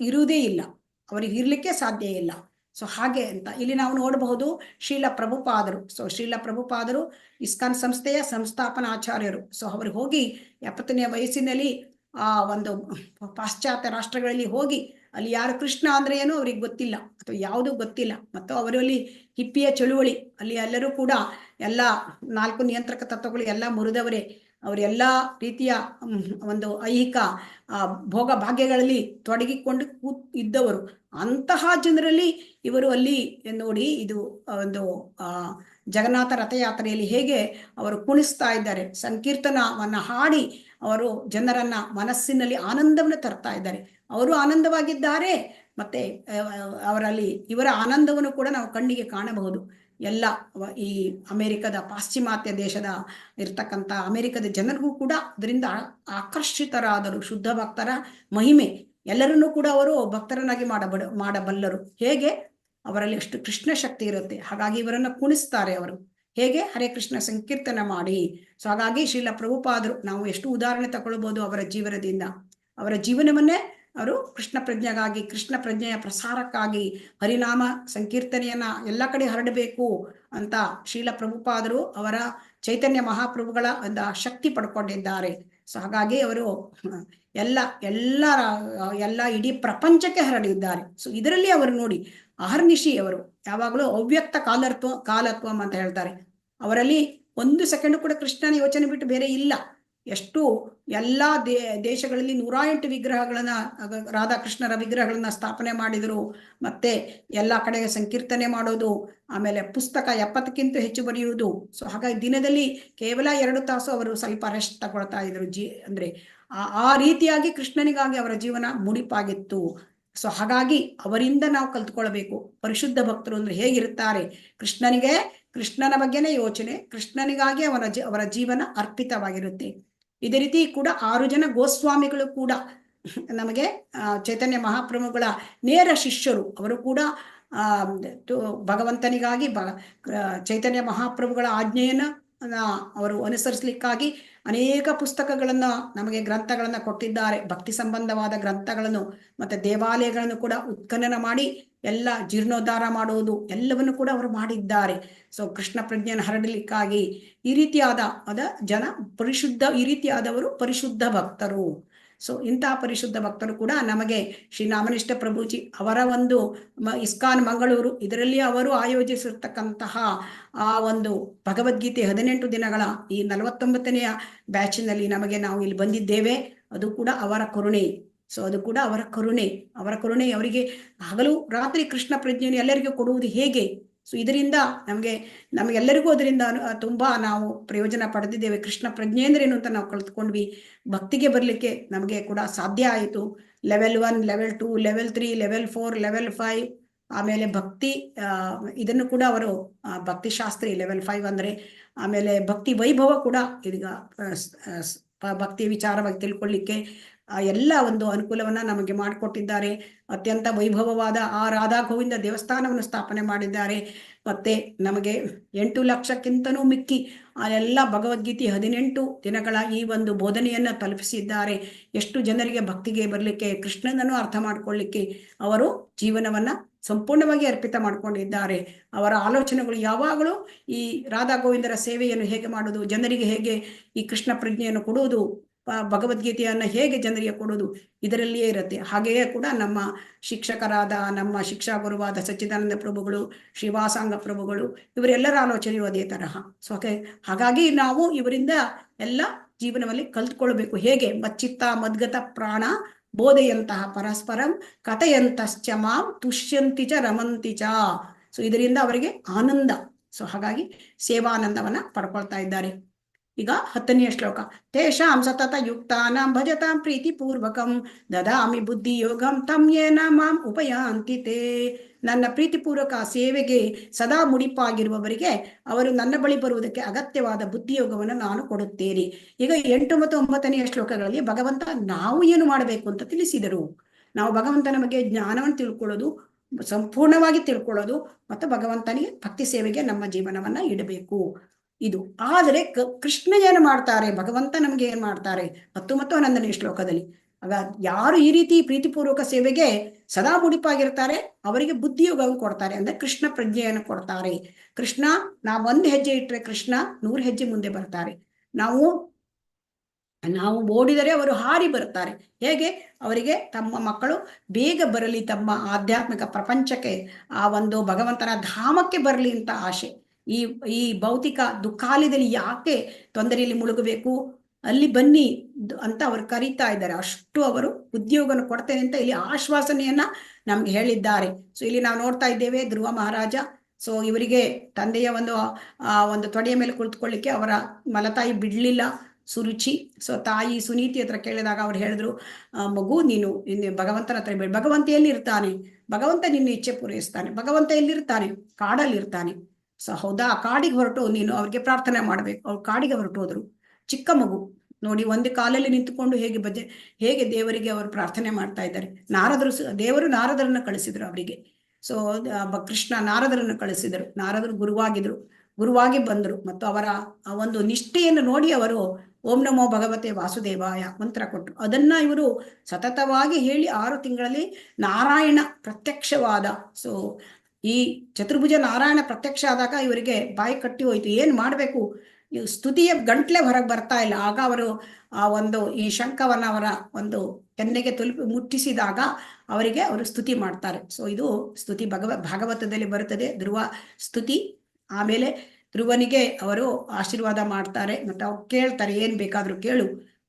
ಇರುವುದೇ ಇಲ್ಲ, ಅವರಿಗೆ ಇರ್ಲಿಕ್ಕೆ ಸಾಧ್ಯ ಇಲ್ಲ. ಸೊ ಹಾಗೆ ಅಂತ ಇಲ್ಲಿ ನಾವು ನೋಡಬಹುದು ಶ್ರೀಲ ಪ್ರಭುಪಾದರು. ಸೊ ಶ್ರೀಲ ಪ್ರಭುಪಾದರು ಇಸ್ಕಾನ್ ಸಂಸ್ಥೆಯ ಸಂಸ್ಥಾಪನಾಚಾರ್ಯರು. ಸೊ ಅವ್ರಿಗೆ ಹೋಗಿ 70ನೇ ವಯಸ್ಸಿನಲ್ಲಿ ಒಂದು ಪಾಶ್ಚಾತ್ಯ ರಾಷ್ಟ್ರಗಳಲ್ಲಿ ಹೋಗಿ ಅಲ್ಲಿ ಯಾರು ಕೃಷ್ಣ ಅಂದ್ರೆ ಏನು ಅವ್ರಿಗೆ ಗೊತ್ತಿಲ್ಲ, ಅಥವಾ ಯಾವುದೂ ಗೊತ್ತಿಲ್ಲ. ಮತ್ತು ಅವರಲ್ಲಿ ಹಿಪ್ಪಿಯ ಚಳುವಳಿ, ಅಲ್ಲಿ ಎಲ್ಲರೂ ಕೂಡ ಎಲ್ಲ 4 ನಿಯಂತ್ರಕ ತತ್ವಗಳು ಎಲ್ಲ ಮುರಿದವರೇ, ಅವರೆಲ್ಲ ರೀತಿಯ ಒಂದು ಐಹಿಕ ಭೋಗ ಭಾಗ್ಯಗಳಲ್ಲಿ ತೊಡಗಿಕೊಂಡು ಇದ್ದವರು. ಅಂತಹ ಜನರಲ್ಲಿ ಇವರು ಅಲ್ಲಿ ನೋಡಿ, ಇದು ಒಂದು ಜಗನ್ನಾಥ ರಥಯಾತ್ರೆಯಲ್ಲಿ ಹೇಗೆ ಅವರು ಕುಣಿಸ್ತಾ ಇದ್ದಾರೆ, ಸಂಕೀರ್ತನವನ್ನ ಹಾಡಿ ಅವರು ಜನರನ್ನ ಮನಸ್ಸಿನಲ್ಲಿ ಆನಂದವನ್ನು ತರ್ತಾ ಇದ್ದಾರೆ. ಅವರು ಆನಂದವಾಗಿದ್ದಾರೆ, ಮತ್ತೆ ಅವರಲ್ಲಿ ಇವರ ಆನಂದವನ್ನು ಕೂಡ ನಾವು ಕಣ್ಣಿಗೆ ಕಾಣಬಹುದು. ಎಲ್ಲ ಈ ಅಮೆರಿಕದ ಪಾಶ್ಚಿಮಾತ್ಯ ದೇಶದ ಇರ್ತಕ್ಕಂಥ ಅಮೆರಿಕದ ಜನರಿಗೂ ಕೂಡ ಅದರಿಂದ ಆಕರ್ಷಿತರಾದರು. ಶುದ್ಧ ಭಕ್ತರ ಮಹಿಮೆ ಎಲ್ಲರನ್ನೂ ಕೂಡ ಅವರು ಭಕ್ತರನ್ನಾಗಿ ಮಾಡಬಲ್ಲರು. ಹೇಗೆ ಅವರಲ್ಲಿ ಅಷ್ಟು ಕೃಷ್ಣ ಶಕ್ತಿ ಇರುತ್ತೆ. ಹಾಗಾಗಿ ಇವರನ್ನ ಕುಣಿಸ್ತಾರೆ ಅವರು. ಹೇಗೆ ಹರೇ ಕೃಷ್ಣ ಸಂಕೀರ್ತನ ಮಾಡಿ. ಸೊ ಹಾಗಾಗಿ ಶ್ರೀಲ ಪ್ರಭುಪಾದರು ನಾವು ಎಷ್ಟು ಉದಾಹರಣೆ ತಗೊಳ್ಬಹುದು ಅವರ ಜೀವನದಿಂದ. ಅವರ ಜೀವನವನ್ನೇ ಅವರು ಕೃಷ್ಣ ಪ್ರಜ್ಞೆಗಾಗಿ, ಕೃಷ್ಣ ಪ್ರಜ್ಞೆಯ ಪ್ರಸಾರಕ್ಕಾಗಿ ಹರಿನಾಮ ಸಂಕೀರ್ತನೆಯನ್ನ ಎಲ್ಲ ಕಡೆ ಹರಡಬೇಕು ಅಂತ ಶ್ರೀಲ ಪ್ರಭುಪಾದರು ಅವರ ಚೈತನ್ಯ ಮಹಾಪ್ರಭುಗಳ ಒಂದು ಶಕ್ತಿ ಪಡ್ಕೊಂಡಿದ್ದಾರೆ. ಸೊ ಹಾಗಾಗಿ ಅವರು ಎಲ್ಲ ಇಡೀ ಪ್ರಪಂಚಕ್ಕೆ ಹರಡಿದ್ದಾರೆ. ಸೊ ಇದರಲ್ಲಿ ಅವರು ನೋಡಿ ಅಹರ್ನಿಶಿ ಅವರು ಯಾವಾಗಲೂ ಅವ್ಯಕ್ತ ಕಾಲತ್ವಂ ಅಂತ ಹೇಳ್ತಾರೆ. ಅವರಲ್ಲಿ 1 ಸೆಕೆಂಡ್ ಕೂಡ ಕೃಷ್ಣನ ಯೋಚನೆ ಬಿಟ್ಟು ಬೇರೆ ಇಲ್ಲ. ಎಷ್ಟು ಎಲ್ಲಾ ದೇಶಗಳಲ್ಲಿ 108 ವಿಗ್ರಹಗಳನ್ನ, ರಾಧಾಕೃಷ್ಣರ ವಿಗ್ರಹಗಳನ್ನ ಸ್ಥಾಪನೆ ಮಾಡಿದರು. ಮತ್ತೆ ಎಲ್ಲ ಕಡೆಗೆ ಸಂಕೀರ್ತನೆ ಮಾಡೋದು, ಆಮೇಲೆ ಪುಸ್ತಕ 70ಕ್ಕಿಂತ ಹೆಚ್ಚು ಬರೆಯುವುದು. ಸೊ ಹಾಗಾಗಿ ದಿನದಲ್ಲಿ ಕೇವಲ 2 ತಾಸು ಅವರು ಸ್ವಲ್ಪ ರೆಸ್ಟ್ ತಗೊಳ್ತಾ ಇದ್ರು. ಅಂದ್ರೆ ಆ ರೀತಿಯಾಗಿ ಕೃಷ್ಣನಿಗಾಗಿ ಅವರ ಜೀವನ ಮುಡಿಪಾಗಿತ್ತು. ಸೊ ಹಾಗಾಗಿ ಅವರಿಂದ ನಾವು ಕಲ್ತ್ಕೊಳ್ಬೇಕು. ಪರಿಶುದ್ಧ ಭಕ್ತರು ಅಂದ್ರೆ ಹೇಗಿರುತ್ತಾರೆ, ಕೃಷ್ಣನ ಬಗ್ಗೆನೇ ಯೋಚನೆ, ಕೃಷ್ಣನಿಗಾಗಿ ಅವರ ಜೀವನ ಅರ್ಪಿತವಾಗಿರುತ್ತೆ. ಇದೇ ರೀತಿ ಕೂಡ 6 ಜನ ಗೋಸ್ವಾಮಿಗಳು ಕೂಡ ನಮಗೆ ಚೈತನ್ಯ ಮಹಾಪ್ರಭುಗಳ ನೇರ ಶಿಷ್ಯರು. ಅವರು ಕೂಡ ಭಗವಂತನಿಗಾಗಿ ಚೈತನ್ಯ ಮಹಾಪ್ರಭುಗಳ ಆಜ್ಞೆಯನ್ನ ಅವರು ಅನುಸರಿಸಲಿಕ್ಕಾಗಿ ಅನೇಕ ಪುಸ್ತಕಗಳನ್ನ ನಮಗೆ ಗ್ರಂಥಗಳನ್ನ ಕೊಟ್ಟಿದ್ದಾರೆ. ಭಕ್ತಿ ಸಂಬಂಧವಾದ ಗ್ರಂಥಗಳನ್ನು ಮತ್ತೆ ದೇವಾಲಯಗಳನ್ನು ಕೂಡ ಉತ್ಖನನ ಮಾಡಿ ಎಲ್ಲ ಜೀರ್ಣೋದ್ಧಾರ ಮಾಡುವುದು ಎಲ್ಲವನ್ನು ಕೂಡ ಅವರು ಮಾಡಿದ್ದಾರೆ. ಸೊ ಕೃಷ್ಣ ಪ್ರಜ್ಞೆಯನ್ನು ಹರಡಲಿಕ್ಕಾಗಿ ಈ ರೀತಿಯಾದ ಈ ರೀತಿಯಾದವರು ಪರಿಶುದ್ಧ ಭಕ್ತರು. ಸೊ ಇಂತಹ ಪರಿಶುದ್ಧ ಭಕ್ತರು ಕೂಡ ನಮಗೆ ಶ್ರೀ ನಾಮನಿಷ್ಠ ಪ್ರಭುಜಿ ಅವರ ಒಂದು ಇಸ್ಕಾನ್ ಮಂಗಳೂರು ಇದರಲ್ಲಿ ಅವರು ಆಯೋಜಿಸಿರ್ತಕ್ಕಂತಹ ಆ ಒಂದು ಭಗವದ್ಗೀತೆ 18 ದಿನಗಳ ಈ 49ನೆಯ ಬ್ಯಾಚಿನಲ್ಲಿ ನಾವು ಇಲ್ಲಿ ಬಂದಿದ್ದೇವೆ. ಅದು ಕೂಡ ಅವರ ಕರುಣೆ. ಸೊ ಅದು ಕೂಡ ಅವರ ಕರುಣೆ ಅವರಿಗೆ ಹಗಲು ರಾತ್ರಿ ಕೃಷ್ಣ ಪ್ರಜ್ಞೆಯನ್ನು ಎಲ್ಲರಿಗೂ ಕೊಡುವುದು ಹೇಗೆ. ಸೊ ಇದರಿಂದ ನಮಗೆಲ್ಲರಿಗೂ ಅದರಿಂದ ತುಂಬಾ ನಾವು ಪ್ರಯೋಜನ ಪಡೆದಿದ್ದೇವೆ. ಕೃಷ್ಣ ಪ್ರಜ್ಞೆ ಅಂದ್ರೆ ಏನು ಅಂತ ನಾವು ಕಲ್ತ್ಕೊಂಡ್ವಿ. ಭಕ್ತಿಗೆ ಬರ್ಲಿಕ್ಕೆ ನಮಗೆ ಕೂಡ ಸಾಧ್ಯ ಆಯಿತು. Level 1, level 2, level 3, level 4, level 5, ಆಮೇಲೆ ಭಕ್ತಿ ಇದನ್ನು ಕೂಡ ಅವರು ಭಕ್ತಿ ಶಾಸ್ತ್ರಿ ಲೆವೆಲ್ 5 ಅಂದ್ರೆ, ಆಮೇಲೆ ಭಕ್ತಿ ವೈಭವ ಕೂಡ ಈಗ ಭಕ್ತಿ ವಿಚಾರವಾಗಿ ತಿಳ್ಕೊಳ್ಳಿಕ್ಕೆ ಎಲ್ಲ ಒಂದು ಅನುಕೂಲವನ್ನ ನಮಗೆ ಮಾಡಿಕೊಟ್ಟಿದ್ದಾರೆ. ಅತ್ಯಂತ ವೈಭವವಾದ ಆ ರಾಧಾ ಗೋವಿಂದ ದೇವಸ್ಥಾನವನ್ನು ಸ್ಥಾಪನೆ ಮಾಡಿದ್ದಾರೆ. ಮತ್ತೆ ನಮಗೆ 8 ಲಕ್ಷಕ್ಕಿಂತನೂ ಮಿಕ್ಕಿ ಆ ಎಲ್ಲ ಭಗವದ್ಗೀತೆ 18 ದಿನಗಳ ಈ ಒಂದು ಬೋಧನೆಯನ್ನ ತಲುಪಿಸಿದ್ದಾರೆ. ಎಷ್ಟು ಜನರಿಗೆ ಭಕ್ತಿಗೆ ಬರಲಿಕ್ಕೆ, ಕೃಷ್ಣನನ್ನು ಅರ್ಥ ಮಾಡ್ಕೊಳ್ಳಿಕ್ಕೆ ಅವರು ಜೀವನವನ್ನ ಸಂಪೂರ್ಣವಾಗಿ ಅರ್ಪಿತ ಮಾಡ್ಕೊಂಡಿದ್ದಾರೆ. ಅವರ ಆಲೋಚನೆಗಳು ಯಾವಾಗಲೂ ಈ ರಾಧಾ ಗೋವಿಂದರ ಸೇವೆಯನ್ನು ಹೇಗೆ ಮಾಡುವುದು, ಜನರಿಗೆ ಹೇಗೆ ಈ ಕೃಷ್ಣ ಪ್ರಜ್ಞೆಯನ್ನು ಕೊಡುವುದು, ಭಗವದ್ಗೀತೆಯನ್ನು ಹೇಗೆ ಜನರಿಗೆ ಕೊಡುವುದು, ಇದರಲ್ಲಿಯೇ ಇರುತ್ತೆ. ಹಾಗೆಯೇ ಕೂಡ ನಮ್ಮ ಶಿಕ್ಷಕರಾದ ನಮ್ಮ ಶಿಕ್ಷಾ ಗುರುವಾದ ಸಚ್ಚಿದಾನಂದ ಪ್ರಭುಗಳು, ಶ್ರೀವಾಸಾಂಗ ಪ್ರಭುಗಳು, ಇವರೆಲ್ಲರ ಆಲೋಚನೆಯು ಅದೇ ತರಹ. ಸೊ ಹಾಗಾಗಿ ನಾವು ಇವರಿಂದ ಎಲ್ಲ ಜೀವನದಲ್ಲಿ ಕಲ್ತ್ಕೊಳ್ಬೇಕು. ಹೇಗೆ ಮಚ್ಚಿತ್ತ ಮದ್ಗತ ಪ್ರಾಣ ಬೋಧೆಯಂತಹ ಪರಸ್ಪರಂ ಕಥೆಯಂತಶ್ಚ ಮಾಂ ತುಷ್ಯಂತಿ ಚ ರಮಂತಿ ಚ. ಸೊ ಇದರಿಂದ ಅವರಿಗೆ ಆನಂದ. ಸೊ ಹಾಗಾಗಿ ಸೇವಾನಂದವನ್ನ ಪಡ್ಕೊಳ್ತಾ ಇದ್ದಾರೆ. ಈಗ 10ನೇ ಶ್ಲೋಕ. ತೇಷಾಂ ಸತತ ಯುಕ್ತಾನಾಂ ಭಜತಾಂ ಪ್ರೀತಿ ಪೂರ್ವಕಂ ದದಾಮಿ ಬುದ್ಧಿ ಯೋಗಂ ತಂ ಯೇನ ಮಾಂ ಉಪಯಾಂತಿ ತೇ. ನನ್ನ ಪ್ರೀತಿಪೂರ್ವಕ ಸೇವೆಗೆ ಸದಾ ಮುಡಿಪಾಗಿರುವವರಿಗೆ ಅವರು ನನ್ನ ಬಳಿ ಬರುವುದಕ್ಕೆ ಅಗತ್ಯವಾದ ಬುದ್ಧಿಯೋಗವನ್ನು ನಾನು ಕೊಡುತ್ತೇನೆ. ಈಗ 8 ಮತ್ತು 9ನೇ ಶ್ಲೋಕಗಳಲ್ಲಿ ಭಗವಂತ ನಾವು ಏನು ಮಾಡಬೇಕು ಅಂತ ತಿಳಿಸಿದರು. ನಾವು ಭಗವಂತನ ಬಗ್ಗೆ ಜ್ಞಾನವನ್ನು ತಿಳ್ಕೊಳ್ಳೋದು, ಸಂಪೂರ್ಣವಾಗಿ ತಿಳ್ಕೊಳ್ಳೋದು, ಮತ್ತು ಭಗವಂತನಿಗೆ ಭಕ್ತಿ ಸೇವೆಗೆ ನಮ್ಮ ಜೀವನವನ್ನ ಇಡಬೇಕು. ಇದು ಆದರೆ ಕೃಷ್ಣ ಏನು ಮಾಡ್ತಾರೆ, ಭಗವಂತ ನಮ್ಗೆ ಏನ್ ಮಾಡ್ತಾರೆ 10 ಮತ್ತು 11ನೇ ಶ್ಲೋಕದಲ್ಲಿ. ಆಗ ಯಾರು ಈ ರೀತಿ ಪ್ರೀತಿಪೂರ್ವಕ ಸೇವೆಗೆ ಸದಾ ಮುಡಿಪಾಗಿರ್ತಾರೆ ಅವರಿಗೆ ಬುದ್ಧಿಯೋಗವನ್ನು ಕೊಡ್ತಾರೆ, ಅಂದ್ರೆ ಕೃಷ್ಣ ಪ್ರಜ್ಞೆಯನ್ನು ಕೊಡ್ತಾರೆ. ಕೃಷ್ಣ ನಾವು 1 ಹೆಜ್ಜೆ ಇಟ್ಟರೆ ಕೃಷ್ಣ 100 ಹೆಜ್ಜೆ ಮುಂದೆ ಬರ್ತಾರೆ. ನಾವು ಓಡಿದರೆ ಅವರು ಹಾರಿ ಬರ್ತಾರೆ. ಹೇಗೆ ಅವರಿಗೆ ತಮ್ಮ ಮಕ್ಕಳು ಬೇಗ ಬರಲಿ, ತಮ್ಮ ಆಧ್ಯಾತ್ಮಿಕ ಪ್ರಪಂಚಕ್ಕೆ, ಆ ಒಂದು ಭಗವಂತನ ಧಾಮಕ್ಕೆ ಬರಲಿ ಅಂತ ಆಶೆ. ಈ ಭೌತಿಕ ದುಃಖಾಲಯದಲ್ಲಿ ಯಾಕೆ ತೊಂದರೆಯಲ್ಲಿ ಮುಳುಗಬೇಕು, ಅಲ್ಲಿ ಬನ್ನಿ ಅಂತ ಅವರು ಕರೀತಾ ಇದ್ದಾರೆ. ಅಷ್ಟು ಅವರು ಉದ್ಯೋಗವನ್ನು ಕೊಡ್ತೇನೆ ಅಂತ ಇಲ್ಲಿ ಆಶ್ವಾಸನೆಯನ್ನ ನಮ್ಗೆ ಹೇಳಿದ್ದಾರೆ. ಸೊ ಇಲ್ಲಿ ನಾವು ನೋಡ್ತಾ ಇದ್ದೇವೆ ಧ್ರುವ ಮಹಾರಾಜ. ಸೊ ಇವರಿಗೆ ತಂದೆಯ ಒಂದು ತೊಡೆಯ ಮೇಲೆ ಕುಳಿತುಕೊಳ್ಳಿಕ್ಕೆ ಅವರ ಮಲತಾಯಿ ಬಿಡ್ಲಿಲ್ಲ, ಸುರುಚಿ. ಸೊ ತಾಯಿ ಸುನೀತಿ ಹತ್ರ ಕೇಳಿದಾಗ ಅವ್ರು ಹೇಳಿದ್ರು, ಮಗು ನೀನು ಭಗವಂತನ ಹತ್ರ ಬೇಡ. ಭಗವಂತ ಎಲ್ಲಿರ್ತಾನೆ? ಭಗವಂತ ನಿನ್ನ ಇಚ್ಛೆ ಪೂರೈಸ್ತಾನೆ. ಭಗವಂತ ಎಲ್ಲಿರ್ತಾನೆ? ಕಾಡಲ್ಲಿರ್ತಾನೆ. ಸೊ ಹೌದಾ, ಕಾಡಿಗೆ ಹೊರಟು ನೀನು ಅವ್ರಿಗೆ ಪ್ರಾರ್ಥನೆ ಮಾಡ್ಬೇಕು. ಅವ್ರು ಕಾಡಿಗೆ ಹೊರಟೋದ್ರು. ಚಿಕ್ಕ ಮಗು ನೋಡಿ, ಒಂದು ಕಾಲಲ್ಲಿ ನಿಂತುಕೊಂಡು ಹೇಗೆ ದೇವರಿಗೆ ಅವರು ಪ್ರಾರ್ಥನೆ ಮಾಡ್ತಾ ಇದ್ದಾರೆ. ದೇವರು ನಾರದರನ್ನು ಕಳಿಸಿದ್ರು ಅವರಿಗೆ. ಸೊ ಕೃಷ್ಣ ನಾರದರನ್ನು ಕಳಿಸಿದರು. ನಾರದರು ಗುರುವಾಗಿ ಬಂದರು. ಮತ್ತು ಅವರ ಆ ಒಂದು ನಿಷ್ಠೆಯನ್ನು ನೋಡಿ ಅವರು ಓಂ ನಮೋ ಭಗವತೆ ವಾಸುದೇವಾಯ ಮಂತ್ರ ಕೊಟ್ಟರು. ಅದನ್ನ ಇವರು ಸತತವಾಗಿ ಹೇಳಿ 6 ತಿಂಗಳಲ್ಲಿ ನಾರಾಯಣ ಪ್ರತ್ಯಕ್ಷವಾದ. ಸೊ ಈ ಚತುರ್ಭುಜ ನಾರಾಯಣ ಪ್ರತ್ಯಕ್ಷ ಆದಾಗ ಇವರಿಗೆ ಬಾಯಿ ಕಟ್ಟಿ ಹೋಯ್ತು. ಏನ್ ಮಾಡ್ಬೇಕು, ಸ್ತುತಿಯ ಗಂಟ್ಲೆ ಹೊರಗೆ ಬರ್ತಾ ಇಲ್ಲ. ಆಗ ಅವರು ಈ ಶಂಖವನ್ನ ಅವರ ಒಂದು ಕೆನ್ನೆಗೆ ಮುಟ್ಟಿಸಿದಾಗ ಅವರು ಸ್ತುತಿ ಮಾಡ್ತಾರೆ. ಸೊ ಇದು ಸ್ತುತಿ ಭಾಗವತದಲ್ಲಿ ಬರುತ್ತದೆ, ಧ್ರುವ ಸ್ತುತಿ. ಆಮೇಲೆ ಧ್ರುವನಿಗೆ ಅವರು ಆಶೀರ್ವಾದ ಮಾಡ್ತಾರೆ, ಮತ್ತು ಅವ್ರು ಕೇಳ್ತಾರೆ ಏನ್ ಬೇಕಾದ್ರೂ ಕೇಳು.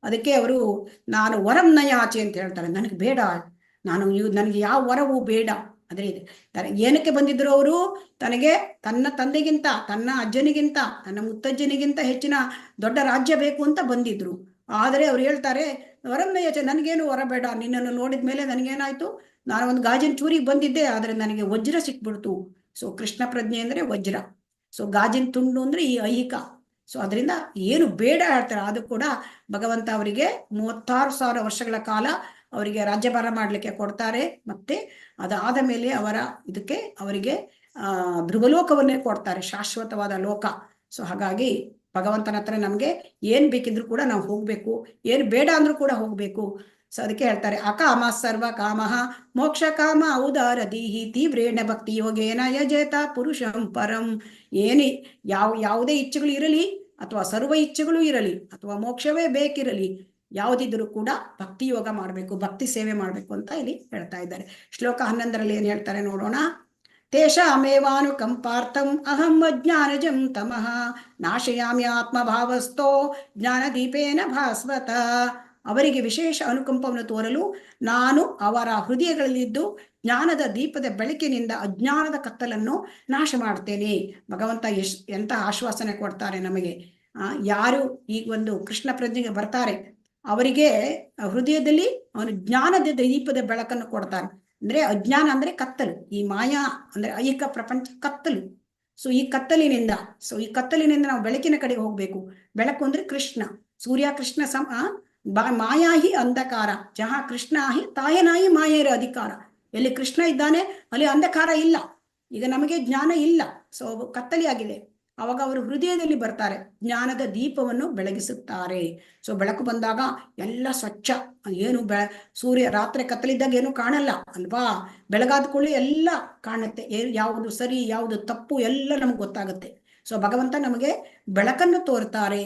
ಅದಕ್ಕೆ ಅವರು ನಾನು ವರಂ ನಯಾಚೆ ಅಂತ ಹೇಳ್ತಾರೆ. ನನಗೆ ಬೇಡ, ನನಗೆ ಯಾವ ವರವೂ ಬೇಡ. ಅಂದ್ರೆ ಏನಕ್ಕೆ ಬಂದಿದ್ರು ಅವರು? ತನ್ನ ತಂದೆಗಿಂತ, ತನ್ನ ಅಜ್ಜನಿಗಿಂತ, ತನ್ನ ಮುತ್ತಜ್ಜನಿಗಿಂತ ಹೆಚ್ಚಿನ ದೊಡ್ಡ ರಾಜ್ಯ ಬೇಕು ಅಂತ ಬಂದಿದ್ರು. ಆದರೆ ಅವ್ರು ಹೇಳ್ತಾರೆ ವರಂ ನಯಾಚೆ, ನನಗೇನು ವರ ಬೇಡ. ನಿನ್ನನ್ನು ನೋಡಿದ ಮೇಲೆ ನನಗೇನಾಯ್ತು, ನಾನು ಒಂದು ಗಾಜಿನ ಚೂರಿಗೆ ಬಂದಿದ್ದೆ, ಆದ್ರೆ ನನಗೆ ವಜ್ರ ಸಿಕ್ಬಿಡ್ತು. ಸೊ ಕೃಷ್ಣ ಪ್ರಜ್ಞೆ ಅಂದ್ರೆ ವಜ್ರ. ಸೊ ಗಾಜಿನ ತುಂಡು ಅಂದ್ರೆ ಈ ಐಹಿಕ. ಸೊ ಅದರಿಂದ ಏನು ಬೇಡ ಹೇಳ್ತಾರೆ. ಅದು ಕೂಡ ಭಗವಂತ ಅವರಿಗೆ 36,000 ವರ್ಷಗಳ ಕಾಲ ಅವರಿಗೆ ರಾಜ್ಯಭಾರ ಮಾಡ್ಲಿಕ್ಕೆ ಕೊಡ್ತಾರೆ. ಮತ್ತೆ ಅದಾದ ಮೇಲೆ ಅವರಿಗೆ ಧ್ರುವಲೋಕವನ್ನೇ ಕೊಡ್ತಾರೆ, ಶಾಶ್ವತವಾದ ಲೋಕ. ಸೊ ಹಾಗಾಗಿ ಭಗವಂತನ ಹತ್ರ ನಮ್ಗೆ ಏನ್ ಬೇಕಿದ್ರು ಕೂಡ ನಾವು ಹೋಗ್ಬೇಕು, ಏನ್ ಬೇಡ ಅಂದ್ರೂ ಕೂಡ ಹೋಗ್ಬೇಕು. ಸೊ ಅದಕ್ಕೆ ಹೇಳ್ತಾರೆ ಅಕಾಮ ಸರ್ವ ಕಾಮ ಮೋಕ್ಷ ಕಾಮ ಔದಾರ ದೀಹಿ ತೀವ್ರೇಣ ಭಕ್ತಿ ಯೋಗೇನ ಯಜೇತ ಪುರುಷಂ ಪರಂ. ಯಾವುದೇ ಇಚ್ಛೆಗಳು ಇರಲಿ, ಅಥವಾ ಸರ್ವ ಇಚ್ಛೆಗಳು ಇರಲಿ, ಅಥವಾ ಮೋಕ್ಷವೇ ಬೇಕಿರಲಿ, ಯಾವುದಿದ್ರು ಕೂಡ ಭಕ್ತಿ ಯೋಗ ಮಾಡ್ಬೇಕು, ಭಕ್ತಿ ಸೇವೆ ಮಾಡ್ಬೇಕು ಅಂತ ಇಲ್ಲಿ ಹೇಳ್ತಾ ಇದ್ದಾರೆ. ಶ್ಲೋಕ 11ರಲ್ಲಿ ಏನ್ ಹೇಳ್ತಾರೆ ನೋಡೋಣ. ತೇಷಾಮೇವಾನುಕಂಪಾರ್ಥಂ ಅಹಂ ಅಜ್ಞಾನಜಂ ತಮಃ ನಾಶಯಾಮಿ ಆತ್ಮಭಾವಸ್ಥೋ ಜ್ಞಾನದೀಪೇನ ಭಾಸ್ವತ. ಅವರಿಗೆ ವಿಶೇಷ ಅನುಕಂಪವನ್ನು ತೋರಲು ನಾನು ಅವರ ಹೃದಯಗಳಲ್ಲಿದ್ದು ಜ್ಞಾನದ ದೀಪದ ಬೆಳಕಿನಿಂದ ಅಜ್ಞಾನದ ಕತ್ತಲನ್ನು ನಾಶ ಮಾಡ್ತೇನೆ. ಭಗವಂತ ಎಂತ ಆಶ್ವಾಸನೆ ಕೊಡ್ತಾರೆ ನಮಗೆ. ಯಾರು ಈ ಒಂದು ಕೃಷ್ಣ ಪ್ರಜ್ಞೆಗೆ ಬರ್ತಾರೆ ಅವರಿಗೆ ಹೃದಯದಲ್ಲಿ ಅವನು ಜ್ಞಾನದ ದೀಪದ ಬೆಳಕನ್ನು ಕೊಡ್ತಾರೆ. ಅಂದ್ರೆ ಅಜ್ಞಾನ ಅಂದ್ರೆ ಕತ್ತಲು, ಈ ಮಾಯಾ ಅಂದ್ರೆ ಐಹಿಕ ಪ್ರಪಂಚ ಕತ್ತಲು. ಸೊ ಈ ಕತ್ತಲಿನಿಂದ ನಾವು ಬೆಳಕಿನ ಕಡೆಗೆ ಹೋಗ್ಬೇಕು. ಬೆಳಕು ಅಂದ್ರೆ ಕೃಷ್ಣ, ಸೂರ್ಯ ಕೃಷ್ಣ ಮಾಯಾಹಿ ಅಂಧಕಾರ ಜಹಾ ಕೃಷ್ಣಾಹಿ ತಾಯನಾಹಿ ಮಾಯೇರ ಅಧಿಕಾರ. ಎಲ್ಲಿ ಕೃಷ್ಣ ಇದ್ದಾನೆ ಅಲ್ಲಿ ಅಂಧಕಾರ ಇಲ್ಲ. ಈಗ ನಮಗೆ ಜ್ಞಾನ ಇಲ್ಲ, ಸೊ ಕತ್ತಲಿ ಆಗಿದೆ. ಅವಾಗ ಅವರು ಹೃದಯದಲ್ಲಿ ಬರ್ತಾರೆ, ಜ್ಞಾನದ ದೀಪವನ್ನು ಬೆಳಗಿಸುತ್ತಾರೆ. ಸೊ ಬೆಳಕು ಬಂದಾಗ ಎಲ್ಲ ಸ್ವಚ್ಛ, ಏನು ಸೂರ್ಯ ರಾತ್ರಿ ಕತ್ತಲಿದ್ದಾಗ ಏನು ಕಾಣಲ್ಲ ಅಲ್ವಾ, ಬೆಳಗಾದ ಕೂಡಲೇ ಎಲ್ಲ ಕಾಣುತ್ತೆ, ಯಾವುದು ಸರಿ ಯಾವುದು ತಪ್ಪು ಎಲ್ಲ ನಮ್ಗೆ ಗೊತ್ತಾಗುತ್ತೆ. ಸೊ ಭಗವಂತ ನಮಗೆ ಬೆಳಕನ್ನು ತೋರ್ತಾರೆ,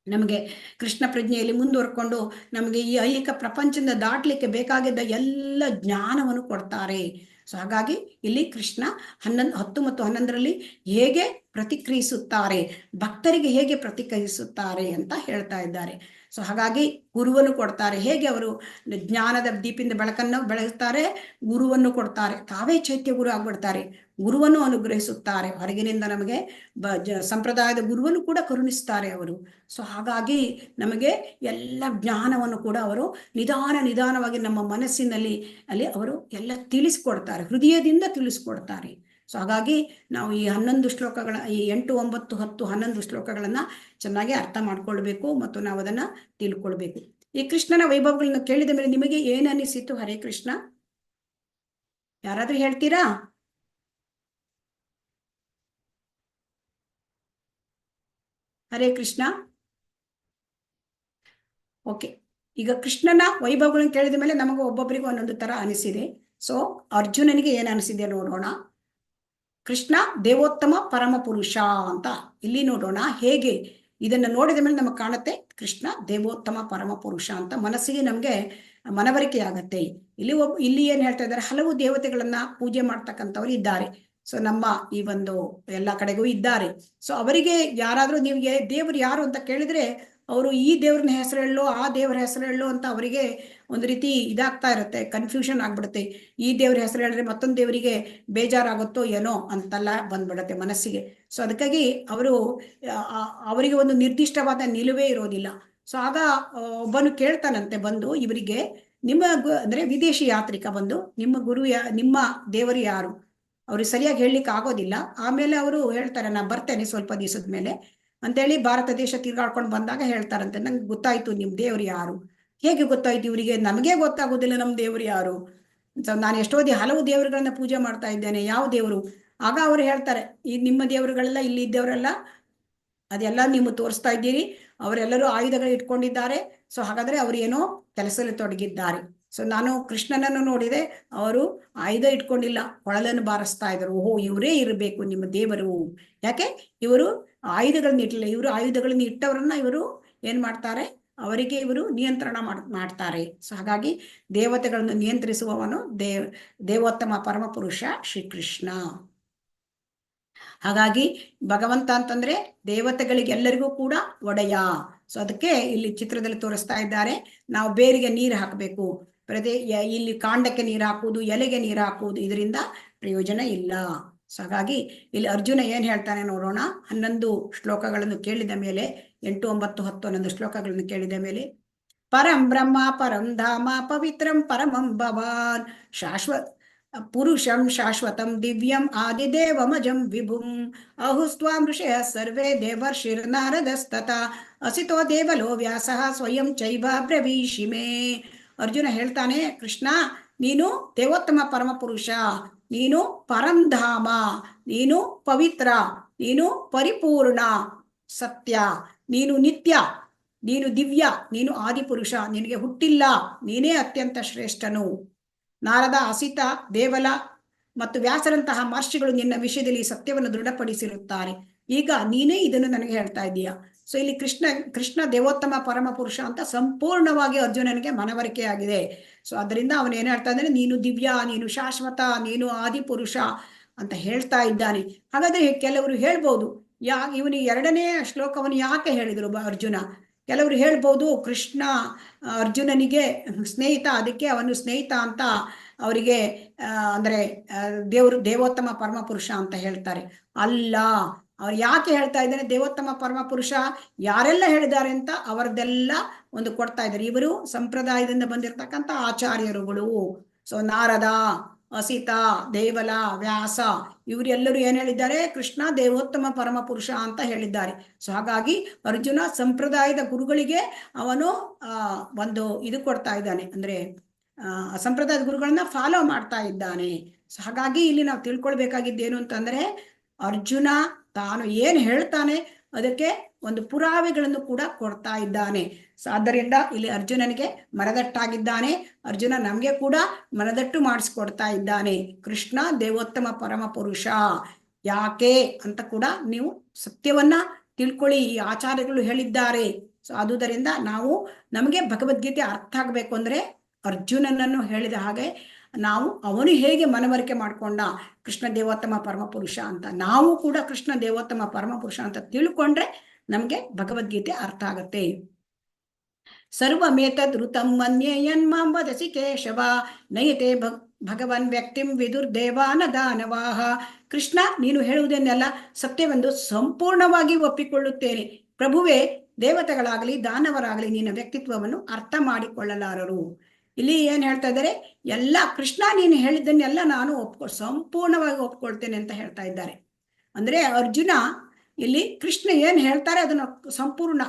ನಮಗೆ ಕೃಷ್ಣ ಪ್ರಜ್ಞೆಯಲ್ಲಿ ಮುಂದುವರ್ಕೊಂಡು ನಮಗೆ ಈ ಐಹಿಕ ಪ್ರಪಂಚದಿಂದ ದಾಟ್ಲಿಕ್ಕೆ ಬೇಕಾಗಿದ್ದ ಎಲ್ಲ ಜ್ಞಾನವನ್ನು ಕೊಡ್ತಾರೆ. ಸೊ ಹಾಗಾಗಿ ಇಲ್ಲಿ ಕೃಷ್ಣ 10 ಮತ್ತು 11ರಲ್ಲಿ ಹೇಗೆ ಪ್ರತಿಕ್ರಿಯಿಸುತ್ತಾರೆ, ಭಕ್ತರಿಗೆ ಹೇಗೆ ಪ್ರತಿಕ್ರಿಯಿಸುತ್ತಾರೆ ಅಂತ ಹೇಳ್ತಾ ಇದ್ದಾರೆ. ಸೊ ಹಾಗಾಗಿ ಗುರುವನ್ನು ಕೊಡ್ತಾರೆ, ಹೇಗೆ ಅವರು ಜ್ಞಾನದ ದೀಪಿಂದ ಬೆಳಕನ್ನು ಬೆಳಗುತ್ತಾರೆ, ಗುರುವನ್ನು ಕೊಡ್ತಾರೆ, ತಾವೇ ಚೈತ್ಯ ಗುರು ಆಗ್ಬಿಡ್ತಾರೆ, ಗುರುವನ್ನು ಅನುಗ್ರಹಿಸುತ್ತಾರೆ, ಹೊರಗಿನಿಂದ ನಮಗೆ ಸಂಪ್ರದಾಯದ ಗುರುವನ್ನು ಕೂಡ ಕರುಣಿಸ್ತಾರೆ ಅವರು. ಸೊ ಹಾಗಾಗಿ ನಮಗೆ ಎಲ್ಲ ಜ್ಞಾನವನ್ನು ಕೂಡ ಅವರು ನಿಧಾನವಾಗಿ ನಮ್ಮ ಮನಸ್ಸಿನಲ್ಲಿ ಅಲ್ಲಿ ಅವರು ಎಲ್ಲ ತಿಳಿಸ್ಕೊಡ್ತಾರೆ, ಹೃದಯದಿಂದ ತಿಳಿಸ್ಕೊಡ್ತಾರೆ. ಸೊ ಹಾಗಾಗಿ ನಾವು ಈ 11 ಶ್ಲೋಕಗಳ, ಈ 8, 9, 10, 11 ಶ್ಲೋಕಗಳನ್ನ ಚೆನ್ನಾಗಿ ಅರ್ಥ ಮಾಡ್ಕೊಳ್ಬೇಕು ಮತ್ತು ನಾವು ಅದನ್ನ ತಿಳ್ಕೊಳ್ಬೇಕು. ಈ ಕೃಷ್ಣನ ವೈಭವಗಳನ್ನ ಕೇಳಿದ ಮೇಲೆ ನಿಮಗೆ ಏನ್ ಅನಿಸಿತು? ಹರೇ ಕೃಷ್ಣ, ಯಾರಾದ್ರೂ ಹೇಳ್ತೀರಾ? ಹರೇ ಕೃಷ್ಣ. ಓಕೆ, ಈಗ ಕೃಷ್ಣನ ವೈಭವಗಳನ್ನ ಕೇಳಿದ ಮೇಲೆ ನಮಗೆ ಒಬ್ಬೊಬ್ಬರಿಗೂ ಒಂದೊಂದು ತರ ಅನಿಸಿದೆ. ಸೊ ಅರ್ಜುನನಿಗೆ ಏನ್ ಅನಿಸಿದೆ ನೋಡೋಣ. ಕೃಷ್ಣ ದೇವೋತ್ತಮ ಪರಮ ಪುರುಷ ಅಂತ ಇಲ್ಲಿ ನೋಡೋಣ. ಹೇಗೆ ಇದನ್ನ ನೋಡಿದ ಮೇಲೆ ನಮಗೆ ಕಾಣುತ್ತೆ ಕೃಷ್ಣ ದೇವೋತ್ತಮ ಪರಮ ಪುರುಷ ಅಂತ ಮನಸ್ಸಿಗೆ ನಮ್ಗೆ ಮನವರಿಕೆ ಆಗತ್ತೆ. ಇಲ್ಲಿ ಏನ್ ಹೇಳ್ತಾ ಇದ್ದಾರೆ, ಹಲವು ದೇವತೆಗಳನ್ನ ಪೂಜೆ ಮಾಡ್ತಕ್ಕಂಥವ್ರು ಇದ್ದಾರೆ. ಸೊ ನಮ್ಮ ಈ ಒಂದು ಎಲ್ಲ ಕಡೆಗೂ ಇದ್ದಾರೆ. ಸೊ ಅವರಿಗೆ ಯಾರಾದ್ರೂ ನಿಮ್ಗೆ ದೇವರು ಯಾರು ಅಂತ ಕೇಳಿದ್ರೆ ಅವರು ಈ ದೇವ್ರನ್ನ ಹೆಸರು ಹೇಳೋ ಆ ದೇವ್ರ ಹೆಸರು ಹೇಳೋ ಅಂತ ಅವರಿಗೆ ಒಂದು ರೀತಿ ಇದಾಗ್ತಾ ಇರುತ್ತೆ, ಕನ್ಫ್ಯೂಷನ್ ಆಗ್ಬಿಡುತ್ತೆ. ಈ ದೇವ್ರ ಹೆಸರು ಹೇಳಿದ್ರೆ ಮತ್ತೊಂದು ದೇವರಿಗೆ ಬೇಜಾರಾಗುತ್ತೋ ಏನೋ ಅಂತೆಲ್ಲ ಬಂದ್ಬಿಡತ್ತೆ ಮನಸ್ಸಿಗೆ. ಸೊ ಅದಕ್ಕಾಗಿ ಅವರಿಗೆ ಒಂದು ನಿರ್ದಿಷ್ಟವಾದ ನಿಲುವೇ ಇರೋದಿಲ್ಲ. ಸೊ ಆಗ ಒಬ್ಬನು ಕೇಳ್ತಾನಂತೆ ಬಂದು, ಇವರಿಗೆ ನಿಮ್ಮ ಅಂದ್ರೆ ವಿದೇಶಿ ಯಾತ್ರಿಕ ಬಂದು, ನಿಮ್ಮ ಗುರು ನಿಮ್ಮ ದೇವರು ಯಾರು? ಅವ್ರಿಗೆ ಸರಿಯಾಗಿ ಹೇಳಲಿಕ್ಕೆ ಆಗೋದಿಲ್ಲ. ಆಮೇಲೆ ಅವರು ಹೇಳ್ತಾರೆ, ನಾ ಬರ್ತೇನೆ ಸ್ವಲ್ಪ ದಿವಸದ ಮೇಲೆ ಅಂತೇಳಿ ಭಾರತ ದೇಶ ತಿರ್ಗಾಡ್ಕೊಂಡು ಬಂದಾಗ ಹೇಳ್ತಾರಂತೆ, ನಂಗೆ ಗೊತ್ತಾಯ್ತು ನಿಮ್ ದೇವ್ರು ಯಾರು. ಹೇಗೆ ಗೊತ್ತಾಯ್ತು ಇವರಿಗೆ? ನಮಗೇ ಗೊತ್ತಾಗೋದಿಲ್ಲ ನಮ್ ದೇವ್ರು ಯಾರು. ನಾನು ಎಷ್ಟೋ ಹಲವು ದೇವರುಗಳನ್ನ ಪೂಜೆ ಮಾಡ್ತಾ ಇದ್ದೇನೆ, ಯಾವ ದೇವರು? ಆಗ ಅವ್ರು ಹೇಳ್ತಾರೆ, ಈ ನಿಮ್ಮ ದೇವರುಗಳೆಲ್ಲ ಇಲ್ಲಿ ಇದ್ದವರೆಲ್ಲ ಅದೆಲ್ಲ ನೀವು ತೋರಿಸ್ತಾ ಇದ್ದೀರಿ, ಅವರೆಲ್ಲರೂ ಆಯುಧಗಳು ಇಟ್ಕೊಂಡಿದ್ದಾರೆ. ಸೊ ಹಾಗಾದ್ರೆ ಅವ್ರು ಏನೋ ಕೆಲಸದಲ್ಲಿ ತೊಡಗಿದ್ದಾರೆ. ಸೊ ನಾನು ಕೃಷ್ಣನನ್ನು ನೋಡಿದೆ, ಅವರು ಆಯುಧ ಇಟ್ಕೊಂಡಿಲ್ಲ, ಕೊಳಲನ್ನು ಬಾರಿಸ್ತಾ ಇದ್ರು. ಓಹೋ, ಇವರೇ ಇರಬೇಕು ನಿಮ್ಮ ದೇವರು. ಯಾಕೆ? ಇವರು ಆಯುಧಗಳನ್ನ ಇಟ್ಟಿಲ್ಲ, ಇವರು ಆಯುಧಗಳನ್ನ ಇಟ್ಟವರನ್ನ ಇವರು ಏನ್ ಮಾಡ್ತಾರೆ, ಅವರಿಗೆ ಇವರು ನಿಯಂತ್ರಣ ಮಾಡ್ತಾರೆ. ಸೊ ಹಾಗಾಗಿ ದೇವತೆಗಳನ್ನು ನಿಯಂತ್ರಿಸುವವನು ದೇವೋತ್ತಮ ಪರಮ ಪುರುಷ ಶ್ರೀಕೃಷ್ಣ. ಹಾಗಾಗಿ ಭಗವಂತ ಅಂತಂದ್ರೆ ದೇವತೆಗಳಿಗೆ ಎಲ್ಲರಿಗೂ ಕೂಡ ಒಡೆಯ. ಸೊ ಅದಕ್ಕೆ ಇಲ್ಲಿ ಚಿತ್ರದಲ್ಲಿ ತೋರಿಸ್ತಾ ಇದ್ದಾರೆ, ನಾವು ಬೇರಿಗೆ ನೀರು ಹಾಕಬೇಕು, ಇಲ್ಲಿ ಕಾಂಡಕ್ಕೆ ನೀರು ಹಾಕುವುದು, ಎಲೆಗೆ ನೀರು ಹಾಕುವುದು, ಇದರಿಂದ ಪ್ರಯೋಜನ ಇಲ್ಲ. ಸೊ ಹಾಗಾಗಿ ಇಲ್ಲಿ ಅರ್ಜುನ ಏನ್ ಹೇಳ್ತಾನೆ ನೋಡೋಣ. 11 ಶ್ಲೋಕಗಳನ್ನು ಕೇಳಿದ ಮೇಲೆ, 8, 9, 10, 11 ಶ್ಲೋಕಗಳನ್ನು ಕೇಳಿದ ಮೇಲೆ, ಪರಂ ಬ್ರಹ್ಮ ಪರಂ ಧಾಮ ಪವಿತ್ರಂ ಪರಮಂ ಭವಾನ್ ಪುರುಷಂ ಶಾಶ್ವತಂ ದಿವ್ಯಂ ಆದಿದೇವಮಜಂ ವಿಭುಂ ಅಹುಸ್ತ್ವಾಂ ಋಷಯ ಸರ್ವೇ ದೇವರ್ಷಿರ್ನಾರದಸ್ತತಾ ಅಸಿತೋ ದೇವಲೋ ವ್ಯಾಸಃ ಸ್ವಯಂ ಚೈವ ಬ್ರವೀಷಿಮೇ. ಅರ್ಜುನ ಹೇಳ್ತಾನೆ, ಕೃಷ್ಣ ನೀನು ದೇವೋತ್ತಮ ಪರಮ ಪುರುಷ, ನೀನು ಪರಂಧಾಮ, ನೀನು ಪವಿತ್ರ, ನೀನು ಪರಿಪೂರ್ಣ ಸತ್ಯ, ನೀನು ನಿತ್ಯ, ನೀನು ದಿವ್ಯ, ನೀನು ಆದಿಪುರುಷ, ನಿನಗೆ ಹುಟ್ಟಿಲ್ಲ, ನೀನೇ ಅತ್ಯಂತ ಶ್ರೇಷ್ಠನು. ನಾರದ, ಅಸಿತ, ದೇವಲ ಮತ್ತು ವ್ಯಾಸರಂತಹ ಮಹರ್ಷಿಗಳು ನಿನ್ನ ವಿಷಯದಲ್ಲಿ ಸತ್ಯವನ್ನು ದೃಢಪಡಿಸಿರುತ್ತಾರೆ. ಈಗ ನೀನೇ ಇದನ್ನು ನನಗೆ ಹೇಳ್ತಾ ಇದ್ದೀಯ. ಸೊ ಇಲ್ಲಿ ಕೃಷ್ಣ ದೇವೋತ್ತಮ ಪರಮ ಪುರುಷ ಅಂತ ಸಂಪೂರ್ಣವಾಗಿ ಅರ್ಜುನನಿಗೆ ಮನವರಿಕೆಯಾಗಿದೆ. ಸೊ ಅದರಿಂದ ಅವನು ಏನ್ ಹೇಳ್ತಾ ಇದ್ದಾನೆ, ನೀನು ದಿವ್ಯ, ನೀನು ಶಾಶ್ವತ, ನೀನು ಆದಿಪುರುಷ ಅಂತ ಹೇಳ್ತಾ ಇದ್ದಾನೆ. ಹಾಗಾದ್ರೆ ಕೆಲವರು ಹೇಳ್ಬೋದು, ಇವನು 2ನೇ ಶ್ಲೋಕವನ್ನು ಯಾಕೆ ಹೇಳಿದ್ರು ಅರ್ಜುನ? ಕೆಲವರು ಹೇಳ್ಬೋದು, ಕೃಷ್ಣ ಅರ್ಜುನನಿಗೆ ಸ್ನೇಹಿತ, ಅದಕ್ಕೆ ಅವನು ಸ್ನೇಹಿತ ಅಂತ ಅವರಿಗೆ ಅಂದ್ರೆ ದೇವೋತ್ತಮ ಪರಮ ಪುರುಷ ಅಂತ ಹೇಳ್ತಾರೆ. ಅಲ್ಲ, ಅವ್ರು ಯಾಕೆ ಹೇಳ್ತಾ ಇದ್ದಾನೆ ದೇವೋತ್ತಮ ಪರಮ ಪುರುಷ? ಯಾರೆಲ್ಲ ಹೇಳಿದ್ದಾರೆ ಅಂತ ಅವರದೆಲ್ಲ ಒಂದು ಕೊಡ್ತಾ ಇದ್ದಾರೆ. ಇವರು ಸಂಪ್ರದಾಯದಿಂದ ಬಂದಿರತಕ್ಕಂಥ ಆಚಾರ್ಯರುಗಳು. ಸೊ ನಾರದ, ಅಸಿತ, ದೇವಲ, ವ್ಯಾಸ ಇವರೆಲ್ಲರೂ ಏನ್ ಹೇಳಿದ್ದಾರೆ, ಕೃಷ್ಣ ದೇವೋತ್ತಮ ಪರಮ ಪುರುಷ ಅಂತ ಹೇಳಿದ್ದಾರೆ. ಸೊ ಹಾಗಾಗಿ ಅರ್ಜುನ ಸಂಪ್ರದಾಯದ ಗುರುಗಳಿಗೆ ಅವನು ಒಂದು ಇದು ಕೊಡ್ತಾ ಇದ್ದಾನೆ, ಅಂದ್ರೆ ಸಂಪ್ರದಾಯದ ಗುರುಗಳನ್ನ ಫಾಲೋ ಮಾಡ್ತಾ ಇದ್ದಾನೆ. ಸೊ ಹಾಗಾಗಿ ಇಲ್ಲಿ ನಾವು ತಿಳ್ಕೊಳ್ಬೇಕಾಗಿದ್ದೇನು ಅಂತಂದ್ರೆ, ಅರ್ಜುನ ತಾನು ಏನು ಹೇಳ್ತಾನೆ ಅದಕ್ಕೆ ಒಂದು ಪುರಾವೆಗಳನ್ನು ಕೂಡ ಕೊಡ್ತಾ ಇದ್ದಾನೆ. ಆದ್ದರಿಂದ ಇಲ್ಲಿ ಅರ್ಜುನನಿಗೆ ಮನದಟ್ಟಾಗಿದ್ದಾನೆ, ಅರ್ಜುನ ನಮ್ಗೆ ಕೂಡ ಮನದಟ್ಟು ಮಾಡಿಸ್ಕೊಡ್ತಾ ಇದ್ದಾನೆ. ಕೃಷ್ಣ ದೇವೋತ್ತಮ ಪರಮ ಪುರುಷ ಯಾಕೆ ಅಂತ ಕೂಡ ನೀವು ಸತ್ಯವನ್ನ ತಿಳ್ಕೊಳ್ಳಿ, ಈ ಆಚಾರ್ಯಗಳು ಹೇಳಿದ್ದಾರೆ. ಸೊ ಆದುದರಿಂದ ನಾವು ನಮಗೆ ಭಗವದ್ಗೀತೆ ಅರ್ಥ ಆಗ್ಬೇಕು ಅಂದ್ರೆ ಅರ್ಜುನನನ್ನು ಹೇಳಿದ ಹಾಗೆ ನಾವು ಅವನು ಹೇಗೆ ಮನವರಿಕೆ ಮಾಡ್ಕೊಂಡ ಕೃಷ್ಣ ದೇವೋತ್ತಮ ಪರಮ ಪುರುಷ ಅಂತ, ನಾವು ಕೂಡ ಕೃಷ್ಣ ದೇವೋತ್ತಮ ಪರಮ ಪುರುಷ ಅಂತ ತಿಳ್ಕೊಂಡ್ರೆ ನಮ್ಗೆ ಭಗವದ್ಗೀತೆ ಅರ್ಥ ಆಗತ್ತೆ. ಸರ್ವಮೇತದ್ ಋತಂ ಮನ್ಯೇಯನ್ ಮಾಂ ವದಸಿ ಕೇಶವ ನಯತೆ ಭಗವನ್ ವ್ಯಕ್ತಿಂ ವಿದುರ್ದೇವಾನ ದಾನವಾಹ. ಕೃಷ್ಣ ನೀನು ಹೇಳುವುದನ್ನೆಲ್ಲ ಸತ್ಯವೆಂದು ಸಂಪೂರ್ಣವಾಗಿ ಒಪ್ಪಿಕೊಳ್ಳುತ್ತೇನೆ. ಪ್ರಭುವೇ, ದೇವತೆಗಳಾಗಲಿ ದಾನವರಾಗಲಿ ನಿನ್ನ ವ್ಯಕ್ತಿತ್ವವನ್ನು ಅರ್ಥ ಮಾಡಿಕೊಳ್ಳಲಾರರು. ಇಲ್ಲಿ ಏನ್ ಹೇಳ್ತಾ ಇದ್ದಾರೆ, ಎಲ್ಲ ಕೃಷ್ಣ ನೀನು ಹೇಳಿದ್ದನ್ನೆಲ್ಲ ನಾನು ಸಂಪೂರ್ಣವಾಗಿ ಒಪ್ಕೊಳ್ತೇನೆ ಅಂತ ಹೇಳ್ತಾ ಇದ್ದಾರೆ. ಅಂದ್ರೆ ಅರ್ಜುನ ಇಲ್ಲಿ ಕೃಷ್ಣ ಏನ್ ಹೇಳ್ತಾರೆ ಅದನ್ನು ಸಂಪೂರ್ಣ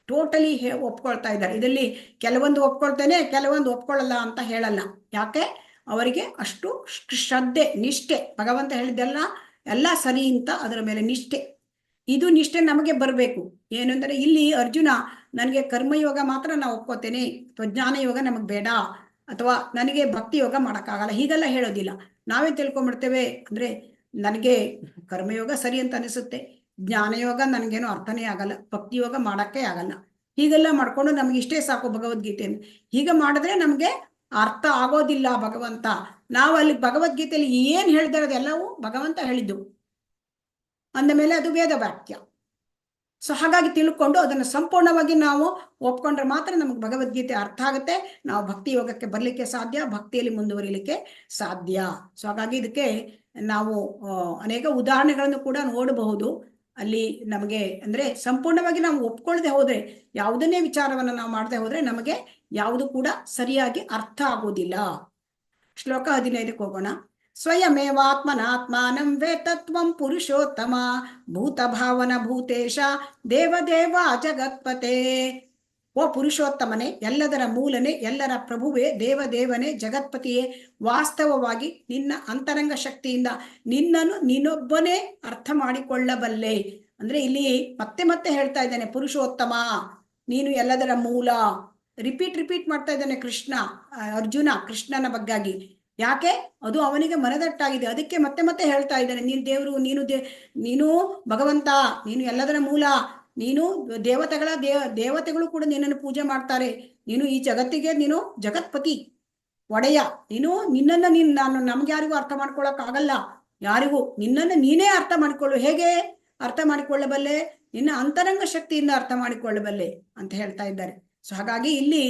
ಟೋಟಲಿ ಒಪ್ಕೊಳ್ತಾ ಇದ್ದಾರೆ. ಇದರಲ್ಲಿ ಕೆಲವೊಂದು ಒಪ್ಕೊಳ್ತೇನೆ, ಕೆಲವೊಂದು ಒಪ್ಕೊಳ್ಳಲ್ಲ ಅಂತ ಹೇಳಲ್ಲ. ಯಾಕೆ? ಅವರಿಗೆ ಅಷ್ಟು ಶ್ರದ್ಧೆ, ನಿಷ್ಠೆ. ಭಗವಂತ ಹೇಳಿದ್ದೆಲ್ಲ ಎಲ್ಲ ಸರಿ ಅಂತ ಅದರ ಮೇಲೆ ನಿಷ್ಠೆ. ಇದು ನಿಷ್ಠೆ ನಮಗೆ ಬರಬೇಕು. ಏನು ಅಂದರೆ ಇಲ್ಲಿ ಅರ್ಜುನ ನನಗೆ ಕರ್ಮಯೋಗ ಮಾತ್ರ ನಾವು ಒಪ್ಕೋತೇನೆ, ಅಥವಾ ಜ್ಞಾನ ಯೋಗ ನಮಗೆ ಬೇಡ, ಅಥವಾ ನನಗೆ ಭಕ್ತಿ ಯೋಗ ಮಾಡೋಕ್ಕಾಗಲ್ಲ, ಹೀಗೆಲ್ಲ ಹೇಳೋದಿಲ್ಲ. ನಾವೇ ತಿಳ್ಕೊಂಡ್ಬಿಡ್ತೇವೆ ಅಂದ್ರೆ ನನಗೆ ಕರ್ಮಯೋಗ ಸರಿ ಅಂತ ಅನಿಸುತ್ತೆ, ಜ್ಞಾನಯೋಗ ನನಗೇನು ಅರ್ಥನೇ ಆಗಲ್ಲ, ಭಕ್ತಿ ಯೋಗ ಮಾಡೋಕ್ಕೆ ಆಗಲ್ಲ, ಹೀಗೆಲ್ಲ ಮಾಡ್ಕೊಂಡು ನಮ್ಗೆ ಇಷ್ಟೇ ಸಾಕು ಭಗವದ್ಗೀತೆಯನ್ನು. ಹೀಗೆ ಮಾಡಿದ್ರೆ ನಮಗೆ ಅರ್ಥ ಆಗೋದಿಲ್ಲ ಭಗವಂತ. ನಾವು ಅಲ್ಲಿ ಭಗವದ್ಗೀತೆಯಲ್ಲಿ ಏನ್ ಹೇಳಿದಾರೆ ಅದೆಲ್ಲವೂ ಭಗವಂತ ಹೇಳಿದ್ದು ಅಂದ ಮೇಲೆ ಅದು ವೇದ ವಾಕ್ಯ. ಸೊ ಹಾಗಾಗಿ ತಿಳ್ಕೊಂಡು ಅದನ್ನು ಸಂಪೂರ್ಣವಾಗಿ ನಾವು ಒಪ್ಕೊಂಡ್ರೆ ಮಾತ್ರ ನಮಗೆ ಭಗವದ್ಗೀತೆ ಅರ್ಥ ಆಗುತ್ತೆ, ನಾವು ಭಕ್ತಿ ಯೋಗಕ್ಕೆ ಬರ್ಲಿಕ್ಕೆ ಸಾಧ್ಯ, ಭಕ್ತಿಯಲ್ಲಿ ಮುಂದುವರಿಲಿಕ್ಕೆ ಸಾಧ್ಯ. ಸೊ ಹಾಗಾಗಿ ಇದಕ್ಕೆ ನಾವು ಅನೇಕ ಉದಾಹರಣೆಗಳನ್ನು ಕೂಡ ನೋಡಬಹುದು. ಅಲ್ಲಿ ನಮಗೆ ಅಂದ್ರೆ ಸಂಪೂರ್ಣವಾಗಿ ನಾವು ಒಪ್ಕೊಳ್ಳದೆ ಹೋದ್ರೆ, ಯಾವುದನ್ನೇ ವಿಚಾರವನ್ನ ನಾವು ಮಾಡದೆ ಹೋದ್ರೆ ನಮಗೆ ಯಾವುದು ಕೂಡ ಸರಿಯಾಗಿ ಅರ್ಥ ಆಗೋದಿಲ್ಲ. ಶ್ಲೋಕ 15ಕ್ಕೆ ಹೋಗೋಣ. ಸ್ವಯಮೇವಾತ್ಮನಾತ್ಮಾನಂ ವೇತತ್ವಂ ಪುರುಷೋತ್ತಮ ಭೂತ ಭಾವನ ಭೂತೇಶ ದೇವದೇವ ಜಗತ್ಪತೆ. ಓ ಪುರುಷೋತ್ತಮನೇ, ಎಲ್ಲದರ ಮೂಲನೆ, ಎಲ್ಲರ ಪ್ರಭುವೇ, ದೇವದೇವನೇ, ಜಗತ್ಪತಿಯೇ, ವಾಸ್ತವವಾಗಿ ನಿನ್ನ ಅಂತರಂಗ ಶಕ್ತಿಯಿಂದ ನಿನ್ನನ್ನು ನೀನೊಬ್ಬನೇ ಅರ್ಥ ಮಾಡಿಕೊಳ್ಳಬಲ್ಲೆ. ಅಂದ್ರೆ ಇಲ್ಲಿ ಮತ್ತೆ ಮತ್ತೆ ಹೇಳ್ತಾ ಇದ್ದಾನೆ, ಪುರುಷೋತ್ತಮ ನೀನು ಎಲ್ಲದರ ಮೂಲ. ರಿಪೀಟ್ ಮಾಡ್ತಾ ಇದ್ದಾನೆ ಕೃಷ್ಣ, ಅರ್ಜುನ ಕೃಷ್ಣನ ಬಗ್ಗಾಗಿ. ಯಾಕೆ? ಅದು ಅವನಿಗೆ ಮನದಟ್ಟಾಗಿದೆ, ಅದಕ್ಕೆ ಮತ್ತೆ ಮತ್ತೆ ಹೇಳ್ತಾ ಇದ್ದಾನೆ, ನೀನು ದೇವರು, ನೀನು ಭಗವಂತ, ನೀನು ಎಲ್ಲದರ ಮೂಲ, ನೀನು ದೇವತೆಗಳು ಕೂಡ ನಿನ್ನನ್ನು ಪೂಜೆ ಮಾಡ್ತಾರೆ, ನೀನು ಈ ಜಗತ್ತಿಗೆ ನೀನು ಜಗತ್ಪತಿ ಒಡೆಯ, ನಿನ್ನನ್ನು ನಮ್ಗೆ ಯಾರಿಗೂ ಅರ್ಥ ಮಾಡ್ಕೊಳಕ್ ಆಗಲ್ಲ, ಯಾರಿಗೂ ನಿನ್ನನ್ನು ನೀನೇ ಅರ್ಥ ಮಾಡಿಕೊಳ್ಳು. ಹೇಗೆ ಅರ್ಥ ಮಾಡಿಕೊಳ್ಳಬಲ್ಲೆ? ನಿನ್ನ ಅಂತರಂಗ ಶಕ್ತಿಯಿಂದ ಅರ್ಥ ಮಾಡಿಕೊಳ್ಳಬಲ್ಲೆ ಅಂತ ಹೇಳ್ತಾ ಇದ್ದಾರೆ. ಸೊ ಹಾಗಾಗಿ ಇಲ್ಲಿ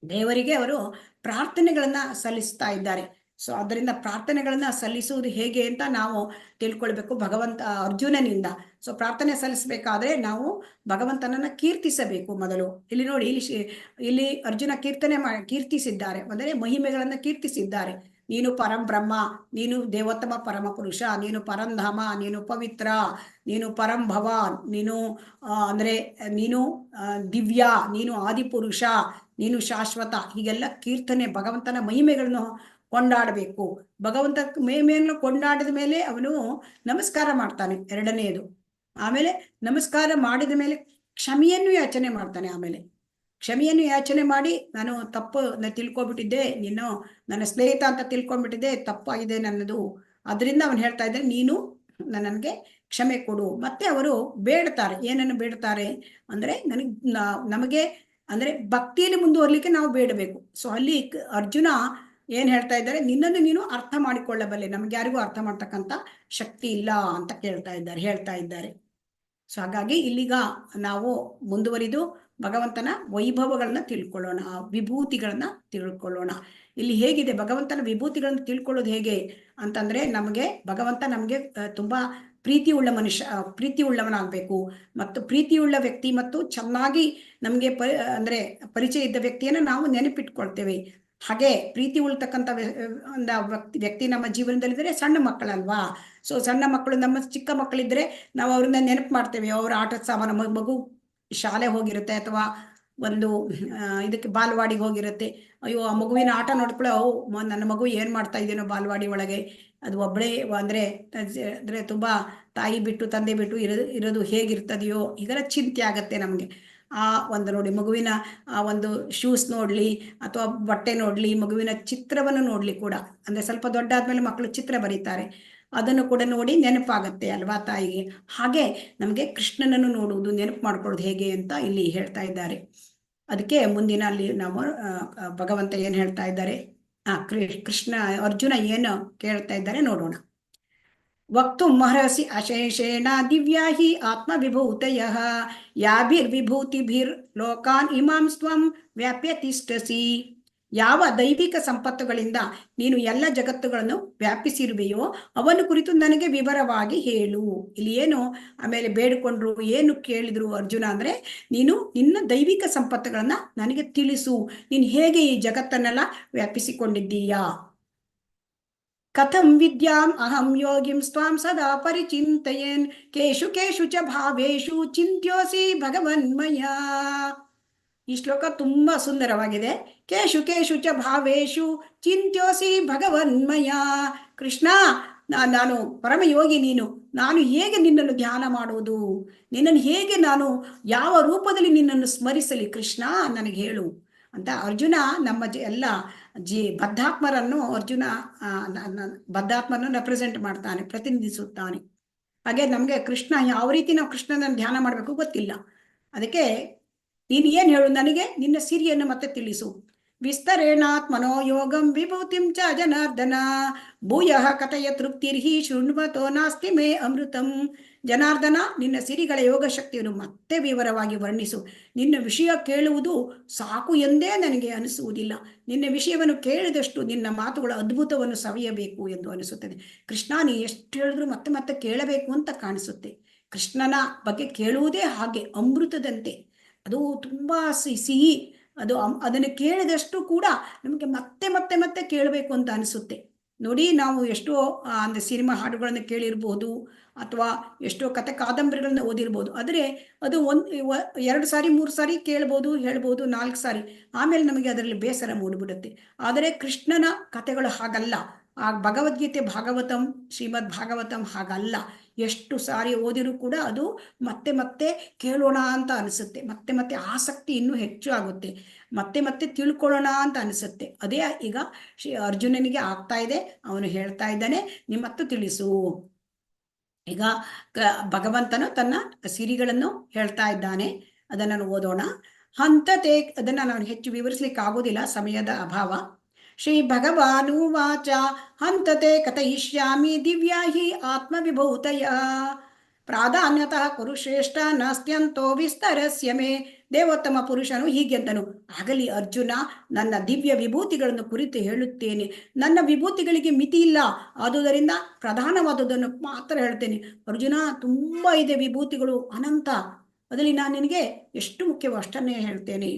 ದೇವರಿಗೆ ಅವರು ಪ್ರಾರ್ಥನೆಗಳನ್ನ ಸಲ್ಲಿಸ್ತಾ ಇದ್ದಾರೆ. ಸೊ ಅದರಿಂದ ಪ್ರಾರ್ಥನೆಗಳನ್ನ ಸಲ್ಲಿಸುವುದು ಹೇಗೆ ಅಂತ ನಾವು ತಿಳ್ಕೊಳ್ಬೇಕು ಭಗವಂತ ಅರ್ಜುನನಿಂದ. ಸೊ ಪ್ರಾರ್ಥನೆ ಸಲ್ಲಿಸಬೇಕಾದ್ರೆ ನಾವು ಭಗವಂತನನ್ನ ಕೀರ್ತಿಸಬೇಕು ಮೊದಲು. ಇಲ್ಲಿ ನೋಡಿ, ಇಲ್ಲಿ ಅರ್ಜುನ ಕೀರ್ತಿಸಿದ್ದಾರೆ, ಅಂದರೆ ಮಹಿಮೆಗಳನ್ನ ಕೀರ್ತಿಸಿದ್ದಾರೆ. ನೀನು ಪರಂಬ್ರಹ್ಮ, ನೀನು ದೇವೋತ್ತಮ ಪರಮ ಪುರುಷ, ನೀನು ಪರಂಧಾಮ, ನೀನು ಪವಿತ್ರ, ನೀನು ಪರಂಭವ, ನೀನು ನೀನು ದಿವ್ಯ, ನೀನು ಆದಿಪುರುಷ, ನೀನು ಶಾಶ್ವತ. ಹೀಗೆಲ್ಲ ಕೀರ್ತನೆ, ಭಗವಂತನ ಮಹಿಮೆಗಳನ್ನು ಕೊಂಡಾಡಬೇಕು. ಭಗವಂತ ಮಹಿಮೆಯನ್ನು ಕೊಂಡಾಡಿದ ಮೇಲೆ ಅವನು ನಮಸ್ಕಾರ ಮಾಡ್ತಾನೆ, ಎರಡನೆಯದು. ಆಮೇಲೆ ನಮಸ್ಕಾರ ಮಾಡಿದ ಮೇಲೆ ಕ್ಷಮೆಯನ್ನು ಯಾಚನೆ ಮಾಡ್ತಾನೆ. ಆಮೇಲೆ ಕ್ಷಮೆಯನ್ನು ಯಾಚನೆ ಮಾಡಿ, ನಾನು ತಿಳ್ಕೊಬಿಟ್ಟಿದ್ದೆ, ನೀನು ನನ್ನ ಸ್ನೇಹಿತ ಅಂತ ತಿಳ್ಕೊಂಡ್ಬಿಟ್ಟಿದ್ದೆ, ತಪ್ಪಾಗಿದೆ ನನ್ನದು, ಅದರಿಂದ ಅವನು ಹೇಳ್ತಾ ಇದ್ದಾನೆ ನೀನು ನನಗೆ ಕ್ಷಮೆ ಕೊಡು. ಮತ್ತೆ ಅವರು ಬೇಡ್ತಾರೆ, ಏನನ್ನು ಬೇಡ್ತಾರೆ ಅಂದ್ರೆ ನಮಗೆ ಅಂದ್ರೆ ಭಕ್ತಿಯಲ್ಲಿ ಮುಂದುವರ್ಲಿಕ್ಕೆ ನಾವು ಬೇಡಬೇಕು. ಸೊ ಅಲ್ಲಿ ಅರ್ಜುನ ಏನ್ ಹೇಳ್ತಾ ಇದ್ದಾರೆ, ನಿನ್ನನ್ನು ನೀನು ಅರ್ಥ ಮಾಡಿಕೊಳ್ಳಬಲ್ಲೆ, ನಮ್ಗೆ ಯಾರಿಗೂ ಅರ್ಥ ಮಾಡ್ತಕ್ಕಂಥ ಶಕ್ತಿ ಇಲ್ಲ ಅಂತ ಹೇಳ್ತಾ ಇದ್ದಾರೆ. ಸೊ ಹಾಗಾಗಿ ಇಲ್ಲಿಗ ನಾವು ಮುಂದುವರಿದು ಭಗವಂತನ ವೈಭವಗಳನ್ನ ತಿಳ್ಕೊಳ್ಳೋಣ, ವಿಭೂತಿಗಳನ್ನ ತಿಳ್ಕೊಳ್ಳೋಣ. ಇಲ್ಲಿ ಹೇಗಿದೆ ಭಗವಂತನ ವಿಭೂತಿಗಳನ್ನ ತಿಳ್ಕೊಳ್ಳೋದು ಹೇಗೆ ಅಂತಂದ್ರೆ, ಭಗವಂತ ನಮ್ಗೆ ತುಂಬಾ ಪ್ರೀತಿಯುಳ್ಳವನಾಗಬೇಕು, ಮತ್ತು ಪ್ರೀತಿಯುಳ್ಳ ವ್ಯಕ್ತಿ ಮತ್ತು ಚೆನ್ನಾಗಿ ನಮ್ಗೆ ಪರಿಚಯ ಇದ್ದ ವ್ಯಕ್ತಿಯನ್ನ ನಾವು ನೆನಪಿಟ್ಕೊಳ್ತೇವೆ. ಹಾಗೆ ಪ್ರೀತಿ ಉಳ್ತಕ್ಕಂಥ ವ್ಯಕ್ತಿ ನಮ್ಮ ಜೀವನದಲ್ಲಿದ್ದರೆ ಸಣ್ಣ ಮಕ್ಕಳಲ್ವಾ. ಸೊ ಸಣ್ಣ ಮಕ್ಕಳು, ನಮ್ಮ ಚಿಕ್ಕ ಮಕ್ಕಳಿದ್ರೆ ನಾವು ಅವ್ರನ್ನ ನೆನಪು ಮಾಡ್ತೇವೆ. ಅವ್ರ ಆಟದ ಸಾಮಾನು, ಮಗು ಶಾಲೆ ಹೋಗಿರುತ್ತೆ ಅಥವಾ ಒಂದು ಇದಕ್ಕೆ ಬಾಲ್ವಾಡಿಗೆ ಹೋಗಿರುತ್ತೆ, ಅಯ್ಯೋ ಆ ಮಗುವಿನ ಆಟ ನೋಡ್ಕೊಳ್ಳೋ, ನನ್ನ ಮಗು ಏನ್ ಮಾಡ್ತಾ ಇದೇನೋ ಬಾಲ್ವಾಡಿ ಒಳಗೆ, ಅದು ಒಬ್ಬಳೇ ಅಂದರೆ ಅಂದರೆ ತುಂಬ ತಾಯಿ ಬಿಟ್ಟು ತಂದೆ ಬಿಟ್ಟು ಇರೋದು ಹೇಗಿರ್ತದೆಯೋ ಇದರ ಚಿಂತೆ ಆಗತ್ತೆ ನಮಗೆ. ಆ ಒಂದು ನೋಡಿ ಮಗುವಿನ ಆ ಒಂದು ಶೂಸ್ ನೋಡಲಿ ಅಥವಾ ಬಟ್ಟೆ ನೋಡಲಿ, ಮಗುವಿನ ಚಿತ್ರವನ್ನು ನೋಡಲಿ ಕೂಡ, ಅಂದರೆ ಸ್ವಲ್ಪ ದೊಡ್ಡ ಆದಮೇಲೆ ಮಕ್ಕಳು ಚಿತ್ರ ಬರೀತಾರೆ, ಅದನ್ನು ಕೂಡ ನೋಡಿ ನೆನಪಾಗತ್ತೆ ಅಲ್ವಾ ತಾಯಿಗೆ. ಹಾಗೆ ನಮಗೆ ಕೃಷ್ಣನನ್ನು ನೋಡುವುದು, ನೆನಪು ಮಾಡ್ಕೊಳ್ಳೋದು ಹೇಗೆ ಅಂತ ಇಲ್ಲಿ ಹೇಳ್ತಾ ಇದ್ದಾರೆ. ಅದಕ್ಕೆ ಮುಂದಿನ ಅಲ್ಲಿ ನಾವು ಭಗವಂತ ಏನು ಹೇಳ್ತಾ ಇದ್ದಾರೆ, ಕೃಷ್ಣ ಅರ್ಜುನ ಏನು ಕೇಳ್ತಾ ಇದ್ದಾರೆ ನೋಡೋಣ. ವಕ್ತು ಮಹರ್ಷಿ ಅಶೇಷೇಣ ದಿವ್ಯಾ ಹಿ ಆತ್ಮವಿಭೂತಯಃ ಯಾಭಿರ್ವಿಭೂತಿಭಿರ್ ಲೋಕಾನ್ ಇಮಾಂ ಸ್ವಂ ವ್ಯಾಪ್ಯ ತಿಷ್ಟಸಿ. ಯಾವ ದೈವಿಕ ಸಂಪತ್ತುಗಳಿಂದ ನೀನು ಎಲ್ಲ ಜಗತ್ತುಗಳನ್ನು ವ್ಯಾಪಿಸಿರುವೆಯೋ ಅವನ್ನು ಕುರಿತು ನನಗೆ ವಿವರವಾಗಿ ಹೇಳು. ಇಲ್ಲಿ ಏನು ಆಮೇಲೆ ಬೇಡಿಕೊಂಡ್ರು, ಏನು ಕೇಳಿದ್ರು ಅರ್ಜುನ ಅಂದರೆ, ನೀನು ನಿನ್ನ ದೈವಿಕ ಸಂಪತ್ತುಗಳನ್ನ ನನಗೆ ತಿಳಿಸು, ನೀನು ಹೇಗೆ ಈ ಜಗತ್ತನ್ನೆಲ್ಲ ವ್ಯಾಪಿಸಿಕೊಂಡಿದ್ದೀಯಾ. ಕಥಂ ವಿದ್ಯಾಂ ಅಹಂ ಯೋಗಿಂ ಸ್ವಾಂ ಸದಾ ಪರಿಚಿಂತಯೇನ್ ಕೇಶು ಕೇಶು ಚ ಭಾವೇಶು ಚಿಂತ್ಯೋಸಿ ಭಗವನ್ಮಯ. ಈ ಶ್ಲೋಕ ತುಂಬಾ ಸುಂದರವಾಗಿದೆ. ಕೇಶು ಕೇಶು ಚ ಭಾವೇಶು ಚಿಂತ್ಯೋಸಿ ಭಗವನ್ಮಯ. ಕೃಷ್ಣ, ನಾನು ಪರಮಯೋಗಿ, ನಾನು ಹೇಗೆ ನಿನ್ನನ್ನು ಧ್ಯಾನ ಮಾಡುವುದು, ನಿನ್ನನ್ನು ಹೇಗೆ ನಾನು ಯಾವ ರೂಪದಲ್ಲಿ ನಿನ್ನನ್ನು ಸ್ಮರಿಸಲಿ ಕೃಷ್ಣ, ನನಗೆ ಹೇಳು ಅಂತ ಅರ್ಜುನ ನಮ್ಮ ಎಲ್ಲ ಬದ್ಧಾತ್ಮರನ್ನು ಅರ್ಜುನ ಬದ್ಧಾತ್ಮರನ್ನು ರೆಪ್ರೆಸೆಂಟ್ ಮಾಡ್ತಾನೆ, ಪ್ರತಿನಿಧಿಸುತ್ತಾನೆ. ಹಾಗೆ ನಮಗೆ ಕೃಷ್ಣ ಯಾವ ರೀತಿ ನಾವು ಕೃಷ್ಣನನ್ನು ಧ್ಯಾನ ಮಾಡಬೇಕು ಗೊತ್ತಿಲ್ಲ. ಅದಕ್ಕೆ ನೀನು ಏನು ಹೇಳು, ನನಗೆ ನಿನ್ನ ಸಿರಿಯನ್ನು ಮತ್ತೆ ತಿಳಿಸು. ವಿಸ್ತರೇಣಾತ್ಮನೋ ಯೋಗಂ ವಿಭೂತಿಂ ಚ ಜನಾರ್ದನ ಭೂಯಃ ಕಥಯ ತೃಪ್ತಿರ್ಹಿ ಶೃಣ್ವತೋ ನಾಸ್ತಿ ಮೇ ಅಮೃತಂ. ಜನಾರ್ದನ, ನಿನ್ನ ಸಿರಿಗಳ ಯೋಗ ಶಕ್ತಿಯನ್ನು ಮತ್ತೆ ವಿವರವಾಗಿ ವರ್ಣಿಸು. ನಿನ್ನ ವಿಷಯ ಕೇಳುವುದು ಸಾಕು ಎಂದೇ ನನಗೆ ಅನಿಸುವುದಿಲ್ಲ. ನಿನ್ನ ವಿಷಯವನ್ನು ಕೇಳಿದಷ್ಟು ನಿನ್ನ ಮಾತುಗಳ ಅದ್ಭುತವನ್ನು ಸವಿಯಬೇಕು ಎಂದು ಅನಿಸುತ್ತದೆ. ಕೃಷ್ಣ, ನೀ ಎಷ್ಟು ಹೇಳಿದ್ರು ಮತ್ತೆ ಮತ್ತೆ ಕೇಳಬೇಕು ಅಂತ ಕಾಣಿಸುತ್ತೆ. ಕೃಷ್ಣನ ಬಗ್ಗೆ ಕೇಳುವುದೇ ಹಾಗೆ ಅಮೃತದಂತೆ, ಅದು ತುಂಬಾ ಸಿಹಿ. ಅದನ್ನು ಕೇಳಿದಷ್ಟು ಕೂಡ ನಮಗೆ ಮತ್ತೆ ಮತ್ತೆ ಮತ್ತೆ ಕೇಳಬೇಕು ಅಂತ ಅನಿಸುತ್ತೆ. ನೋಡಿ, ನಾವು ಎಷ್ಟೋ ಅಂದರೆ ಸಿನಿಮಾ ಹಾಡುಗಳನ್ನು ಕೇಳಿರ್ಬೋದು ಅಥವಾ ಎಷ್ಟೋ ಕಥೆ ಕಾದಂಬರಿಗಳನ್ನ ಓದಿರ್ಬೋದು. ಆದರೆ ಅದು 2 ಸಾರಿ 3 ಸಾರಿ ಕೇಳ್ಬೋದು, ಹೇಳ್ಬೋದು, 4 ಸಾರಿ, ಆಮೇಲೆ ನಮಗೆ ಅದರಲ್ಲಿ ಬೇಸರ ಮೂಡಿಬಿಡುತ್ತೆ. ಆದರೆ ಕೃಷ್ಣನ ಕಥೆಗಳು ಹಾಗಲ್ಲ. ಆ ಭಗವದ್ಗೀತೆ, ಭಾಗವತಂ, ಶ್ರೀಮದ್ ಭಾಗವತಂ ಹಾಗಲ್ಲ. ಎಷ್ಟು ಸಾರಿ ಓದಿರೂ ಕೂಡ ಅದು ಮತ್ತೆ ಮತ್ತೆ ಕೇಳೋಣ ಅಂತ ಅನಿಸುತ್ತೆ. ಮತ್ತೆ ಮತ್ತೆ ಆಸಕ್ತಿ ಇನ್ನೂ ಹೆಚ್ಚು ಆಗುತ್ತೆ. ಮತ್ತೆ ಮತ್ತೆ ತಿಳ್ಕೊಳ್ಳೋಣ ಅಂತ ಅನಿಸುತ್ತೆ. ಅದೇ ಈಗ ಅರ್ಜುನನಿಗೆ ಆಗ್ತಾ ಇದೆ. ಅವನು ಹೇಳ್ತಾ ಇದ್ದಾನೆ, ನಿಮ್ಮತ್ತು ತಿಳಿಸು. ಈಗ ಭಗವಂತನು ತನ್ನ ಸಿರಿಗಳನ್ನು ಹೇಳ್ತಾ ಇದ್ದಾನೆ. ಅದನ್ನು ಓದೋಣ. ಹಂತತೆ, ಅದನ್ನು ನಾನು ಹೆಚ್ಚು ವಿವರಿಸ್ಲಿಕ್ಕೆ ಆಗೋದಿಲ್ಲ, ಸಮಯದ ಅಭಾವ. ಶ್ರೀ ಭಗವಾನುವಾಚ ಹಂತತೆ ಕಥಯಿಷ್ಯಾಮಿ ದಿವ್ಯಾ ಹಿ ಆತ್ಮವಿಭೂತಯ ಪ್ರಾಧಾನ್ಯತಃ ಕುರುಶ್ರೇಷ್ಠ ನಾಸ್ತ್ಯಂತೋ ವಿಸ್ತರಸ್ಯ ಮೇ. ದೇವೋತ್ತಮ ಪುರುಷನು ಹೀಗೆಂದನು, ಆಗಲಿ ಅರ್ಜುನ, ನನ್ನ ದಿವ್ಯ ವಿಭೂತಿಗಳನ್ನು ಕುರಿತು ಹೇಳುತ್ತೇನೆ. ನನ್ನ ವಿಭೂತಿಗಳಿಗೆ ಮಿತಿ ಇಲ್ಲ, ಆದುದರಿಂದ ಪ್ರಧಾನವಾದುದನ್ನು ಮಾತ್ರ ಹೇಳ್ತೇನೆ. ಅರ್ಜುನ, ತುಂಬ ಇದೆ ವಿಭೂತಿಗಳು, ಅನಂತ. ಅದರಲ್ಲಿ ನಾನು ನಿನಗೆ ಎಷ್ಟು ಮುಖ್ಯವೋ ಅಷ್ಟನ್ನೇ ಹೇಳ್ತೇನೆ.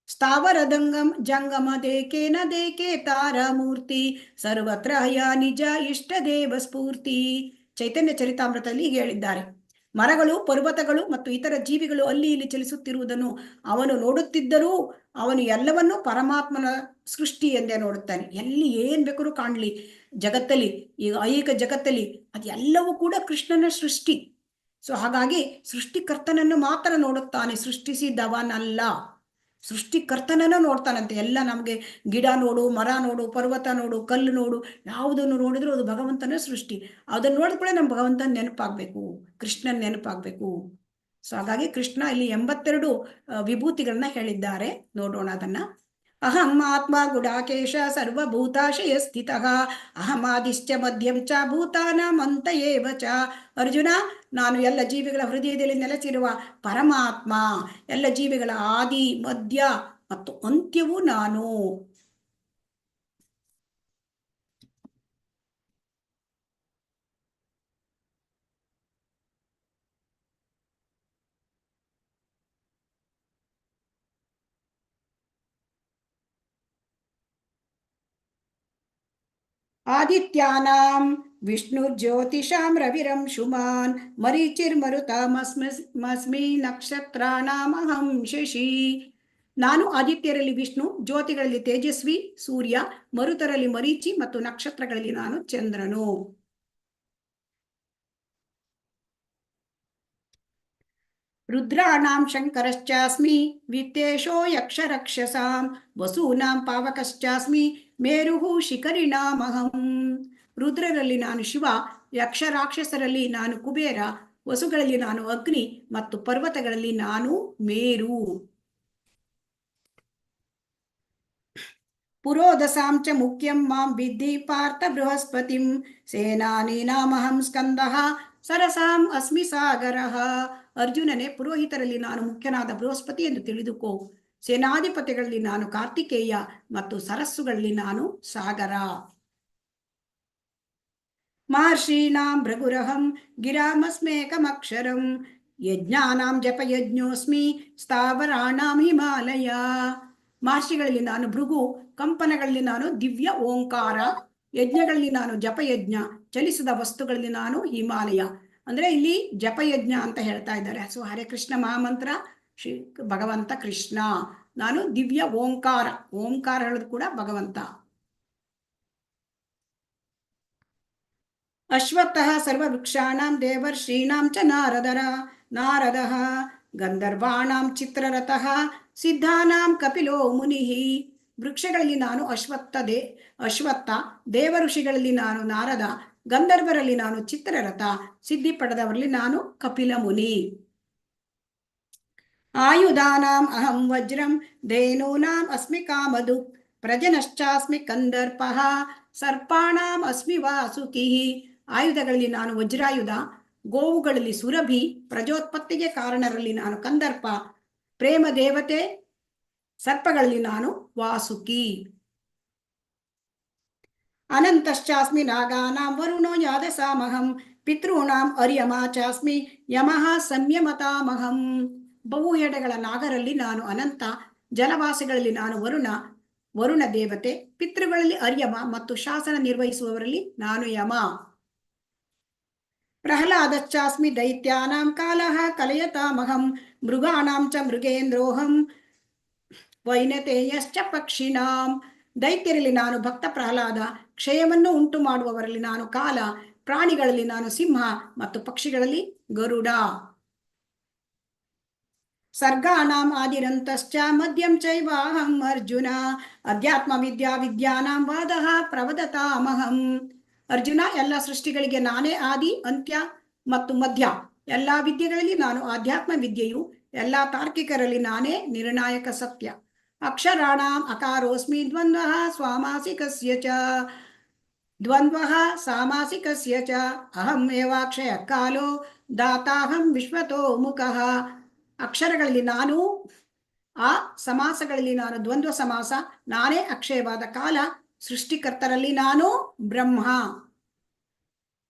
ಸ್ಥಾವರದಂಗಂ ಜಂಗಮ ದೇಕೇನ ದೇಕೆ ತಾರಮೂರ್ತಿ ಸರ್ವತ್ರ ಹಯ ನಿಜ ಇಷ್ಟ ದೇವ ಸ್ಫೂರ್ತಿ. ಚೈತನ್ಯ ಚರಿತಾಮೃತದಲ್ಲಿ ಹೀಗೆ ಹೇಳಿದ್ದಾರೆ. ಮರಗಳು, ಪರ್ವತಗಳು ಮತ್ತು ಇತರ ಜೀವಿಗಳು ಅಲ್ಲಿ ಇಲ್ಲಿ ಚಲಿಸುತ್ತಿರುವುದನ್ನು ಅವನು ನೋಡುತ್ತಿದ್ದರೂ ಅವನು ಎಲ್ಲವನ್ನೂ ಪರಮಾತ್ಮನ ಸೃಷ್ಟಿ ಎಂದೇ ನೋಡುತ್ತಾನೆ. ಎಲ್ಲಿ ಏನ್ ಬೇಕಾದ್ರೂ ಕಾಣಲಿ ಜಗತ್ತಲ್ಲಿ, ಈಗ ಐಹಿಕ ಜಗತ್ತಲ್ಲಿ, ಅದೆಲ್ಲವೂ ಕೂಡ ಕೃಷ್ಣನ ಸೃಷ್ಟಿ. ಸೊ ಹಾಗಾಗಿ ಸೃಷ್ಟಿಕರ್ತನನ್ನು ಮಾತ್ರ ನೋಡುತ್ತಾನೆ, ಸೃಷ್ಟಿಸಿದವನಲ್ಲ. ಸೃಷ್ಟಿಕರ್ತನನ್ನು ನೋಡ್ತಾನಂತೆ. ಎಲ್ಲ ನಮಗೆ ಗಿಡ ನೋಡು, ಮರ ನೋಡು, ಪರ್ವತ ನೋಡು, ಕಲ್ಲು ನೋಡು, ಯಾವುದನ್ನು ನೋಡಿದ್ರು ಅದು ಭಗವಂತನ ಸೃಷ್ಟಿ. ಅದನ್ನು ನೋಡಿದ ಕೂಡ ನಮ್ಮ ಭಗವಂತನ ನೆನಪಾಗಬೇಕು, ಕೃಷ್ಣನ ನೆನಪಾಗಬೇಕು. ಸೊ ಹಾಗಾಗಿ ಕೃಷ್ಣ ಇಲ್ಲಿ 82 ವಿಭೂತಿಗಳನ್ನ ಹೇಳಿದ್ದಾರೆ. ನೋಡೋಣ ಅದನ್ನ. ಅಹಂ ಆತ್ಮ ಗುಡಾಕೇಶ ಸರ್ವಭೂತಾಶಯ ಸ್ಥಿತಃ ಅಹಮಾದಿಶ್ಚ ಮಧ್ಯಂ ಚ ಭೂತಾನಾಮಂತ ಏವ ಚ. ಅರ್ಜುನ, ನಾನು ಎಲ್ಲ ಜೀವಿಗಳ ಹೃದಯದಲ್ಲಿ ನೆಲೆಸಿರುವ ಪರಮಾತ್ಮ, ಎಲ್ಲ ಜೀವಿಗಳ ಆದಿ, ಮಧ್ಯ ಮತ್ತು ಅಂತ್ಯವೂ ನಾನು. ಆದಿತ್ಯಾನಾಂ ವಿಷ್ಣು ಜ್ಯೋತಿಷಾಂ ರವಿರಂ ಶುಮಾನ್ ಮರೀಚಿರ್ಮರುತಾಮಸ್ಮಿ ನಕ್ಷತ್ರಾಣಾಮಹಂ ಶಶಿ. ನಾನು ಆದಿತ್ಯರಲ್ಲಿ ವಿಷ್ಣು, ಜ್ಯೋತಿಗಳಲ್ಲಿ ತೇಜಸ್ವಿ ಸೂರ್ಯ, ಮರುತರಲ್ಲಿ ಮರೀಚಿ ಮತ್ತು ನಕ್ಷತ್ರಗಳಲ್ಲಿ ನಾನು ಚಂದ್ರನು. ರುದ್ರಾಣಾಂ ಶಂಕರಶ್ಚಾಸ್ಮಿ, ವಿತ್ತೇಶೋ ಯಕ್ಷರಕ್ಷಸಾಂ, ವಸೂನಾಂ ಪಾವಕಶ್ಚಾಸ್ಮಿ, ಮೇರುಃ ಶಿಖರಿಣಾಮಹಂ. ರುದ್ರರಲ್ಲಿ ನಾನು ಶಿವ, ಯಕ್ಷ ರಾಕ್ಷಸರಲ್ಲಿ ನಾನು ಕುಬೇರ, ವಸುಗಳಲ್ಲಿ ನಾನು ಅಗ್ನಿ ಮತ್ತು ಪರ್ವತಗಳಲ್ಲಿ ನಾನು ಮೇರು. ಪುರೋದಸಾಂ ಚ ಮುಖ್ಯಂ ಮಾಂ ವಿದ್ಧಿ ಪಾರ್ಥ ಬೃಹಸ್ಪತಿಂ, ಸೇನಾನೀನಾಮಹಂ ಸ್ಕಂದಃ ಸರಸಾಂ ಅಸ್ಮಿ ಸಾಗರಃ. ಅರ್ಜುನನೇ, ಪುರೋಹಿತರಲ್ಲಿ ನಾನು ಮುಖ್ಯನಾದ ಬೃಹಸ್ಪತಿ ಎಂದು ತಿಳಿದುಕೋ. ಸೇನಾಧಿಪತಿಗಳಲ್ಲಿ ನಾನು ಕಾರ್ತಿಕೇಯ ಮತ್ತು ಸರಸ್ಸುಗಳಲ್ಲಿ ನಾನು ಸಾಗರ. ಮಹರ್ಷೀಣಾಂ ಭೃಗುರಹಂ ಗಿರಾಮಸ್ಮೇಕಮಕ್ಷರಂ, ಯಜ್ಞಾನಾಂ ಜಪಯಜ್ಞೋಸ್ಮಿ ಸ್ಥಾವರಾಣಾಂ ಹಿಮಾಲಯ. ಮಹರ್ಷಿಗಳಲ್ಲಿ ನಾನು ಭೃಗು, ಕಂಪನಗಳಲ್ಲಿ ನಾನು ದಿವ್ಯ ಓಂಕಾರ, ಯಜ್ಞಗಳಲ್ಲಿ ನಾನು ಜಪಯಜ್ಞ, ಚಲಿಸಿದ ವಸ್ತುಗಳಲ್ಲಿ ನಾನು ಹಿಮಾಲಯ. ಅಂದ್ರೆ ಇಲ್ಲಿ ಜಪಯಜ್ಞ ಅಂತ ಹೇಳ್ತಾ ಇದ್ದಾರೆ. ಸೊ ಹರೇ ಕೃಷ್ಣ ಮಹಾಮಂತ್ರ ಶ್ರೀ ಭಗವಂತ ಕೃಷ್ಣ. ನಾನು ದಿವ್ಯ ಓಂಕಾರ, ಓಂಕಾರ ಹೇಳೋದು ಕೂಡ ಭಗವಂತ. ಅಶ್ವತ್ಥಃ ಸರ್ವವೃಕ್ಷಾಣಾಂ ದೇವರ್ಷೀಣಾಂ ಚ ನಾರದಃ ಗಂಧರ್ವಾಣಾಂ ಚಿತ್ರರಥಃ ಸಿದ್ಧಾನಾಂ ಕಪಿಲೋ ಮುನಿಃ. ವೃಕ್ಷಗಳಲ್ಲಿ ನಾನು ಅಶ್ವತ್ಥ, ದೇವ ಋಷಿಗಳಲ್ಲಿ ನಾನು ನಾರದ, ಗಂಧರ್ವರಲ್ಲಿ ನಾನು ಚಿತ್ರರಥ, ಸಿದ್ಧಿ ಪಡೆದವರಲ್ಲಿ ನಾನು ಕಪಿಲ ಮುನಿ. ಆಯುಧಾನಾಂ ಅಹಂ ವಜ್ರಂ, ಧೇನೂನಾಂ ಅಸ್ಮಿ ಕಾಮಧುಕ್, ಪ್ರಜನಶ್ಚಾಸ್ಮಿ ಕಂದರ್ಪಃ, ಸರ್ಪಾಣಾಂ ಅಸ್ಮಿ ವಾಸುಕಿಃ. ಆಯುಧಗಳಲ್ಲಿ ನಾನು ವಜ್ರಾಯುಧ, ಗೋವುಗಳಲ್ಲಿ ಸುರಭಿ, ಪ್ರಜೋತ್ಪತ್ತಿಗೆ ಕಾರಣರಲ್ಲಿ ನಾನು ಕಂದರ್ಪ, ಪ್ರೇಮ ದೇವತೆ, ಸರ್ಪಗಳಲ್ಲಿ ನಾನು ವಾಸುಕಿ. ಅನಂತಶ್ಚಾಸ್ಮಿ ನಾಗಾನಾಂ ವರುಣೋ ಯಾದಸಾಮಹಂ, ಪಿತॄಣಾಂ ಅರ್ಯಮಾ ಚಾಸ್ಮಿ ಯಮಃ ಸಂಯಮತಾಮಹಂ. ಬಹುಹೆಡೆಗಳ ನಾಗರಲ್ಲಿ ನಾನು ಅನಂತ, ಜಲವಾಸಿಗಳಲ್ಲಿ ನಾನು ವರುಣ ದೇವತೆ, ಪಿತೃಗಳಲ್ಲಿ ಅರ್ಯಮ ಮತ್ತು ಶಾಸನ ನಿರ್ವಹಿಸುವವರಲ್ಲಿ ನಾನು ಯಮ. ಪ್ರಹ್ಲಾದಶ್ಚಾಸ್ಮಿ ದೈತ್ಯಾನಾಂ ಕಾಲಃ ಕಲಯತಾಮಹಂ, ಮೃಗಾಣಾಂ ಚ ಮೃಗೇಂದ್ರೋಹಂ, ವೈನತೇಯಶ್ಚ ಪಕ್ಷಿಣಾಂ. ದೈತ್ಯರಲ್ಲಿ ನಾನು ಭಕ್ತ ಪ್ರಹ್ಲಾದ, ಕ್ಷಯವನ್ನು ಉಂಟು ಮಾಡುವವರಲ್ಲಿ ನಾನು ಕಾಲ, ಪ್ರಾಣಿಗಳಲ್ಲಿ ನಾನು ಸಿಂಹ ಮತ್ತು ಪಕ್ಷಿಗಳಲ್ಲಿ ಗರುಡ. ಸರ್ಗಾಣಾಂ ಆದಿರಂತಶ್ಚ ಮಧ್ಯಂ ಚೈವಾಹಂ ಅರ್ಜುನ, ಅಧ್ಯಾತ್ಮ ವಿದ್ಯಾನಾಂ ವಾದಃ ಪ್ರವದತಾಮಹಂ. ಅರ್ಜುನ, ಎಲ್ಲ ಸೃಷ್ಟಿಗಳಿಗೆ ನಾನೇ ಆದಿ, ಅಂತ್ಯ ಮತ್ತು ಮಧ್ಯ. ಎಲ್ಲಾ ವಿದ್ಯೆಗಳಲ್ಲಿ ನಾನು ಆಧ್ಯಾತ್ಮ ವಿದ್ಯೆಯು, ಎಲ್ಲಾ ತಾರ್ಕಿಕರಲ್ಲಿ ನಾನೇ ನಿರ್ಣಾಯಕ ಸತ್ಯ. ಅಕ್ಷರಾಣಾಂ ಅಕಾರೋಸ್ಮಿ ದ್ವಂದ್ವಃ ಸಾಮಾಸಿಕಸ್ಯ ಚ, ಅಹಂ ಏವಾಕ್ಷಯ ಕಾಲೋ ದಾತಾಹಂ ವಿಶ್ವತೋ ಮುಖಃ. ಅಕ್ಷರಗಳಲ್ಲಿ ನಾನು ಆ, ಸಮಾಸಗಳಲ್ಲಿ ನಾನು ದ್ವಂದ್ವ ಸಮಾಸ, ನಾನೇ ಅಕ್ಷಯವಾದ ಕಾಲ, ಸೃಷ್ಟಿಕರ್ತರಲ್ಲಿ ನಾನು ಬ್ರಹ್ಮ.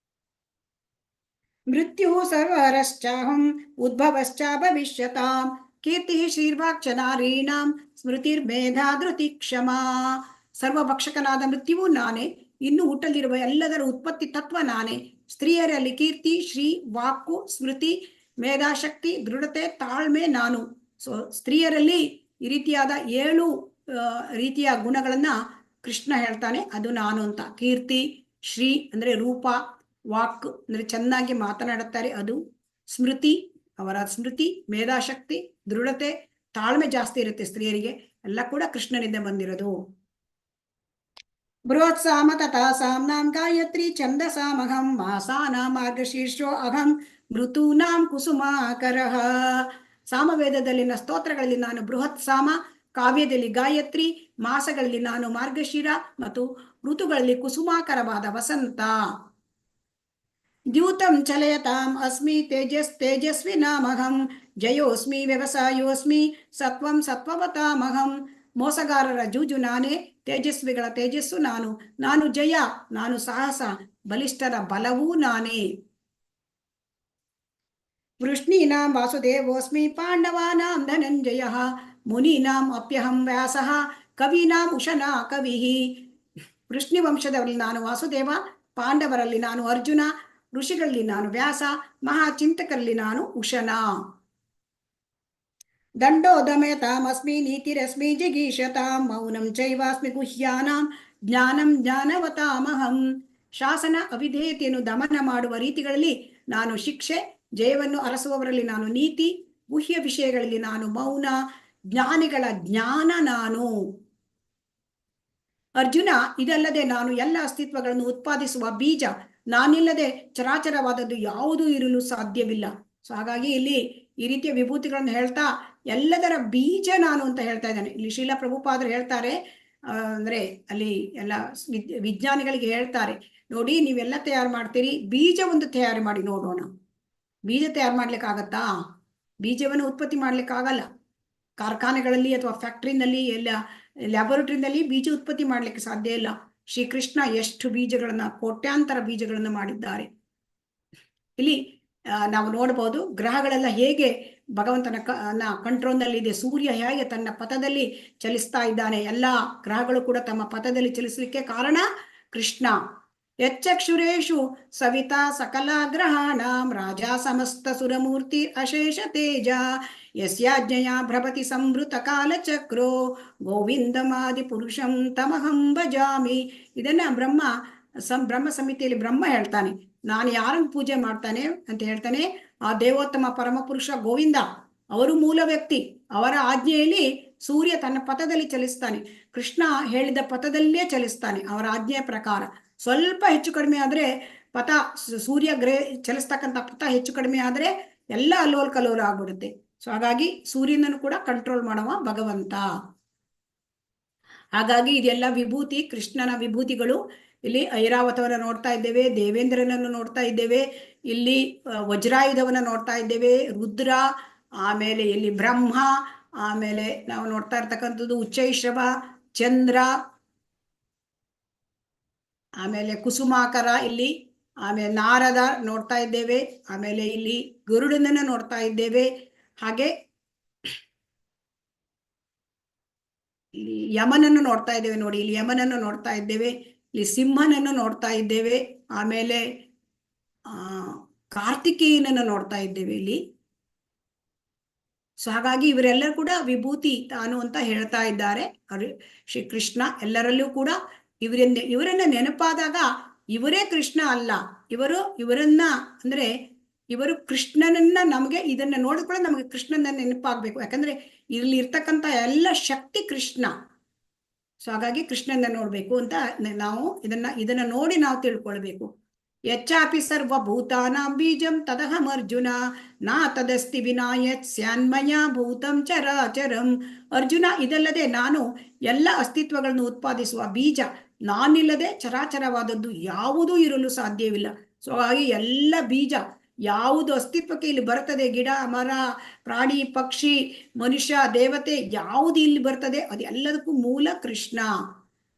ಮೃತ್ಯು ಸರ್ವರಶ್ಚಾಹಂ ಉದ್ಭವಶ್ಚ ಭವಿಷ್ಯತಾಂ, ಕೀರ್ತಿ ಶ್ರೀರ್ವಾಕ್ಚ ನಾರೀಣಾಂ ಸ್ಮೃತಿರ್ಮೇಧಾ ಧೃತಿ ಕ್ಷಮಾ. ಸರ್ವಭಕ್ಷಕನಾದ ಮೃತ್ಯುವು ನಾನೇ, ಇನ್ನು ಹುಟ್ಟಲಿರುವ ಎಲ್ಲದರ ಉತ್ಪತ್ತಿ ತತ್ವ ನಾನೇ. ಸ್ತ್ರೀಯರಲ್ಲಿ ಕೀರ್ತಿ, ಶ್ರೀ, ವಾಕು, ಸ್ಮೃತಿ, ಮೇಧಾಶಕ್ತಿ, ದೃಢತೆ, ತಾಳ್ಮೆ ನಾನು. ಸೊ ಸ್ತ್ರೀಯರಲ್ಲಿ ಈ ರೀತಿಯಾದ 7 ರೀತಿಯ ಗುಣಗಳನ್ನ ಕೃಷ್ಣ ಹೇಳ್ತಾನೆ, ಅದು ನಾನು ಅಂತ. ಕೀರ್ತಿ, ಶ್ರೀ ಅಂದ್ರೆ ರೂಪ, ವಾಕ್ ಅಂದ್ರೆ ಚೆನ್ನಾಗಿ ಮಾತನಾಡುತ್ತಾರೆ ಅದು, ಸ್ಮೃತಿ ಅವರ ಸ್ಮೃತಿ, ಮೇಧಾಶಕ್ತಿ, ದೃಢತೆ, ತಾಳ್ಮೆ ಜಾಸ್ತಿ ಇರುತ್ತೆ ಸ್ತ್ರೀಯರಿಗೆ, ಎಲ್ಲ ಕೂಡ ಕೃಷ್ಣನಿಂದ ಬಂದಿರೋದು. ಬೃಹತ್ಸಾಮ ತಥಾ ಸಾಮ್ನಾಂ ಗಾಯತ್ರಿ ಛಂದಸಾಮಹಂ, ಮಾಸಾನಾಂ ಮಾರ್ಗಶೀರ್ಷೋ ಅಹಂ ಋತೂನಾಂ ಕುಸುಮಾಕರಃ. ಸಾಮವೇದದಲ್ಲಿನ ಸ್ತೋತ್ರಗಳಲ್ಲಿ ನಾನು ಬೃಹತ್ ಸಾಮ, ಕಾವ್ಯದಲ್ಲಿ ಗಾಯತ್ರಿ, ಮಾಸಗಳಲ್ಲಿ ನಾನು ಮಾರ್ಗಶಿರ ಮತ್ತು ಋತುಗಳಲ್ಲಿ ಕುಸುಮಾಕರವಾದ ವಸಂತ. ದ್ಯೂತಂ ಚಲಯತಾಂ ಅಸ್ಮಿ ತೇಜಸ್ವಿನಾಮಹಂ, ಜಯೋಸ್ಮಿ ವ್ಯವಸಾಯೋಸ್ಮಿ ಸತ್ವಂ ಸತ್ವವತಾಮಹಂ. ಮೋಸಗಾರರ ಜೂಜು ನಾನೇ, ತೇಜಸ್ವಿಗಳ ತೇಜಸ್ಸು ನಾನು ಜಯ, ನಾನು ಸಾಹಸ, ಬಲಿಷ್ಠರ ಬಲವೂ ನಾನೇ. ವೃಷ್ಣೀನಾಂ ವಾಸುದೇವೋಸ್ಮಿ ಪಾಂಡವಾನಾಂ ಧನಂಜಯಃ, ಮುನೀನಾಂ ಅಪ್ಯಹಂ ವ್ಯಾಸಃ ಕವೀನಾಂ ಉಶನಾ ಕವಿಃ. ವೃಷ್ಣಿ ವಂಶದವರಲ್ಲಿ ನಾನು ವಾಸುದೇವ, ಪಾಂಡವರಲ್ಲಿ ನಾನು ಅರ್ಜುನ, ಋಷಿಗಳಲ್ಲಿ ನಾನು ವ್ಯಾಸ, ಮಹಾಚಿಂತಕರಲ್ಲಿ ನಾನು ಉಶನ. ದಂಡೋ ದಮಯತಾಮಸ್ಮಿ ನೀತಿರಸ್ಮಿ ಜಿಗೀಷತಾಂ ಮೌನಂ ಚೈವಾಸ್ಮಿ ಗುಹ್ಯಾನಾಂ ಜ್ಞಾನಂ ಜ್ಞಾನವತಾಮಹಂ. ಶಾಸನ ಅವಿಧೇಯತೆಯನ್ನು ದಮನ ಮಾಡುವ ರೀತಿಗಳಲ್ಲಿ ನಾನು ಶಿಕ್ಷೆ, ಜಯವನ್ನು ಅರಸುವವರಲ್ಲಿ ನಾನು ನೀತಿ, ಗುಹ್ಯ ವಿಷಯಗಳಲ್ಲಿ ನಾನು ಮೌನ, ಜ್ಞಾನಿಗಳ ಜ್ಞಾನ ನಾನು. ಅರ್ಜುನ, ಇದಲ್ಲದೆ ನಾನು ಎಲ್ಲ ಅಸ್ತಿತ್ವಗಳನ್ನು ಉತ್ಪಾದಿಸುವ ಬೀಜ, ನಾನಿಲ್ಲದೆ ಚರಾಚರವಾದದ್ದು ಯಾವುದೂ ಇರಲು ಸಾಧ್ಯವಿಲ್ಲ. ಸೊ ಹಾಗಾಗಿ ಇಲ್ಲಿ ಈ ರೀತಿಯ ವಿಭೂತಿಗಳನ್ನು ಹೇಳ್ತಾ ಎಲ್ಲದರ ಬೀಜ ನಾನು ಅಂತ ಹೇಳ್ತಾ ಇದ್ದಾನೆ. ಇಲ್ಲಿ ಶ್ರೀಲ ಪ್ರಭುಪಾದರು ಹೇಳ್ತಾರೆ, ಅಂದ್ರೆ ಅಲ್ಲಿ ಎಲ್ಲ ವಿಜ್ಞಾನಿಗಳಿಗೆ ಹೇಳ್ತಾರೆ, ನೋಡಿ ನೀವೆಲ್ಲ ತಯಾರು ಮಾಡ್ತೀರಿ, ಬೀಜ ಒಂದು ತಯಾರು ಮಾಡಿ ನೋಡೋಣ. ಬೀಜ ತಯಾರು ಮಾಡ್ಲಿಕ್ಕಾಗತ್ತಾ? ಬೀಜವನ್ನು ಉತ್ಪತ್ತಿ ಮಾಡ್ಲಿಕ್ಕಾಗಲ್ಲ. ಕಾರ್ಖಾನೆಗಳಲ್ಲಿ ಅಥವಾ ಫ್ಯಾಕ್ಟ್ರಿನಲ್ಲಿ ಎಲ್ಲ ಲ್ಯಾಬೊರೇಟರಿನಲ್ಲಿ ಬೀಜ ಉತ್ಪತ್ತಿ ಮಾಡ್ಲಿಕ್ಕೆ ಸಾಧ್ಯ ಇಲ್ಲ. ಶ್ರೀಕೃಷ್ಣ ಎಷ್ಟು ಬೀಜಗಳನ್ನ, ಕೋಟ್ಯಾಂತರ ಬೀಜಗಳನ್ನ ಮಾಡಿದ್ದಾರೆ. ಇಲ್ಲಿ ನಾವು ನೋಡಬಹುದು ಗ್ರಹಗಳೆಲ್ಲ ಹೇಗೆ ಭಗವಂತನ ಕಂಟ್ರೋಲ್ನಲ್ಲಿ ಇದೆ. ಸೂರ್ಯ ಹೇಗೆ ತನ್ನ ಪಥದಲ್ಲಿ ಚಲಿಸ್ತಾ ಇದ್ದಾನೆ. ಎಲ್ಲ ಗ್ರಹಗಳು ಕೂಡ ತಮ್ಮ ಪಥದಲ್ಲಿ ಚಲಿಸಲಿಕ್ಕೆ ಕಾರಣ ಕೃಷ್ಣ. ಯಚ್ಚಕ್ಷುರೇಷು ಸವಿತಾ ಸಕಲ ಗ್ರಹಾಣಾಂ ರಾಜ ಸಮಸ್ತ ಸುರಮೂರ್ತಿ ಅಶೇಷ ತೇಜ ಯಸ್ಯಾಜ್ಞೆಯ ಭ್ರಮತಿ ಸಂವೃತ ಕಾಲಚಕ್ರೋ ಗೋವಿಂದಮಾದಿ ಪುರುಷಂ ತಮಹಂ ಭಜಾಮಿ. ಇದನ್ನ ಬ್ರಹ್ಮ ಸಮಿತಿಯಲ್ಲಿ ಬ್ರಹ್ಮ ಹೇಳ್ತಾನೆ. ನಾನು ಯಾರನ್ನು ಪೂಜೆ ಮಾಡ್ತಾನೆ ಅಂತ ಹೇಳ್ತಾನೆ? ಆ ದೇವೋತ್ತಮ ಪರಮಪುರುಷ ಗೋವಿಂದ, ಅವರು ಮೂಲ ವ್ಯಕ್ತಿ. ಅವರ ಆಜ್ಞೆಯಲ್ಲಿ ಸೂರ್ಯ ತನ್ನ ಪಥದಲ್ಲಿ ಚಲಿಸ್ತಾನೆ. ಕೃಷ್ಣ ಹೇಳಿದ ಪಥದಲ್ಲೇ ಚಲಿಸ್ತಾನೆ ಅವರ ಆಜ್ಞೆಯ ಪ್ರಕಾರ. ಸ್ವಲ್ಪ ಹೆಚ್ಚು ಕಡಿಮೆ ಆದ್ರೆ ಪಥ, ಸೂರ್ಯ ಚಲಿಸ್ತಕ್ಕಂಥ ಪಥ ಹೆಚ್ಚು ಕಡಿಮೆ ಆದ್ರೆ ಎಲ್ಲ ಅಲ್ಲೋಲ್ ಕಲ್ಲೋಲ ಆಗ್ಬಿಡುತ್ತೆ. ಸೊ ಹಾಗಾಗಿ ಸೂರ್ಯನನ್ನು ಕೂಡ ಕಂಟ್ರೋಲ್ ಮಾಡುವ ಭಗವಂತ. ಹಾಗಾಗಿ ಇದೆಲ್ಲ ವಿಭೂತಿ, ಕೃಷ್ಣನ ವಿಭೂತಿಗಳು. ಇಲ್ಲಿ ಐರಾವತವನ್ನ ನೋಡ್ತಾ ಇದ್ದೇವೆ, ದೇವೇಂದ್ರನನ್ನು ನೋಡ್ತಾ ಇದ್ದೇವೆ, ಇಲ್ಲಿ ವಜ್ರಾಯುಧವನ್ನ ನೋಡ್ತಾ ಇದ್ದೇವೆ, ರುದ್ರ, ಆಮೇಲೆ ಇಲ್ಲಿ ಬ್ರಹ್ಮ, ಆಮೇಲೆ ನಾವು ನೋಡ್ತಾ ಇರ್ತಕ್ಕಂಥದ್ದು ಉಚ್ಚೈಶ್ರವ, ಚಂದ್ರ, ಆಮೇಲೆ ಕುಸುಮಾಕರ ಇಲ್ಲಿ, ಆಮೇಲೆ ನಾರದ ನೋಡ್ತಾ ಇದ್ದೇವೆ, ಆಮೇಲೆ ಇಲ್ಲಿ ಗರುಡನನ್ನ ನೋಡ್ತಾ ಇದ್ದೇವೆ, ಹಾಗೆ ಇಲ್ಲಿ ಯಮನನ್ನು ನೋಡ್ತಾ ಇದ್ದೇವೆ. ನೋಡಿ, ಇಲ್ಲಿ ಯಮನನ್ನು ನೋಡ್ತಾ ಇದ್ದೇವೆ, ಇಲ್ಲಿ ಸಿಂಹನನ್ನು ನೋಡ್ತಾ ಇದ್ದೇವೆ, ಆಮೇಲೆ ಕಾರ್ತಿಕೇಯನನ್ನು ನೋಡ್ತಾ ಇದ್ದೇವೆ ಇಲ್ಲಿ. ಸೊ ಹಾಗಾಗಿ ಇವರೆಲ್ಲರೂ ಕೂಡ ವಿಭೂತಿ ತಾನು ಅಂತ ಹೇಳ್ತಾ ಇದ್ದಾರೆ ಶ್ರೀಕೃಷ್ಣ. ಎಲ್ಲರಲ್ಲೂ ಕೂಡ ಇವರನ್ನ ನೆನಪಾದಾಗ ಇವರೇ ಕೃಷ್ಣ ಅಲ್ಲ, ಇವರನ್ನ ಅಂದ್ರೆ ಇವರು ಕೃಷ್ಣನನ್ನ, ನಮಗೆ ಇದನ್ನ ನೋಡಿದ್ರೆ ನಮಗೆ ಕೃಷ್ಣನ ನೆನಪಾಗ್ಬೇಕು. ಯಾಕಂದ್ರೆ ಇಲ್ಲಿ ಇರ್ತಕ್ಕಂಥ ಎಲ್ಲ ಶಕ್ತಿ ಕೃಷ್ಣ. ಸೊ ಹಾಗಾಗಿ ಕೃಷ್ಣನ ನೋಡ್ಬೇಕು ಅಂತ ನಾವು ಇದನ್ನ ನೋಡಿ ನಾವು ತಿಳ್ಕೊಳ್ಬೇಕು. ಯಚ್ಚಾಪಿ ಸರ್ವಭೂತಾನಾಂ ಬೀಜಂ ತದಹಂ ಅರ್ಜುನ ನಾ ತದಸ್ತಿ ವಿನಾಯತ್ ಸ್ಯಾನ್ಮಯ ಭೂತಂ ಚರಾಚರಂ. ಅರ್ಜುನ, ಇದಲ್ಲದೆ ನಾನು ಎಲ್ಲ ಅಸ್ತಿತ್ವಗಳನ್ನು ಉತ್ಪಾದಿಸುವ ಬೀಜ, ನಾನಿಲ್ಲದೆ ಚರಾಚರವಾದದ್ದು ಯಾವುದೂ ಇರಲು ಸಾಧ್ಯವಿಲ್ಲ. ಸೊ ಹಾಗಾಗಿ ಎಲ್ಲ ಬೀಜ ಯಾವುದು ಅಸ್ತಿತ್ವಕ್ಕೆ ಇಲ್ಲಿ ಬರ್ತದೆ, ಗಿಡ ಮರ ಪ್ರಾಣಿ ಪಕ್ಷಿ ಮನುಷ್ಯ ದೇವತೆ ಯಾವುದು ಇಲ್ಲಿ ಬರ್ತದೆ ಅದೆಲ್ಲದಕ್ಕೂ ಮೂಲ ಕೃಷ್ಣ.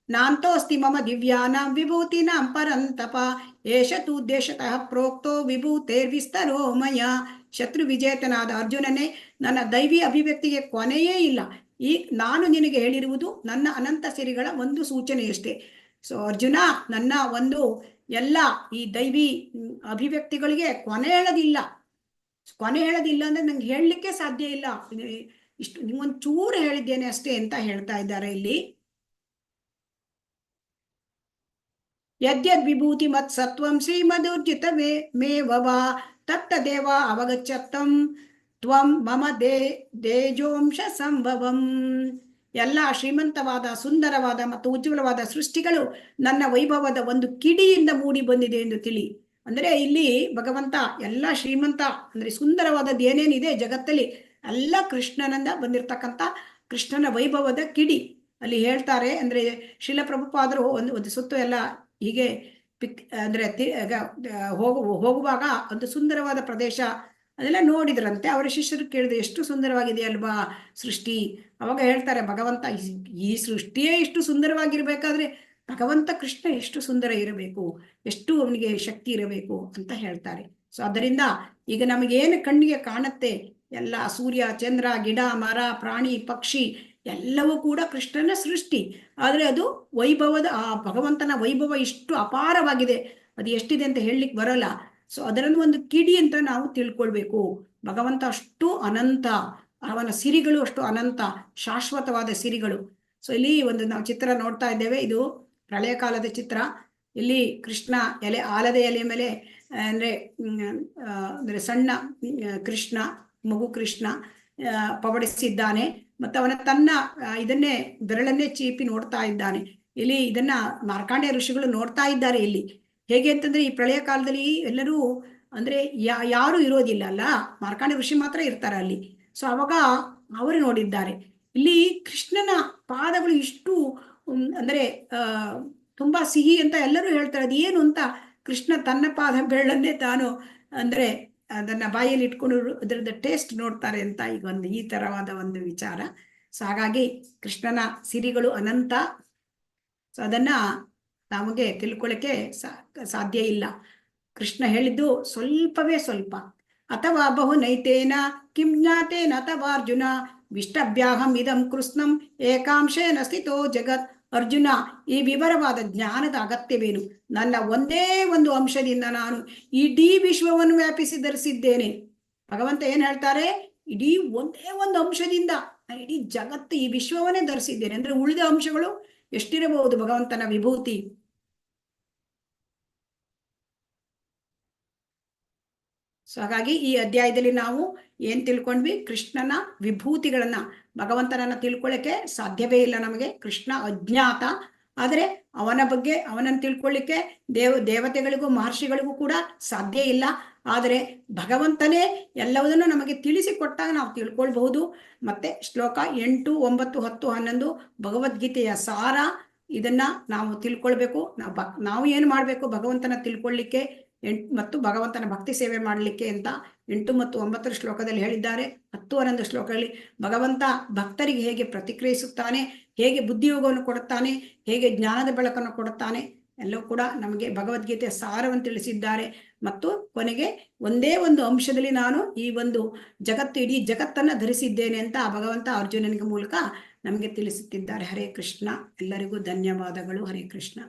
ನಾಂತೋ ಅಸ್ತಿ ಮಮ ದಿವ್ಯಾನಾಂ ವಿಭೂತಿನಾಂ ಪರಂತಪ ಏಷ ತು ಉದ್ದೇಶತಃ ಪ್ರೋಕ್ತೋ ವಿಭೂತೇರ್ವಿಸ್ತರೋ ಮಯ. ಶತ್ರು ವಿಜೇತನಾದ ಅರ್ಜುನನೇ, ನನ್ನ ದೈವಿ ಅಭಿವ್ಯಕ್ತಿಗೆ ಕೊನೆಯೇ ಇಲ್ಲ. ಈ ನಾನು ನಿನಗೆ ಹೇಳಿರುವುದು ನನ್ನ ಅನಂತ ಸಿರಿಗಳ ಒಂದು ಸೂಚನೆಯಷ್ಟೇ. ಸೊ ಅರ್ಜುನ, ನನ್ನ ಒಂದು ಎಲ್ಲ ಈ ದೈವಿ ಅಭಿವ್ಯಕ್ತಿಗಳಿಗೆ ಕೊನೆ ಹೇಳೋದಿಲ್ಲ ಅಂದ್ರೆ ನಂಗೆ ಹೇಳಲಿಕ್ಕೆ ಸಾಧ್ಯ ಇಲ್ಲ. ಇಷ್ಟು ನಿಮ್ಗೊಂದು ಚೂರು ಹೇಳಿದ್ದೇನೆ ಅಷ್ಟೇ ಅಂತ ಹೇಳ್ತಾ ಇದ್ದಾರೆ ಇಲ್ಲಿ. ಯದ್ಯದ್ ವಿಭೂತಿ ಮತ್ ಸತ್ವಂ ಶ್ರೀಮದುರ್ಜಿತ ಮೇವವ ತತ್ತದೇವ ಅವಗಚ್ಚತ್ತಂ ತ್ವಂ ಮಮ ದೇಜೋಂಶ ಸಂಭವಂ. ಎಲ್ಲ ಶ್ರೀಮಂತವಾದ ಸುಂದರವಾದ ಮತ್ತು ಉಜ್ವಲವಾದ ಸೃಷ್ಟಿಗಳು ನನ್ನ ವೈಭವದ ಒಂದು ಕಿಡಿಯಿಂದ ಮೂಡಿ ಬಂದಿದೆ ಎಂದು ತಿಳಿ. ಅಂದ್ರೆ ಇಲ್ಲಿ ಭಗವಂತ ಎಲ್ಲ ಶ್ರೀಮಂತ ಅಂದ್ರೆ ಸುಂದರವಾದದ್ದು ಏನೇನಿದೆ ಜಗತ್ತಲ್ಲಿ ಎಲ್ಲ ಕೃಷ್ಣನಿಂದ ಬಂದಿರತಕ್ಕಂಥ ಕೃಷ್ಣನ ವೈಭವದ ಕಿಡಿ ಅಲ್ಲಿ ಹೇಳ್ತಾರೆ. ಅಂದ್ರೆ ಶ್ರೀಲ ಪ್ರಭುಪಾದರು ಒಂದು ಸುತ್ತು ಎಲ್ಲ ಹೀಗೆ ಅಂದ್ರೆ ಹೋಗುವಾಗ ಒಂದು ಸುಂದರವಾದ ಪ್ರದೇಶ ಅದೆಲ್ಲ ನೋಡಿದ್ರಂತೆ. ಅವರ ಶಿಷ್ಯರು ಕೇಳಿದ್ರು, ಎಷ್ಟು ಸುಂದರವಾಗಿದೆ ಅಲ್ವಾ ಸೃಷ್ಟಿ. ಅವಾಗ ಹೇಳ್ತಾರೆ, ಭಗವಂತ ಈ ಸೃಷ್ಟಿಯೇ ಇಷ್ಟು ಸುಂದರವಾಗಿರ್ಬೇಕಾದ್ರೆ ಭಗವಂತ ಕೃಷ್ಣ ಎಷ್ಟು ಸುಂದರ ಇರಬೇಕು, ಎಷ್ಟು ಅವನಿಗೆ ಶಕ್ತಿ ಇರಬೇಕು ಅಂತ ಹೇಳ್ತಾರೆ. ಸೊ ಅದರಿಂದ ಈಗ ನಮಗೇನು ಕಣ್ಣಿಗೆ ಕಾಣುತ್ತೆ ಎಲ್ಲ ಸೂರ್ಯ ಚಂದ್ರ ಗಿಡ ಮರ ಪ್ರಾಣಿ ಪಕ್ಷಿ ಎಲ್ಲವೂ ಕೂಡ ಕೃಷ್ಣನ ಸೃಷ್ಟಿ. ಆದ್ರೆ ಅದು ವೈಭವದ ಆ ಭಗವಂತನ ವೈಭವ ಇಷ್ಟು ಅಪಾರವಾಗಿದೆ, ಅದು ಎಷ್ಟಿದೆ ಅಂತ ಹೇಳಲಿಕ್ಕೆ ಬರಲ್ಲ. ಸೊ ಅದರನ್ನು ಒಂದು ಕಿಡಿ ಅಂತ ನಾವು ತಿಳ್ಕೊಳ್ಬೇಕು. ಭಗವಂತ ಅಷ್ಟು ಅನಂತ, ಅವನ ಸಿರಿಗಳು ಅಷ್ಟು ಅನಂತ ಶಾಶ್ವತವಾದ ಸಿರಿಗಳು. ಸೊ ಇಲ್ಲಿ ಒಂದು ನಾವು ಚಿತ್ರ ನೋಡ್ತಾ ಇದ್ದೇವೆ, ಇದು ಪ್ರಳಯ ಕಾಲದ ಚಿತ್ರ. ಇಲ್ಲಿ ಕೃಷ್ಣ ಆಲದ ಎಲೆ ಮೇಲೆ ಅಂದ್ರೆ ಸಣ್ಣ ಕೃಷ್ಣ, ಮಗು ಕೃಷ್ಣ ಪವಡಿಸಿದ್ದಾನೆ ಮತ್ತು ಅವನ ತನ್ನ ಇದನ್ನೇ ಬೆರಳನ್ನೇ ಚೀಪಿ ನೋಡ್ತಾ ಇದ್ದಾನೆ. ಇಲ್ಲಿ ಇದನ್ನ ಮಾರ್ಕಾಂಡೇಯ ಋಷಿಗಳು ನೋಡ್ತಾ ಇದ್ದಾರೆ. ಇಲ್ಲಿ ಹೇಗೆ ಅಂತಂದ್ರೆ ಈ ಪ್ರಳಯ ಕಾಲದಲ್ಲಿ ಎಲ್ಲರೂ ಅಂದ್ರೆ ಯಾರು ಇರೋದಿಲ್ಲ ಅಲ್ಲ, ಮಾರ್ಕಾಂಡೇಯ ಋಷಿ ಮಾತ್ರ ಇರ್ತಾರೆ ಅಲ್ಲಿ. ಸೊ ಅವಾಗ ಅವರು ನೋಡಿದ್ದಾರೆ. ಇಲ್ಲಿ ಕೃಷ್ಣನ ಪಾದಗಳು ಇಷ್ಟು ಅಂದ್ರೆ ತುಂಬಾ ಸಿಹಿ ಅಂತ ಎಲ್ಲರೂ ಹೇಳ್ತಾರೆ. ಅದು ಏನು ಅಂತ ಕೃಷ್ಣ ತನ್ನ ಪಾದ ಬೆರಳನ್ನೇ ತಾನು ಅಂದ್ರೆ ಅದನ್ನ ಬಾಯಲ್ಲಿ ಇಟ್ಕೊಂಡು ಅದರದ ಟೇಸ್ಟ್ ನೋಡ್ತಾರೆ ಅಂತ ಈಗ ಈ ತರವಾದ ಒಂದು ವಿಚಾರ. ಸೊ ಹಾಗಾಗಿ ಕೃಷ್ಣನ ಸಿರಿಗಳು ಅನಂತ. ಸೊ ಅದನ್ನ ನಮಗೆ ತಿಳ್ಕೊಳ್ಳಿಕ್ಕೆ ಸಾಧ್ಯ ಇಲ್ಲ. ಕೃಷ್ಣ ಹೇಳಿದ್ದು ಸ್ವಲ್ಪವೇ ಸ್ವಲ್ಪ. ಅಥವಾ ಬಹು ನೈತೇನ ಕಿಂ ಜ್ಞಾತೇನ ಅಥವಾ ಅರ್ಜುನ ವಿಷ್ಟಭ್ಯಾಹಂ ಇದಂ ಕೃಷ್ಣಂ ಏಕಾಂಶೇನ ಸ್ಥಿತೋ ಜಗತ್. ಅರ್ಜುನ, ಈ ವಿವರವಾದ ಜ್ಞಾನದ ಅಗತ್ಯವೇನು? ನನ್ನ ಒಂದೇ ಒಂದು ಅಂಶದಿಂದ ನಾನು ಇಡೀ ವಿಶ್ವವನ್ನು ವ್ಯಾಪಿಸಿ ಧರಿಸಿದ್ದೇನೆ. ಭಗವಂತ ಏನ್ ಹೇಳ್ತಾರೆ? ಇಡೀ ಒಂದೇ ಒಂದು ಅಂಶದಿಂದ ನಾನು ಇಡೀ ಜಗತ್ತು ಈ ವಿಶ್ವವನ್ನೇ ಧರಿಸಿದ್ದೇನೆ. ಅಂದ್ರೆ ಉಳಿದ ಅಂಶಗಳು ಎಷ್ಟಿರಬಹುದು ಭಗವಂತನ ವಿಭೂತಿ. ಸೊ ಹಾಗಾಗಿ ಈ ಅಧ್ಯಾಯದಲ್ಲಿ ನಾವು ಏನ್ ತಿಳ್ಕೊಂಡ್ವಿ? ಕೃಷ್ಣನ ವಿಭೂತಿಗಳನ್ನ, ಭಗವಂತನನ್ನ ತಿಳ್ಕೊಳ್ಳಿಕ್ಕೆ ಸಾಧ್ಯವೇ ಇಲ್ಲ ನಮಗೆ. ಕೃಷ್ಣ ಅಜ್ಞಾತ. ಆದರೆ ಅವನ ಬಗ್ಗೆ ಅವನನ್ನು ತಿಳ್ಕೊಳ್ಳಿಕ್ಕೆ ದೇವತೆಗಳಿಗೂ ಮಹರ್ಷಿಗಳಿಗೂ ಕೂಡ ಸಾಧ್ಯ ಇಲ್ಲ. ಆದರೆ ಭಗವಂತನೇ ಎಲ್ಲವುದನ್ನು ನಮಗೆ ತಿಳಿಸಿಕೊಟ್ಟಾಗ ನಾವು ತಿಳ್ಕೊಳ್ಬಹುದು. ಮತ್ತೆ ಶ್ಲೋಕ 8, 9, 10, 11 ಭಗವದ್ಗೀತೆಯ ಸಾರ. ಇದನ್ನ ನಾವು ತಿಳ್ಕೊಳ್ಬೇಕು. ನಾವು ಏನು ಮಾಡ್ಬೇಕು? ಭಗವಂತನ ತಿಳ್ಕೊಳ್ಳಿಕ್ಕೆ ಮತ್ತು ಭಗವಂತನ ಭಕ್ತಿ ಸೇವೆ ಮಾಡಲಿಕ್ಕೆ ಅಂತ 8 ಮತ್ತು 9 ಶ್ಲೋಕದಲ್ಲಿ ಹೇಳಿದ್ದಾರೆ. 10, 11 ಶ್ಲೋಕದಲ್ಲಿ ಭಗವಂತ ಭಕ್ತರಿಗೆ ಹೇಗೆ ಪ್ರತಿಕ್ರಿಯಿಸುತ್ತಾನೆ, ಹೇಗೆ ಬುದ್ಧಿಯೋಗವನ್ನು ಕೊಡುತ್ತಾನೆ, ಹೇಗೆ ಜ್ಞಾನದ ಬೆಳಕನ್ನು ಕೊಡುತ್ತಾನೆ, ಎಲ್ಲವೂ ಕೂಡ ನಮಗೆ ಭಗವದ್ಗೀತೆಯ ಸಾರವನ್ನು ತಿಳಿಸಿದ್ದಾರೆ. ಮತ್ತು ಕೊನೆಗೆ ಒಂದೇ ಒಂದು ಅಂಶದಲ್ಲಿ ನಾನು ಈ ಒಂದು ಇಡೀ ಜಗತ್ತನ್ನ ಧರಿಸಿದ್ದೇನೆ ಅಂತ ಭಗವಂತ ಅರ್ಜುನನಿಗೆ ಮೂಲಕ ನಮಗೆ ತಿಳಿಸುತ್ತಿದ್ದಾರೆ. ಹರೇ ಕೃಷ್ಣ. ಎಲ್ಲರಿಗೂ ಧನ್ಯವಾದಗಳು. ಹರೇ ಕೃಷ್ಣ.